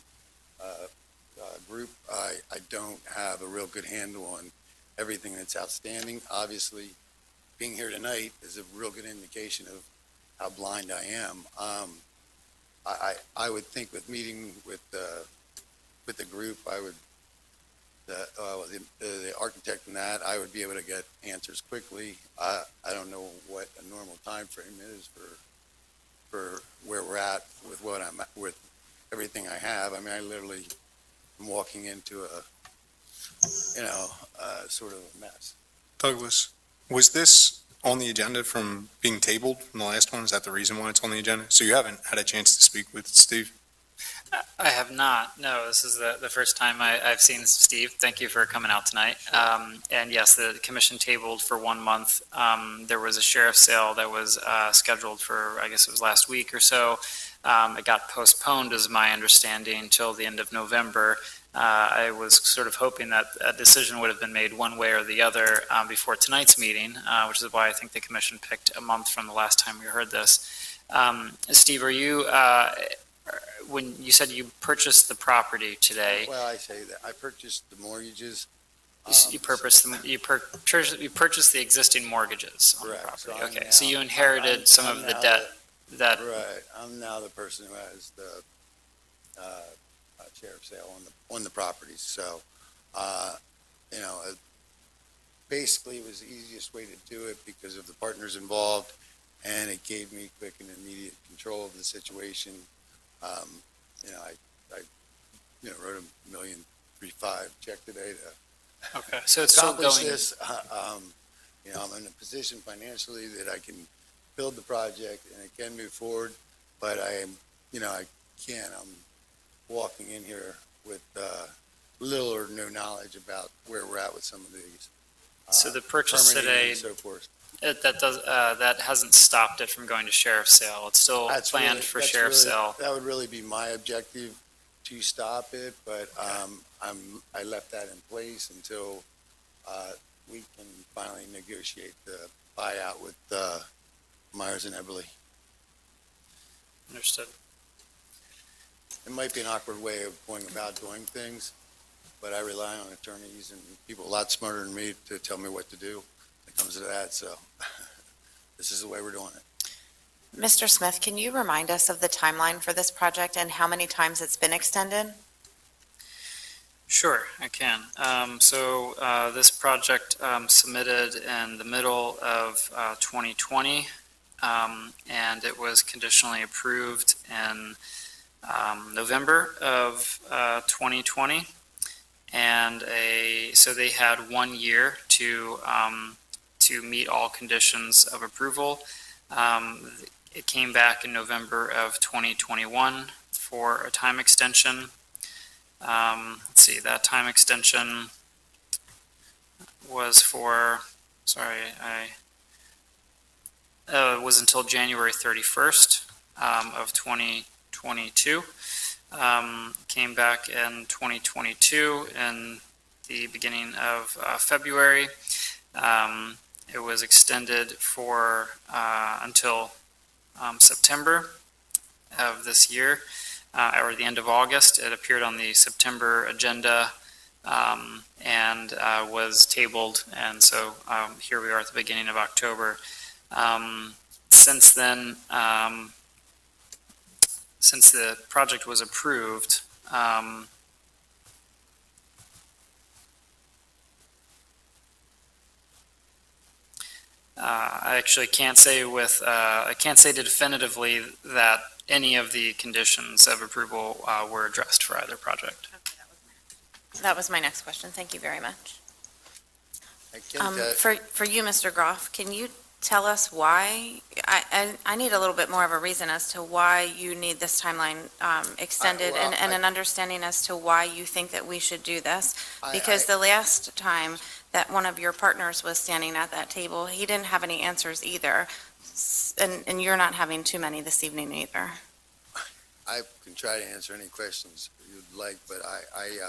group, I don't have a real good handle on everything that's outstanding. Obviously, being here tonight is a real good indication of how blind I am. I would think with meeting with the group, the architect and that, I would be able to get answers quickly. I don't know what a normal time frame is for where we're at with everything I have. I mean, I literally am walking into a sort of a mess.
Douglas, was this on the agenda from being tabled from the last one? Is that the reason why it's on the agenda? So you haven't had a chance to speak with Steve?
I have not. No, this is the first time I've seen Steve. Thank you for coming out tonight. And yes, the commission tabled for 1 month. There was a sheriff's sale that was scheduled for, I guess it was last week or so. It got postponed, is my understanding, until the end of November. I was sort of hoping that a decision would have been made one way or the other before tonight's meeting, which is why I think the commission picked a month from the last time we heard this. Steve, are you, when you said you purchased the property today,
Well, I say that I purchased the mortgages.
you purchased the existing mortgages on the
Correct. So
property?
I'm
Okay,
now-
so you inherited some
I'm
of the
now
debt that,
Right. I'm now the person who has the sheriff's sale on the properties. So, basically it was the easiest way to do it because of the partners involved, and it gave me quick and immediate control of the situation. I wrote $1.35 million check today to
okay, so it's still
accomplish
going,
this. I'm in a position financially that I can build the project and it can move forward, but I can't. I'm walking in here with little or no knowledge about where we're at with some of these.
so the purchase
permitting
today,
and so forth.
that hasn't stopped it from going to sheriff's sale. It's still planned for sheriff's sale.
That would really be my objective, to stop it, but I left that in place until we can finally negotiate the buyout with Myers and Eberly.
Understood.
It might be an awkward way of going about doing things, but I rely on attorneys and people a lot smarter than me to tell me what to do when it comes to that, so this is the way we're doing it.
Mr. Smith, can you remind us of the timeline for this project and how many times it's been extended?
Sure, I can. This project submitted in the middle of 2020, and it was conditionally approved in November of 2020. And so they had 1 year to meet all conditions of approval. It came back in November of 2021 for a time extension. Let's see, that time extension was was until January 31st of 2022. Came back in 2022 in the beginning of February. It was extended for until September of this year, or the end of August. It appeared on the September agenda and was tabled, and so here we are at the beginning of October. Since then, since the project was approved, I actually can't say I can't say definitively that any of the conditions of approval were addressed for either project.
That was my next question. Thank you very much.
I can't,
For you, Mr. Groff, can you tell us why? I need a little bit more of a reason as to why you need this timeline extended and an understanding as to why you think that we should do this. Because the last time that one of your partners was standing at that table, he didn't have any answers either. And you're not having too many this evening either.
I can try to answer any questions you'd like, but I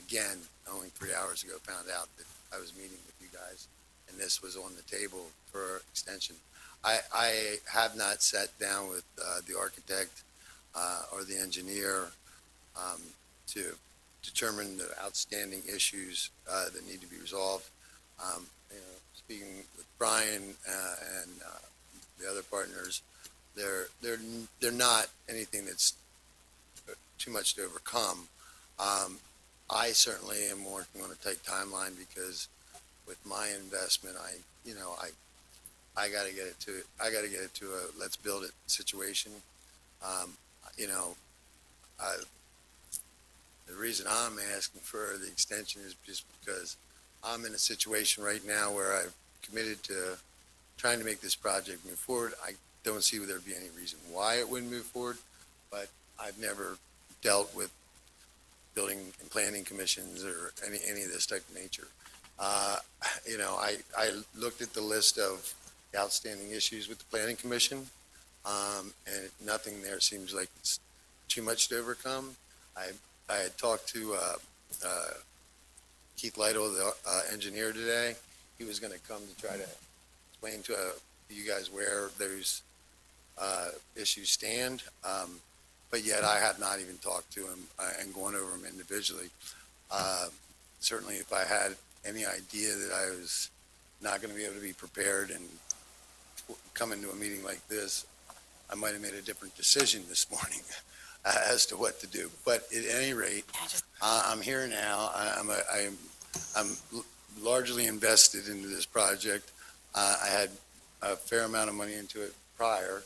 again, only 3 hours ago, found out that I was meeting with you guys, and this was on the table for extension. I have not sat down with the architect or the engineer to determine the outstanding issues that need to be resolved. Speaking with Brian and the other partners, they're not anything that's too much to overcome. I certainly am working on a tight timeline because with my investment, I got to get it to a let's build it situation. The reason I'm asking for the extension is just because I'm in a situation right now where I've committed to trying to make this project move forward. I don't see there be any reason why it wouldn't move forward, but I've never dealt with building and planning commissions or any of this type of nature. I looked at the list of outstanding issues with the planning commission, and nothing there seems like it's too much to overcome. I had talked to Keith Lytle, the engineer, today. He was going to come to try to explain to you guys where those issues stand, but yet I have not even talked to him and gone over them individually. Certainly, if I had any idea that I was not going to be able to be prepared and come into a meeting like this, I might have made a different decision this morning as to what to do. But at any rate, I'm here now. I'm largely invested into this project. I had a fair amount of money into it prior.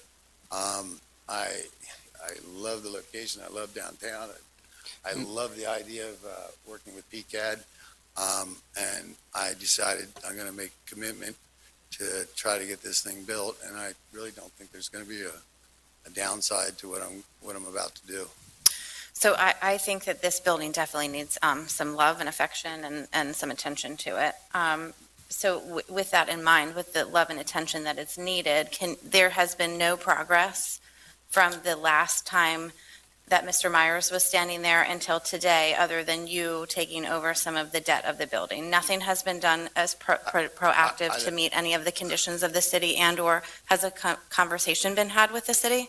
I love the location. I love downtown. I love the idea of working with PCAD. And I decided I'm going to make a commitment to try to get this thing built. And I really don't think there's going to be a downside to what I'm about to do.
So I think that this building definitely needs some love and affection and some attention to it. So with that in mind, with the love and attention that it's needed, there has been no progress from the last time that Mr. Myers was standing there until today, other than you taking over some of the debt of the building. Nothing has been done as proactive to meet any of the conditions of the city, and/or has a conversation been had with the city?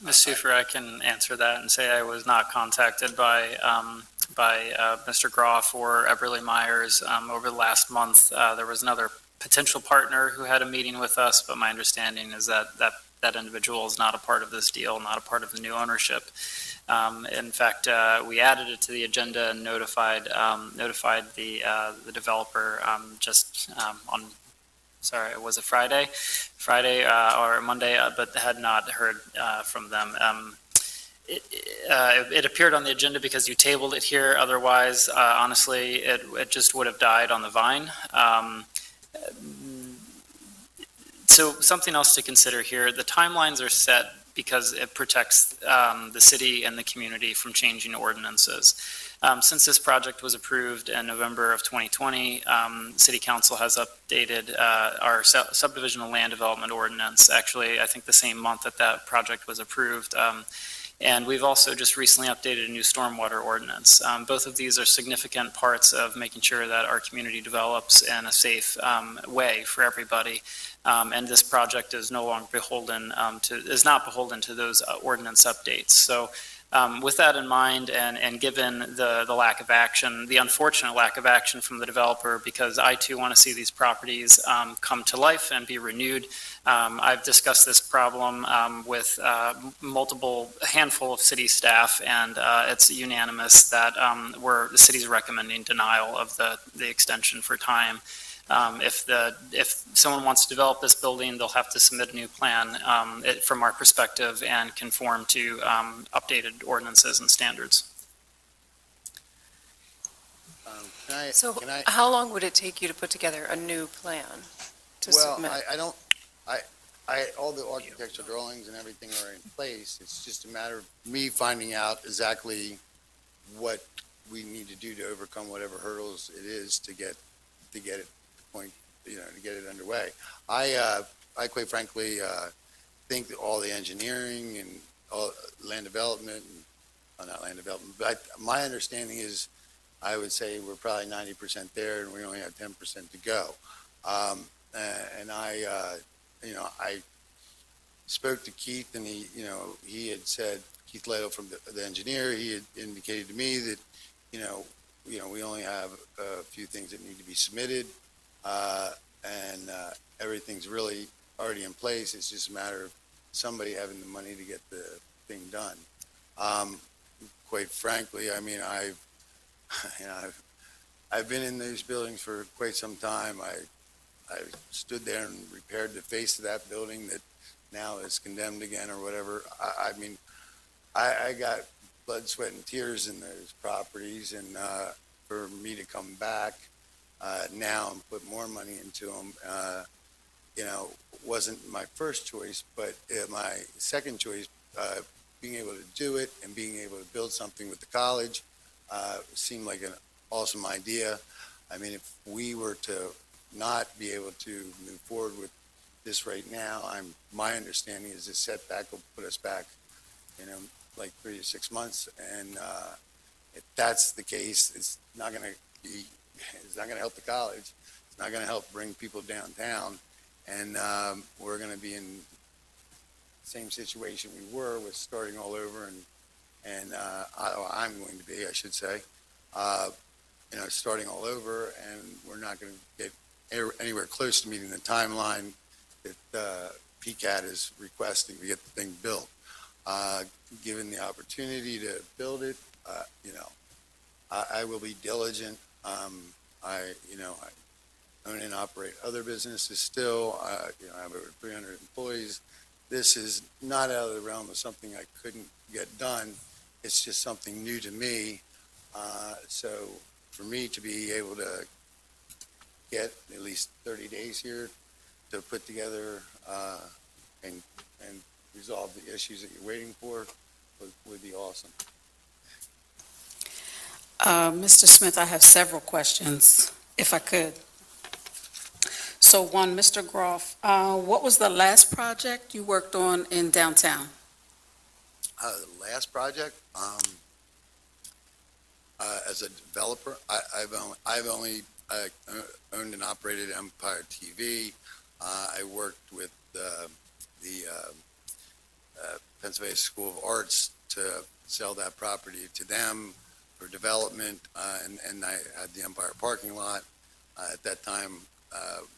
Ms. Sufer, I can answer that and say I was not contacted by Mr. Groff or Eberly Myers over the last month. There was another potential partner who had a meeting with us, but my understanding is that individual is not a part of this deal, not a part of the new ownership. In fact, we added it to the agenda and notified the developer just on, sorry, was it Friday or Monday, but had not heard from them. It appeared on the agenda because you tabled it here. Otherwise, honestly, it just would have died on the vine. So something else to consider here, the timelines are set because it protects the city and the community from changing ordinances. Since this project was approved in November of 2020, City Council has updated our subdivisional land development ordinance, actually, I think the same month that project was approved. And we've also just recently updated a new stormwater ordinance. Both of these are significant parts of making sure that our community develops in a safe way for everybody. And this project is no longer beholden is not beholden to those ordinance updates. So With that in mind, and given the lack of action, the unfortunate lack of action from the developer, because I too want to see these properties come to life and be renewed, I've discussed this problem with a handful of city staff, and it's unanimous that the city's recommending denial of the extension for time. If someone wants to develop this building, they'll have to submit a new plan from our perspective and conform to updated ordinances and standards.
So
Can I-
how long would it take you to put together a new plan to submit?
Well, all the architectural drawings and everything are in place. It's just a matter of me finding out exactly what we need to do to overcome whatever hurdles it is to get it point, to get it underway. I quite frankly, think that all the engineering and all land development, not land development, but my understanding is, I would say we're probably 90% there and we only have 10% to go. And I spoke to Keith and he had said, Keith Leto from the engineer, he had indicated to me that, we only have a few things that need to be submitted, and everything's really already in place. It's just a matter of somebody having the money to get the thing done. Quite frankly, I mean, I've been in these buildings for quite some time. I stood there and repaired the face of that building that now is condemned again or whatever. I mean, I got blood, sweat, and tears in those properties, and for me to come back now and put more money into them, wasn't my first choice, but my second choice, being able to do it and being able to build something with the college, seemed like an awesome idea. I mean, if we were to not be able to move forward with this right now, my understanding is this setback will put us back, like 3 to 6 months. And if that's the case, it's not going to help the college. It's not going to help bring people downtown. And we're going to be in the same situation we were with starting all over. And I'm going to be, I should say, starting all over, and we're not going to get anywhere close to meeting the timeline that PCAT is requesting to get the thing built. Given the opportunity to build it, I will be diligent. I own and operate other businesses still. I have over 300 employees. This is not out of the realm of something I couldn't get done. It's just something new to me. So for me to be able to get at least 30 days here to put together and resolve the issues that you're waiting for would be awesome.
Mr. Smith, I have several questions, if I could. So one, Mr. Groff, what was the last project you worked on in downtown?
The last project, as a developer, I've only owned and operated Empire TV. I worked with the Pennsylvania School of Arts to sell that property to them for development, and I had the Empire parking lot at that time,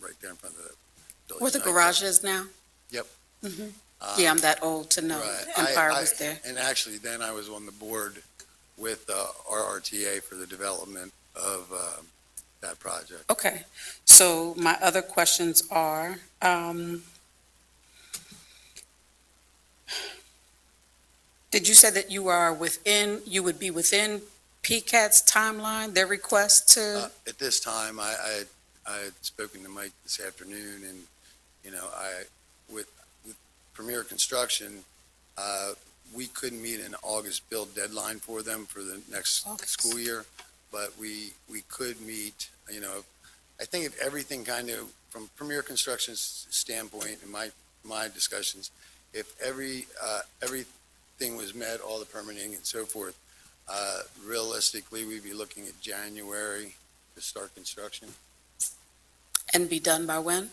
right there in front of the village.
Where the garage is now?
Yep.
Mm-hmm. Yeah, I'm that old to know.
Right.
Empire was there.
And actually, then I was on the board with RRTA for the development of that project.
Okay, so my other questions are, did you say that you would be within PCAT's timeline, their request to?
At this time, I had spoken to Mike this afternoon, and, with Premier Construction, we couldn't meet an August build deadline for them for the next school year, but we could meet, I think if everything kind of, from Premier Construction's standpoint, in my discussions, if everything was met, all the permitting and so forth, realistically, we'd be looking at January to start construction.
And be done by when?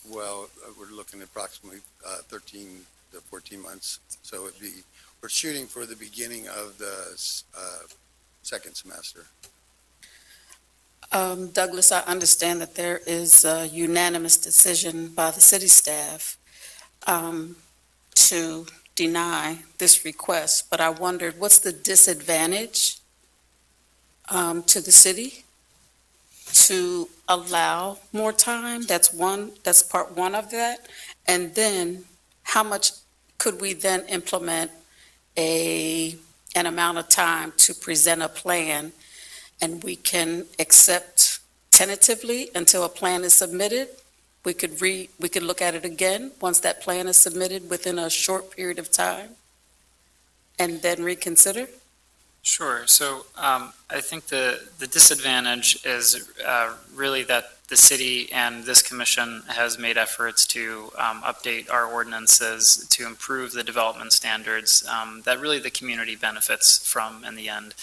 Well, we're looking at approximately 13 to 14 months. So it'd be we're shooting for the beginning of the second semester.
Douglas, I understand that there is a unanimous decision by the city staff to deny this request, but I wondered, what's the disadvantage to the city to allow more time? That's part one of that. And then how much could we then implement an amount of time to present a plan, and we can accept tentatively until a plan is submitted? We could look at it again once that plan is submitted within a short period of time, and then reconsider?
Sure. So I think the disadvantage is really that the city and this commission has made efforts to update our ordinances to improve the development standards that really the community benefits from in the end.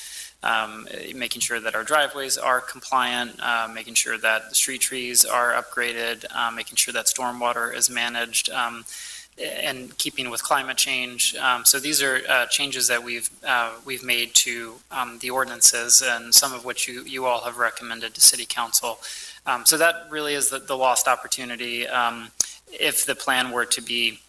Making sure that our driveways are compliant, making sure that the street trees are upgraded, making sure that stormwater is managed, and keeping with climate change. So these are changes that we've made to the ordinances, and some of which you all have recommended to City Council. So that really is the lost opportunity. If the plan were to be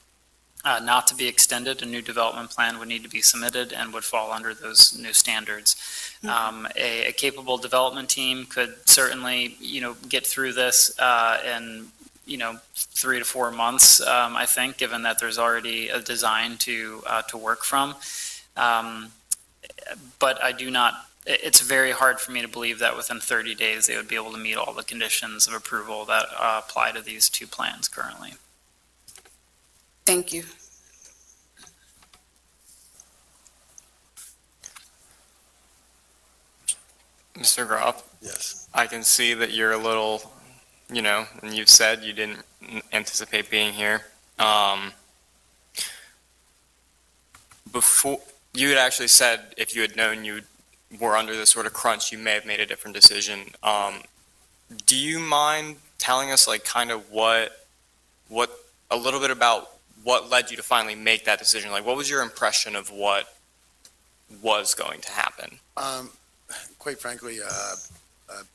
not to be extended, a new development plan would need to be submitted and would fall under those new standards. A capable development team could certainly, get through this in 3 to 4 months, I think, given that there's already a design to work from. But I do not, it's very hard for me to believe that within 30 days they would be able to meet all the conditions of approval that apply to these two plans currently.
Thank you.
Mr. Groff,
Yes.
I can see that you're a little, and you've said you didn't anticipate being here. Before, you had actually said if you had known you were under this sort of crunch, you may have made a different decision. Do you mind telling us, kind of what a little bit about what led you to finally make that decision? What was your impression of what was going to happen?
Quite frankly,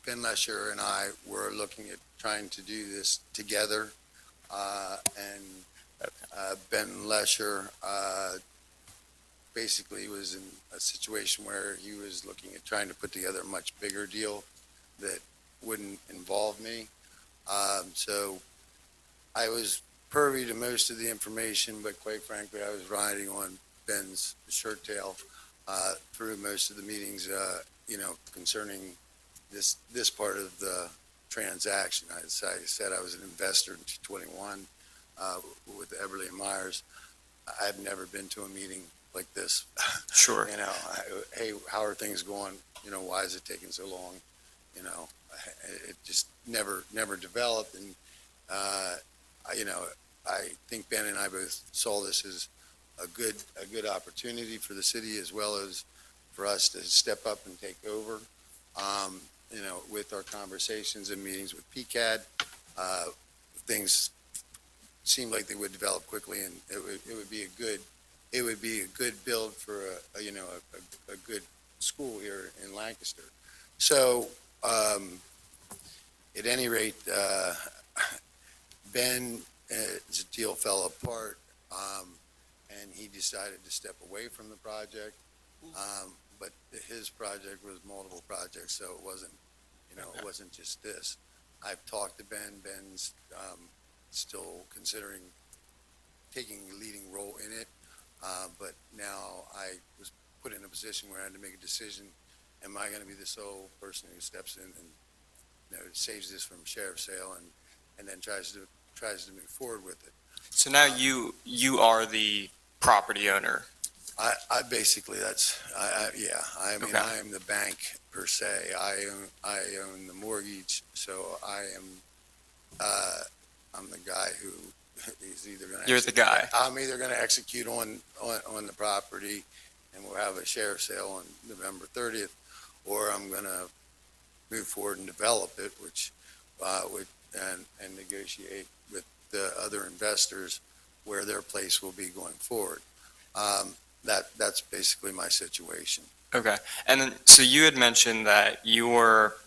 Ben Lesher and I were looking at trying to do this together, and Ben Lesher basically was in a situation where he was looking at trying to put together a much bigger deal that wouldn't involve me. So I was privy to most of the information, but quite frankly, I was riding on Ben's shirt tail through most of the meetings, concerning this part of the transaction. I said I was an investor in 221 with Everly and Myers. I've never been to a meeting like this.
Sure.
Hey, how are things going? Why is it taking so long? It just never developed. And, I think Ben and I both saw this as a good opportunity for the city, as well as for us to step up and take over. With our conversations and meetings with PCAD, things seemed like they would develop quickly, and it would be a good build for a good school here in Lancaster. So, at any rate, Ben's deal fell apart, and he decided to step away from the project. But his project was multiple projects, so it wasn't, it wasn't just this. I've talked to Ben. Ben's still considering taking a leading role in it, but now I was put in a position where I had to make a decision. Am I going to be the sole person who steps in and saves this from sheriff's sale and then tries to move forward with it?
So now you are the property owner.
I basically, I mean,
Okay.
I am the bank per se. I own the mortgage, so I'm the guy who is either going to.
You're the guy.
I'm either going to execute on the property, and we'll have a sheriff's sale on November 30th, or I'm going to move forward and develop it, and negotiate with the other investors where their place will be going forward. that's basically my situation.
Okay. And then, so you had mentioned that you were,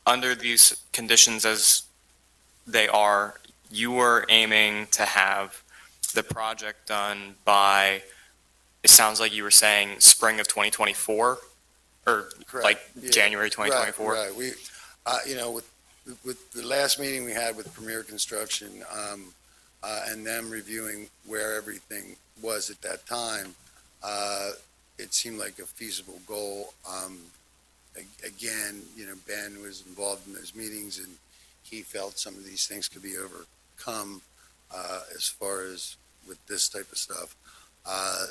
under these conditions as they are, you were aiming to have the project done by, it sounds like you were saying spring of 2024, or
Correct.
like
Yeah.
January 2024?
Right. We, with the last meeting we had with Premier Construction, and them reviewing where everything was at that time, it seemed like a feasible goal. Again, Ben was involved in those meetings, and he felt some of these things could be overcome, as far as with this type of stuff. I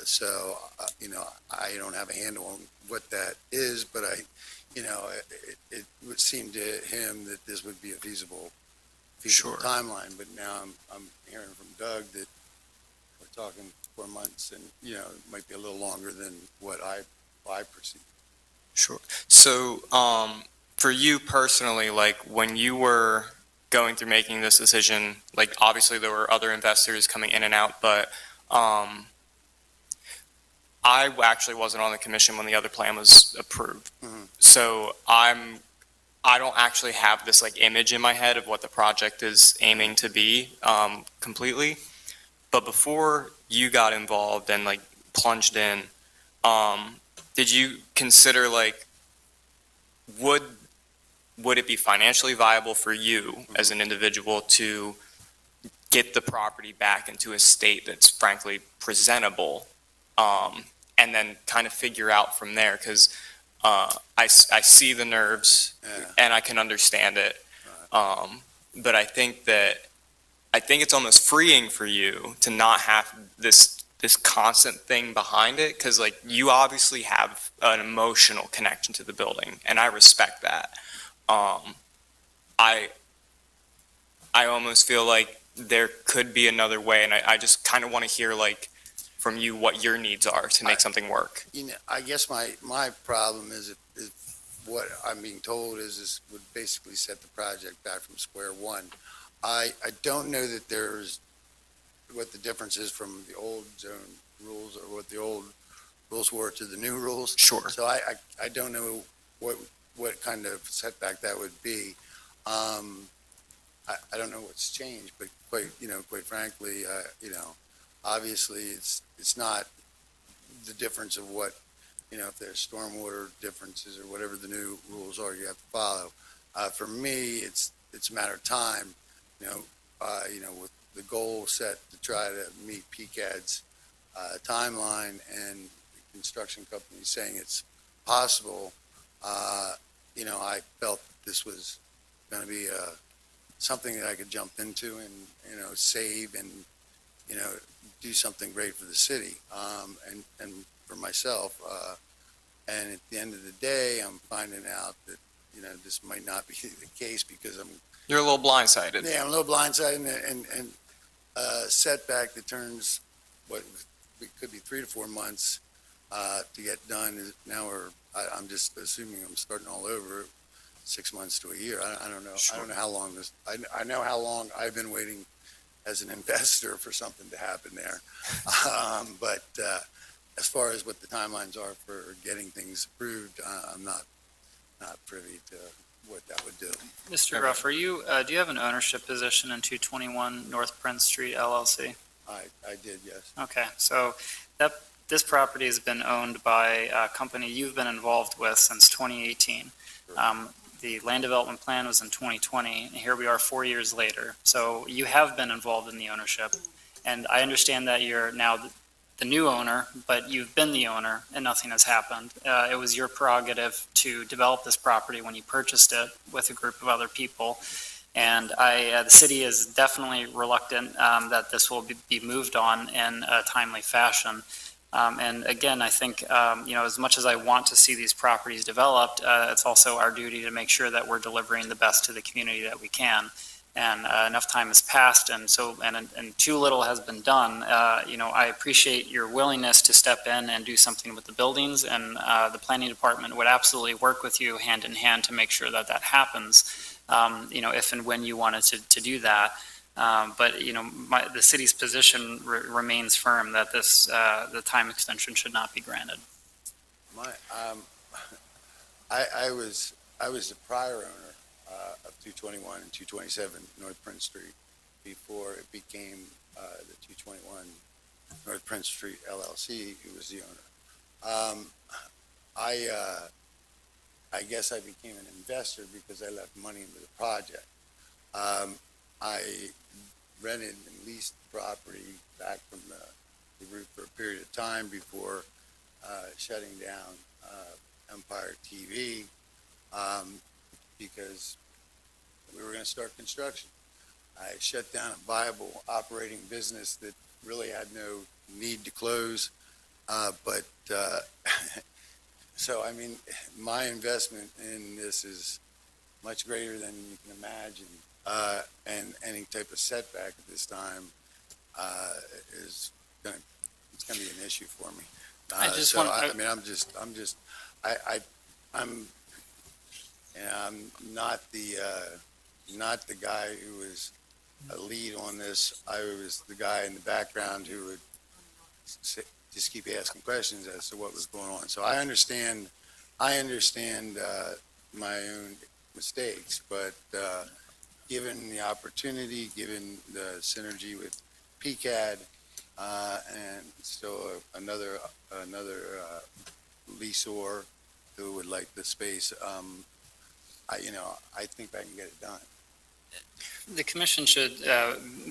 don't have a handle on what that is, but it would seem to him that this would be a feasible
Sure.
timeline. But now I'm hearing from Doug that we're talking 4 months, and it might be a little longer than what I perceive.
Sure. So, for you personally, like when you were going through making this decision, like obviously there were other investors coming in and out, but I actually wasn't on the commission when the other plan was approved.
Mhm.
So I don't actually have this like image in my head of what the project is aiming to be completely. But before you got involved and like plunged in, did you consider like, would it be financially viable for you as an individual to get the property back into a state that's frankly presentable, and then kind of figure out from there? Because I see the nerves,
Yeah.
and I can understand it, but I think it's almost freeing for you to not have this constant thing behind it, because like you obviously have an emotional connection to the building, and I respect that. I almost feel like there could be another way, and I just kind of want to hear like from you what your needs are to make something work.
I guess my problem is if what I'm being told is would basically set the project back from square one. I don't know that there's what the difference is from the old zone rules or what the old rules were to the new rules.
Sure.
So I don't know what kind of setback that would be. I don't know what's changed, but quite frankly, obviously it's not the difference of what, if there's stormwater differences or whatever the new rules are you have to follow. For me, it's a matter of time, with the goal set to try to meet PCAD's timeline and the construction company saying it's possible. I felt this was going to be something that I could jump into and, save and, do something great for the city, and for myself. And at the end of the day, I'm finding out that, this might not be the case because
You're a little blindsided.
yeah, I'm a little blindsided and setback that turns what could be 3 to 4 months to get done. Now I'm just assuming I'm starting all over 6 months to a year. I don't know.
Sure.
I don't know how long this. I know how long I've been waiting as an investor for something to happen there. But as far as what the timelines are for getting things approved, I'm not privy to what that would do.
Mr. Ruff, do you have an ownership position in 221 North Prince Street LLC?
I did, yes.
Okay, so this property has been owned by a company you've been involved with since 2018. The land development plan was in 2020, and here we are 4 years later. So you have been involved in the ownership, and I understand that you're now the new owner, but you've been the owner and nothing has happened. It was your prerogative to develop this property when you purchased it with a group of other people. And the city is definitely reluctant that this will be moved on in a timely fashion. And again, I think, as much as I want to see these properties developed, it's also our duty to make sure that we're delivering the best to the community that we can. And enough time has passed, and too little has been done. I appreciate your willingness to step in and do something with the buildings, and the planning department would absolutely work with you hand in hand to make sure that happens, if and when you wanted to do that. But, the city's position remains firm that the time extension should not be granted.
I was the prior owner of 221 and 227 North Prince Street before it became the 221 North Prince Street LLC, who was the owner. I guess I became an investor because I left money into the project. I rented and leased the property back from the group for a period of time before shutting down Empire TV because we were going to start construction. I shut down a viable operating business that really had no need to close. So, I mean, my investment in this is much greater than you can imagine. And any type of setback at this time it's going to be an issue for me. I'm not the guy who was a lead on this. I was the guy in the background who would just keep asking questions as to what was going on. So I understand my own mistakes, but given the opportunity, given the synergy with PCAD, and still another leaseor who would like the space, I think I can get it done.
The commission should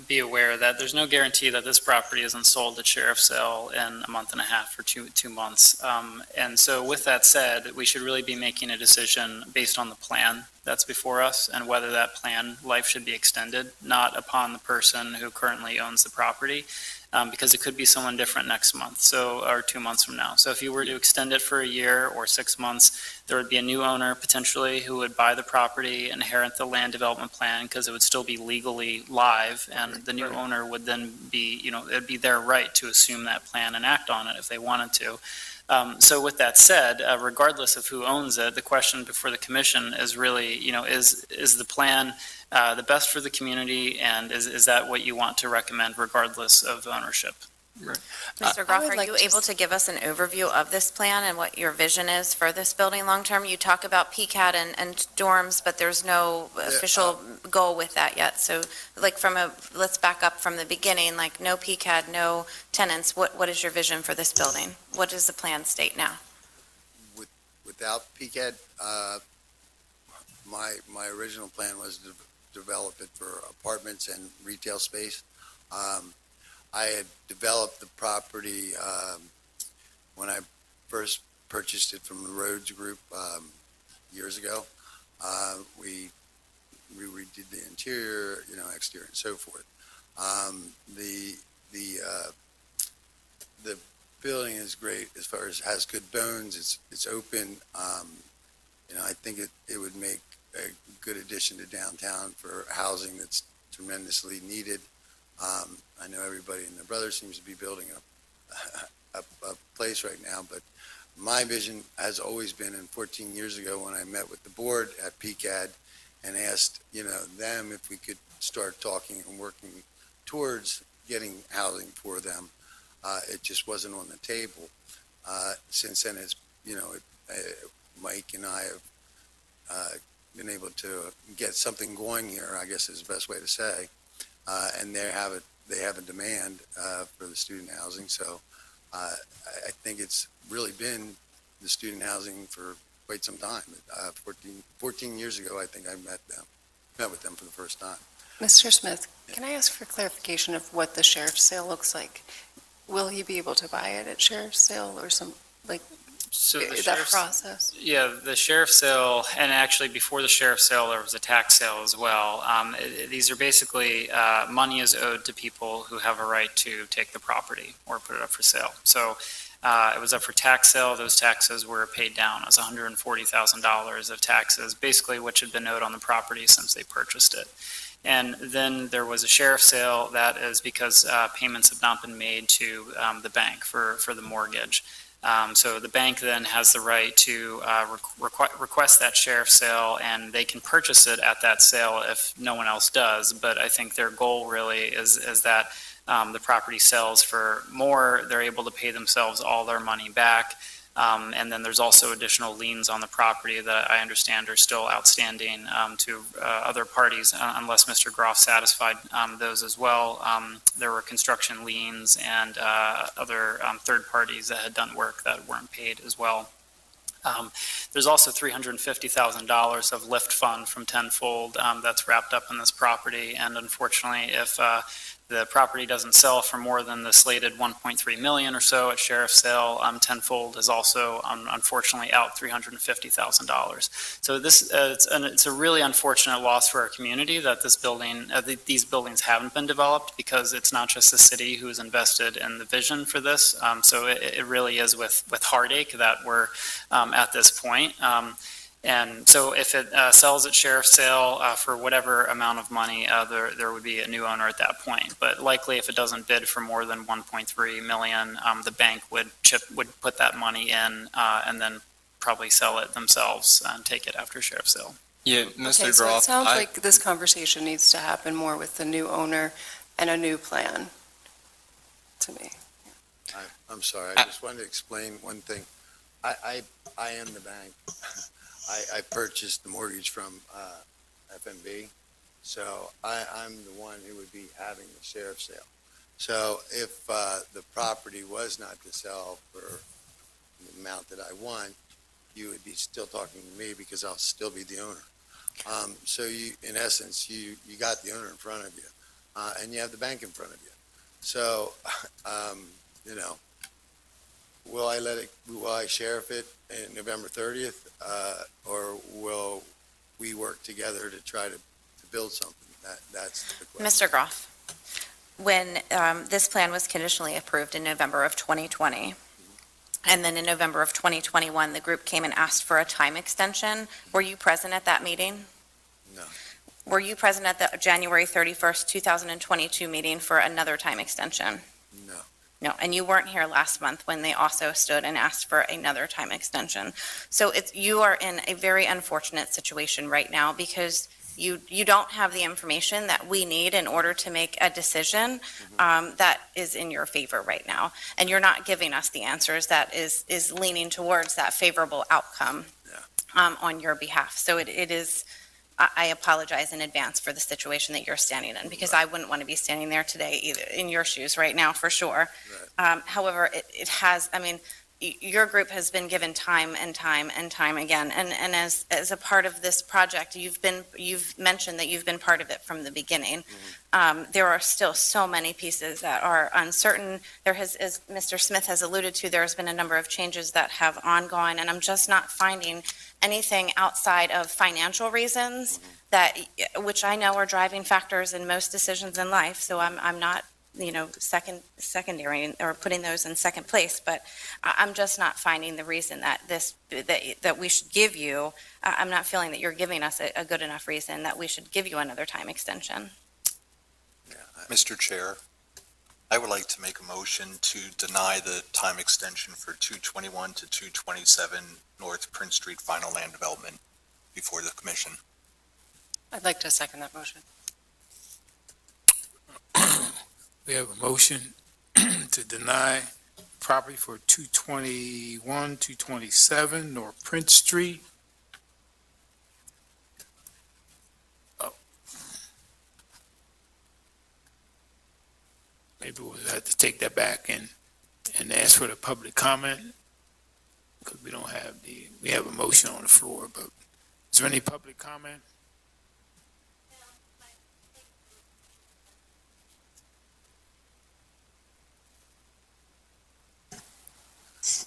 be aware that there's no guarantee that this property isn't sold at sheriff's sale in a month and a half or two months. And so with that said, we should really be making a decision based on the plan that's before us and whether that plan life should be extended, not upon the person who currently owns the property. Because it could be someone different next month, or 2 months from now. So if you were to extend it for a year or 6 months, there would be a new owner potentially who would buy the property, inherit the land development plan because it would still be legally live, and the new owner would then be, it'd be their right to assume that plan and act on it if they wanted to. So with that said, regardless of who owns it, the question before the commission is really, is the plan the best for the community, and is that what you want to recommend regardless of ownership?
Mr. Groff, are you able to give us an overview of this plan and what your vision is for this building long-term? You talk about PCAD and dorms, but there's no official goal with that yet. So let's back up from the beginning, no PCAD, no tenants. What is your vision for this building? What does the plan state now?
Without PCAD, my original plan was to develop it for apartments and retail space. I had developed the property when I first purchased it from the Rhodes Group years ago. We redid the interior, exterior, and so forth. The building is great as far as has good bones. It's open. I think it would make a good addition to downtown for housing that's tremendously needed. I know everybody and their brother seems to be building a place right now, but my vision has always been, and 14 years ago when I met with the board at PCAD and asked, them if we could start talking and working towards getting housing for them, it just wasn't on the table. Since then, it's, Mike and I have been able to get something going here, I guess is the best way to say. And they have a demand for the student housing. So I think it's really been the student housing for quite some time. 14 years ago, I think I met with them for the first time.
Mr. Smith, can I ask for clarification of what the sheriff's sale looks like? Will he be able to buy it at sheriff's sale or
So
that process?
Yeah, the sheriff's sale, and actually before the sheriff's sale, there was a tax sale as well. These are basically, money is owed to people who have a right to take the property or put it up for sale. So it was up for tax sale. Those taxes were paid down. It was $140,000 of taxes, basically which had been owed on the property since they purchased it. And then there was a sheriff's sale. That is because payments have not been made to the bank for the mortgage. So the bank then has the right to request that sheriff's sale, and they can purchase it at that sale if no one else does. But I think their goal really is that the property sells for more, they're able to pay themselves all their money back. And then there's also additional liens on the property that I understand are still outstanding to other parties, unless Mr. Groff satisfied those as well. There were construction liens and other third parties that had done work that weren't paid as well. There's also $350,000 of lift fund from Tenfold that's wrapped up in this property, and unfortunately, if the property doesn't sell for more than the slated 1.3 million or so at sheriff's sale, Tenfold is also unfortunately out $350,000. So this it's a really unfortunate loss for our community that this building, these buildings haven't been developed, because it's not just the city who's invested in the vision for this. So it really is with heartache that we're at this point. And so if it sells at sheriff's sale for whatever amount of money, there would be a new owner at that point. But likely, if it doesn't bid for more than 1.3 million, the bank would put that money in and then probably sell it themselves and take it after sheriff's sale.
Yeah,
Okay,
Mr.
so it
Groff,
sounds like this conversation needs to happen more with the new owner and a new plan, to me.
I'm sorry, I just wanted to explain one thing. I am the bank. I purchased the mortgage from FMB, so I'm the one who would be having the sheriff's sale. So if the property was not to sell for the amount that I want, you would be still talking to me because I'll still be the owner. So you, in essence, you got the owner in front of you, and you have the bank in front of you. So, you know, will I sheriff it in November 30th, or will we work together to try to build something? That's the question.
Mr. Groff, when this plan was conditionally approved in November of 2020, and then in November of 2021, the group came and asked for a time extension, were you present at that meeting?
No.
Were you present at the January 31st, 2022 meeting for another time extension?
No.
No, and you weren't here last month when they also stood and asked for another time extension. So you are in a very unfortunate situation right now, because you don't have the information that we need in order to make a decision that is in your favor right now. And you're not giving us the answers that is leaning towards that favorable outcome on your behalf. So it is, I apologize in advance for the situation that you're standing in, because I wouldn't want to be standing there today either, in your shoes right now, for sure. However, it has, I mean, your group has been given time and time and time again, and as a part of this project, you've mentioned that you've been part of it from the beginning. There are still so many pieces that are uncertain. There has, as Mr. Smith has alluded to, there has been a number of changes that have ongoing, and I'm just not finding anything outside of financial reasons that, which I know are driving factors in most decisions in life. So I'm not, secondary or putting those in second place, but I'm just not finding the reason that that we should give you. I'm not feeling that you're giving us a good enough reason that we should give you another time extension.
Mr. Chair, I would like to make a motion to deny the time extension for 221 to 227 North Prince Street final land development before the commission.
I'd like to second that motion.
We have a motion to deny property for 221, 227 North Prince Street. Maybe we'll have to take that back and ask for the public comment, because we don't have we have a motion on the floor, but is there any public comment?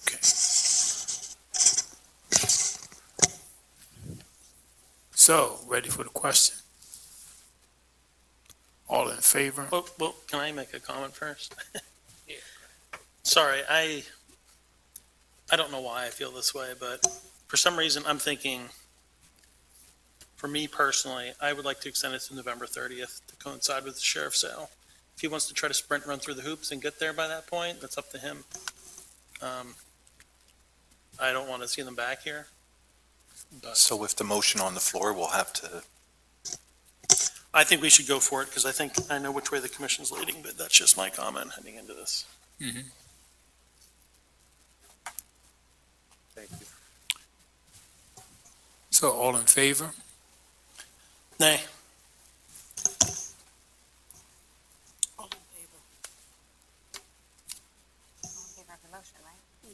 Okay. So, ready for the question? All in favor?
Well, can I make a comment first? Sorry, I don't know why I feel this way, but for some reason, I'm thinking, for me personally, I would like to extend it to November 30th to coincide with the sheriff's sale. If he wants to try to sprint, run through the hoops and get there by that point, that's up to him. I don't want to see them back here. But
So with the motion on the floor, we'll have to,
I think we should go for it because I think I know which way the commission's leading, but that's just my comment heading into this.
Thank you.
So all in favor?
Nay.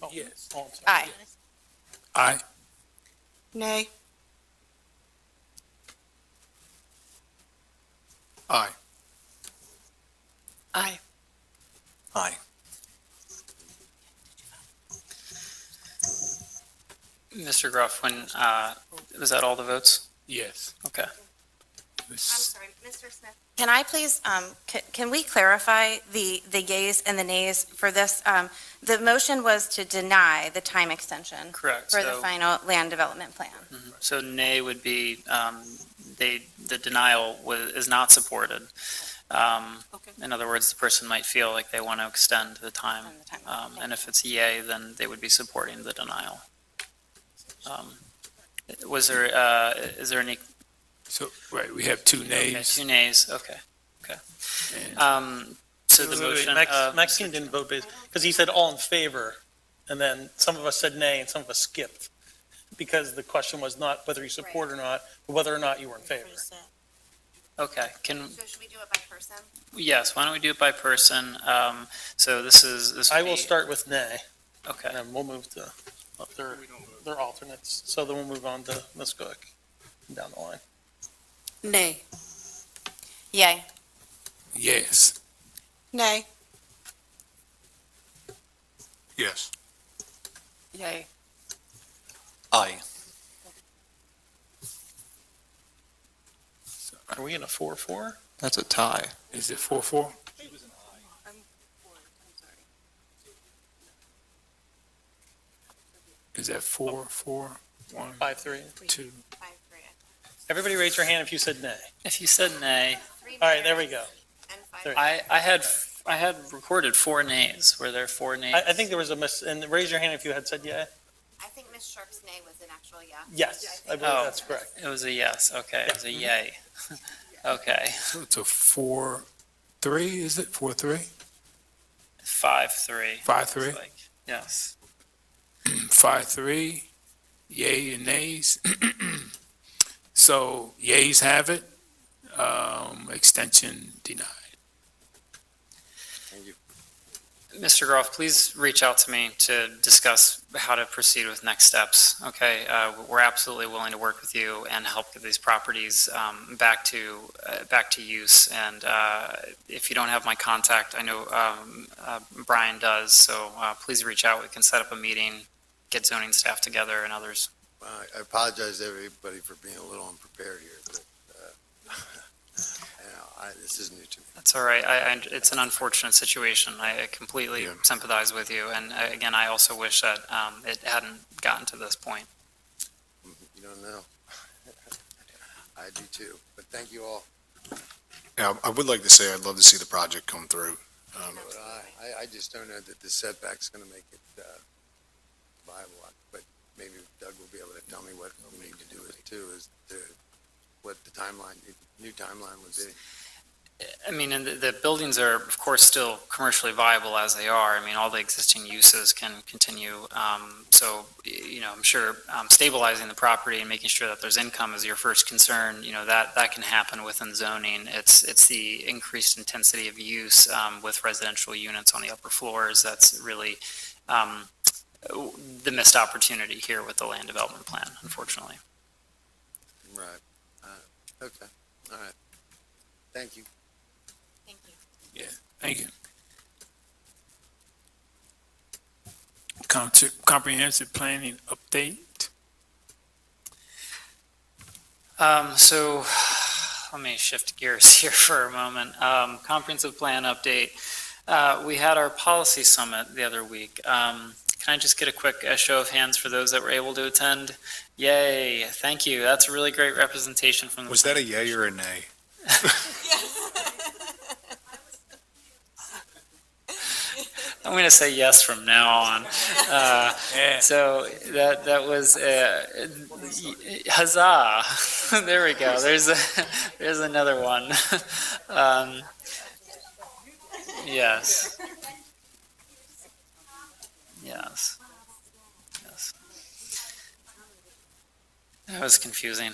Oh,
Yes.
all in favor.
Aye.
Aye.
Nay.
Aye.
Aye.
aye.
Mr. Groff, was that all the votes?
Yes.
Okay.
I'm sorry, Mr. Smith. Can I please, can we clarify the yays and the nays for this? The motion was to deny the time extension
Correct.
for the
So-
final land development plan.
Mhm. So nay would be, the denial is not supported. In other words, the person might feel like they want to extend the time.
On the timeline.
And if it's yay, then they would be supporting the denial. Is there any?
So, right, we have two
Okay,
nays.
two nays, okay.
and-
So the
Wait, wait,
motion.
Maxine didn't vote because he said all in favor, and then some of us said nay and some of us skipped. Because the question was not whether you support or not, but whether or not you were in favor.
Okay,
So should we do it by person?
yes, why don't we do it by person? So this
I
would
will
be-
start with nay,
Okay.
and then we'll move to, their alternates. So then we'll move on to Ms. Cook down the line.
Nay.
Yay.
Yes.
Nay.
Yes.
Yay.
Aye.
Are we in a 4-4?
That's a tie.
Is it 4-4? Is that 4-4? 1,
5-3.
2.
Everybody raise your hand if you said nay.
If you said nay,
All right, there we go. There.
I had recorded 4 nays. Were there 4 nays?
I think there was a and raise your hand if you had said yay.
I think Ms. Sharp's nay was an actual yeah.
Yes, I believe
Oh.
that's correct.
It was a yes, okay, it was a yay. Okay,
So it's a 4-3, is it? 4-3?
5-3.
5-3?
looks like. Yes.
5-3, yay and nays. So yays have it, extension denied.
Thank you.
Mr. Groff, please reach out to me to discuss how to proceed with next steps, okay? We're absolutely willing to work with you and help get these properties back to use. And if you don't have my contact, I know Brian does, so please reach out. We can set up a meeting, get zoning staff together and others.
I apologize to everybody for being a little unprepared here, but, this is new to me.
That's all right. It's an unfortunate situation. I completely
Yeah.
sympathize with you. And again, I also wish that it hadn't gotten to this point.
You don't know. I do too, but thank you all.
Yeah, I would like to say I'd love to see the project come through.
But I just don't know that the setback's gonna make it, viable, but maybe Doug will be able to tell me what we need to do what the timeline, new timeline would be.
I mean, and the buildings are, of course, still commercially viable as they are. I mean, all the existing uses can continue. So, I'm sure stabilizing the property and making sure that there's income is your first concern. That can happen within zoning. It's the increased intensity of use with residential units on the upper floors that's really the missed opportunity here with the land development plan, unfortunately.
Right. Okay, all right. Thank you.
Thank you. Comprehensive planning update.
So let me shift gears here for a moment. Comprehensive plan update. We had our policy summit the other week. Can I just get a quick show of hands for those that were able to attend? Yay, thank you. That's a really great representation from the.
Was that a yay or a nay?
I'm going to say yes from now on.
Yeah.
So that was, huzzah. There we go. There's another one. Um, Yes. Yes. Yes. That was confusing.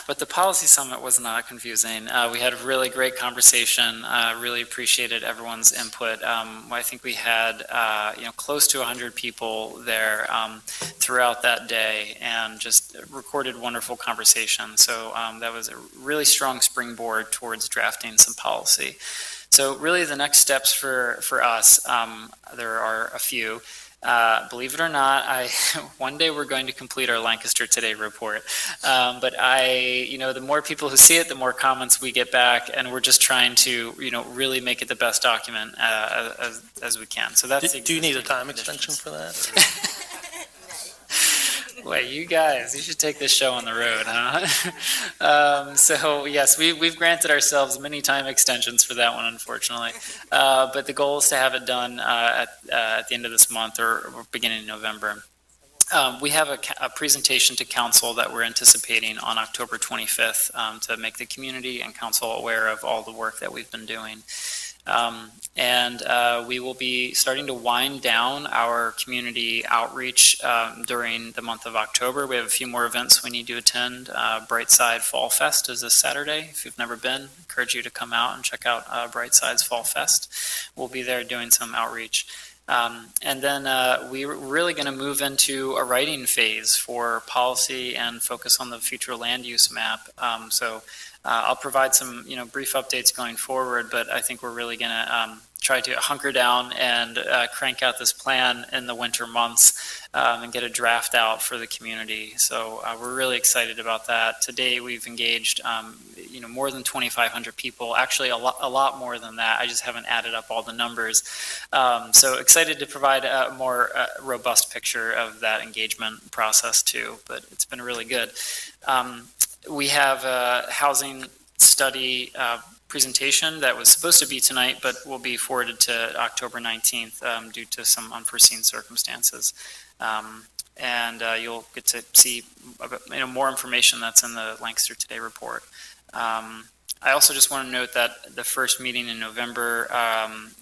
But the policy summit was not confusing. We had a really great conversation. Really appreciated everyone's input. I think we had, close to 100 people there throughout that day and just recorded wonderful conversation. So that was a really strong springboard towards drafting some policy. So really the next steps for us, there are a few. Believe it or not, one day we're going to complete our Lancaster Today report. But the more people who see it, the more comments we get back, and we're just trying to, really make it the best document as we can. So that's.
Do you need a time extension for that?
Wait, you guys, you should take this show on the road, huh? So yes, we've granted ourselves many time extensions for that one, unfortunately. But the goal is to have it done at the end of this month or beginning of November. We have a presentation to council that we're anticipating on October 25th to make the community and council aware of all the work that we've been doing. And we will be starting to wind down our community outreach during the month of October. We have a few more events we need to attend. Brightside Fall Fest is this Saturday. If you've never been, I encourage you to come out and check out Brightside's Fall Fest. We'll be there doing some outreach. And then we're really going to move into a writing phase for policy and focus on the future land use map. I'll provide some, brief updates going forward, but I think we're really going to try to hunker down and crank out this plan in the winter months and get a draft out for the community. So we're really excited about that. Today we've engaged, more than 2,500 people, actually a lot more than that. I just haven't added up all the numbers. So excited to provide a more robust picture of that engagement process too, but it's been really good. We have a housing study presentation that was supposed to be tonight, but will be forwarded to October 19th due to some unforeseen circumstances. And you'll get to see more information that's in the Lancaster Today report. I also just want to note that the first meeting in November,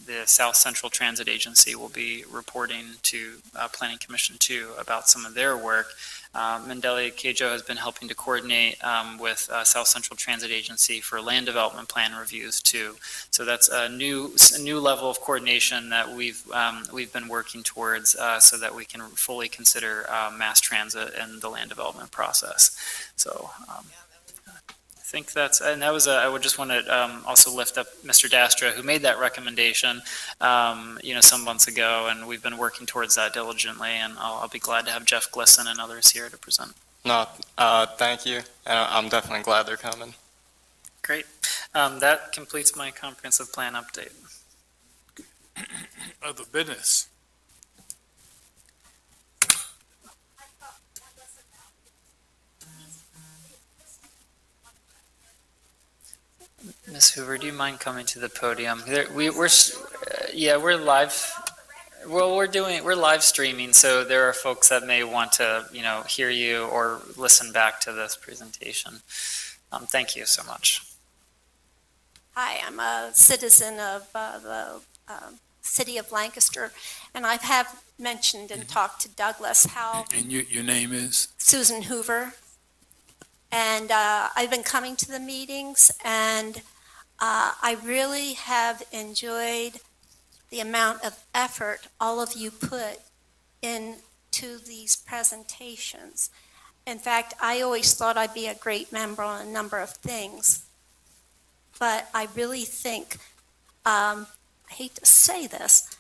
the South Central Transit Agency will be reporting to Planning Commission too about some of their work. Mandela Kejo has been helping to coordinate with South Central Transit Agency for land development plan reviews too. So that's a new level of coordination that we've been working towards so that we can fully consider mass transit in the land development process. So. I think I would just want to also lift up Mr. Dastra, who made that recommendation, some months ago, and we've been working towards that diligently, and I'll be glad to have Jeff Glisson and others here to present.
No, thank you. I'm definitely glad they're coming.
Great. That completes my comprehensive plan update.
Other business.
Ms. Hoover, do you mind coming to the podium? We're live. Well, we're live streaming, so there are folks that may want to, hear you or listen back to this presentation. Thank you so much.
Hi, I'm a citizen of the city of Lancaster, and I have mentioned and talked to Douglas how.
And your name is?
Susan Hoover. And I've been coming to the meetings, and I really have enjoyed the amount of effort all of you put into these presentations. In fact, I always thought I'd be a great member on a number of things, but I really think, I hate to say this,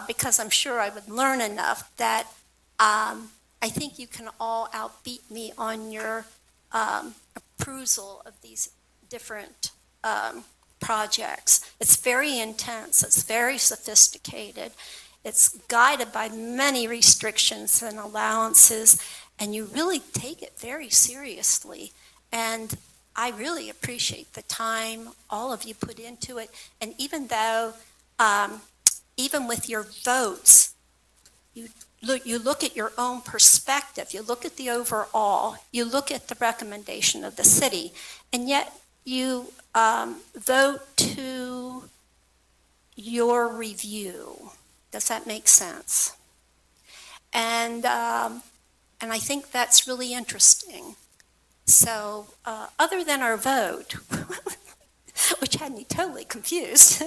because I'm sure I would learn enough that I think you can all outbeat me on your appraisal of these different projects. It's very intense, it's very sophisticated, it's guided by many restrictions and allowances, and you really take it very seriously. And I really appreciate the time all of you put into it. And even though even with your votes, you look at your own perspective, you look at the overall, you look at the recommendation of the city, and yet you vote to your review. Does that make sense? And I think that's really interesting. So other than our vote, which had me totally confused,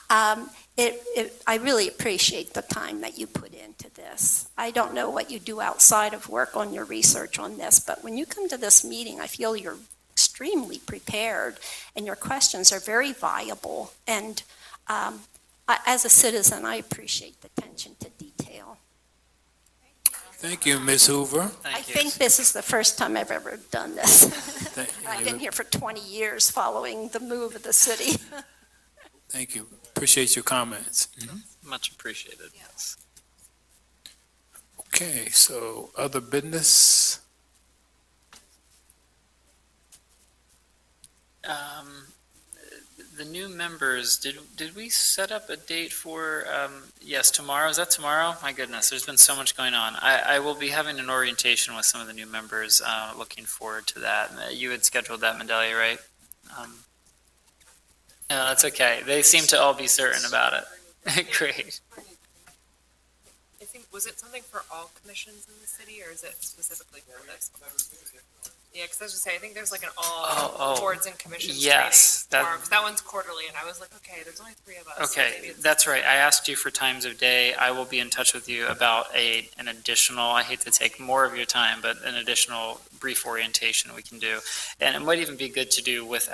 I really appreciate the time that you put into this. I don't know what you do outside of work on your research on this, but when you come to this meeting, I feel you're extremely prepared and your questions are very viable. And as a citizen, I appreciate the attention to detail.
Thank you, Ms. Hoover.
I think this is the first time I've ever done this. I've been here for 20 years following the move of the city.
Thank you. Appreciate your comments.
Much appreciated. Yes.
Okay, so other business?
The new members, did we set up a date for, yes, tomorrow? Is that tomorrow? My goodness, there's been so much going on. I will be having an orientation with some of the new members, looking forward to that. You had scheduled that, Medelia, right? No, that's okay. They seem to all be certain about it. Great.
I think, was it something for all commissions in the city, or is it specifically for this? Yeah, because I was just saying, I think there's like an all boards and commissions
Yes,
training tomorrow, 'cause that one's quarterly, and I was like, okay, there's only 3 of us. so maybe
Okay,
it's-
that's right. I asked you for times of day. I will be in touch with you about an additional, I hate to take more of your time, but an additional brief orientation we can do. And it might even be good to do with,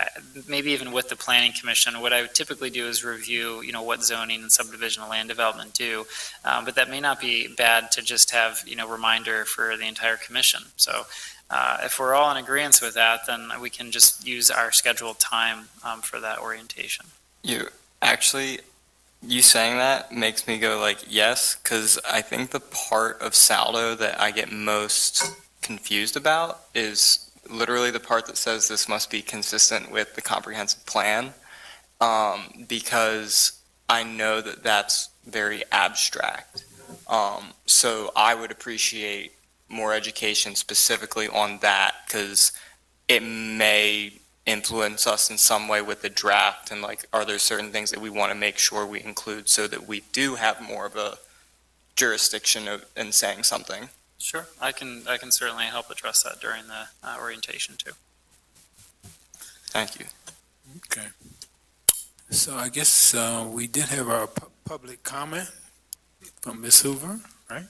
maybe even with the planning commission. What I would typically do is review, what zoning and subdivision and land development do. But that may not be bad to just have, reminder for the entire commission. So if we're all in agreement with that, then we can just use our scheduled time for that orientation.
You saying that makes me go like, yes, because I think the part of Saldo that I get most confused about is literally the part that says this must be consistent with the comprehensive plan, because I know that that's very abstract. So I would appreciate more education specifically on that, because it may influence us in some way with the draft, and like, are there certain things that we want to make sure we include so that we do have more of a jurisdiction in saying something?
Sure, I can certainly help address that during the orientation too.
Thank you.
Okay. So I guess we did have our public comment from Ms. Hoover, right?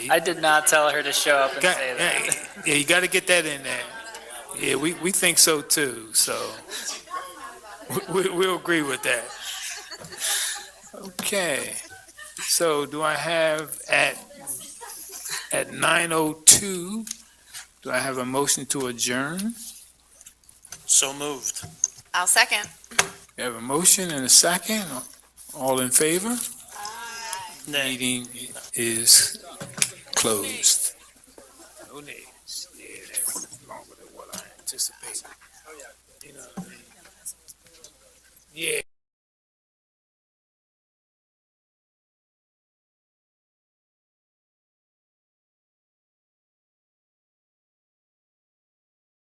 I did not tell her to show up and say that.
Yeah, you got to get that in there. Yeah, we think so too, so we'll agree with that. Okay, so do I have at 9:02, do I have a motion to adjourn?
So moved.
I'll second.
We have a motion and a second. All in favor?
Nay.
Meeting is closed. No nays. Yeah, that's longer than what I anticipated. You know what I mean? Yeah.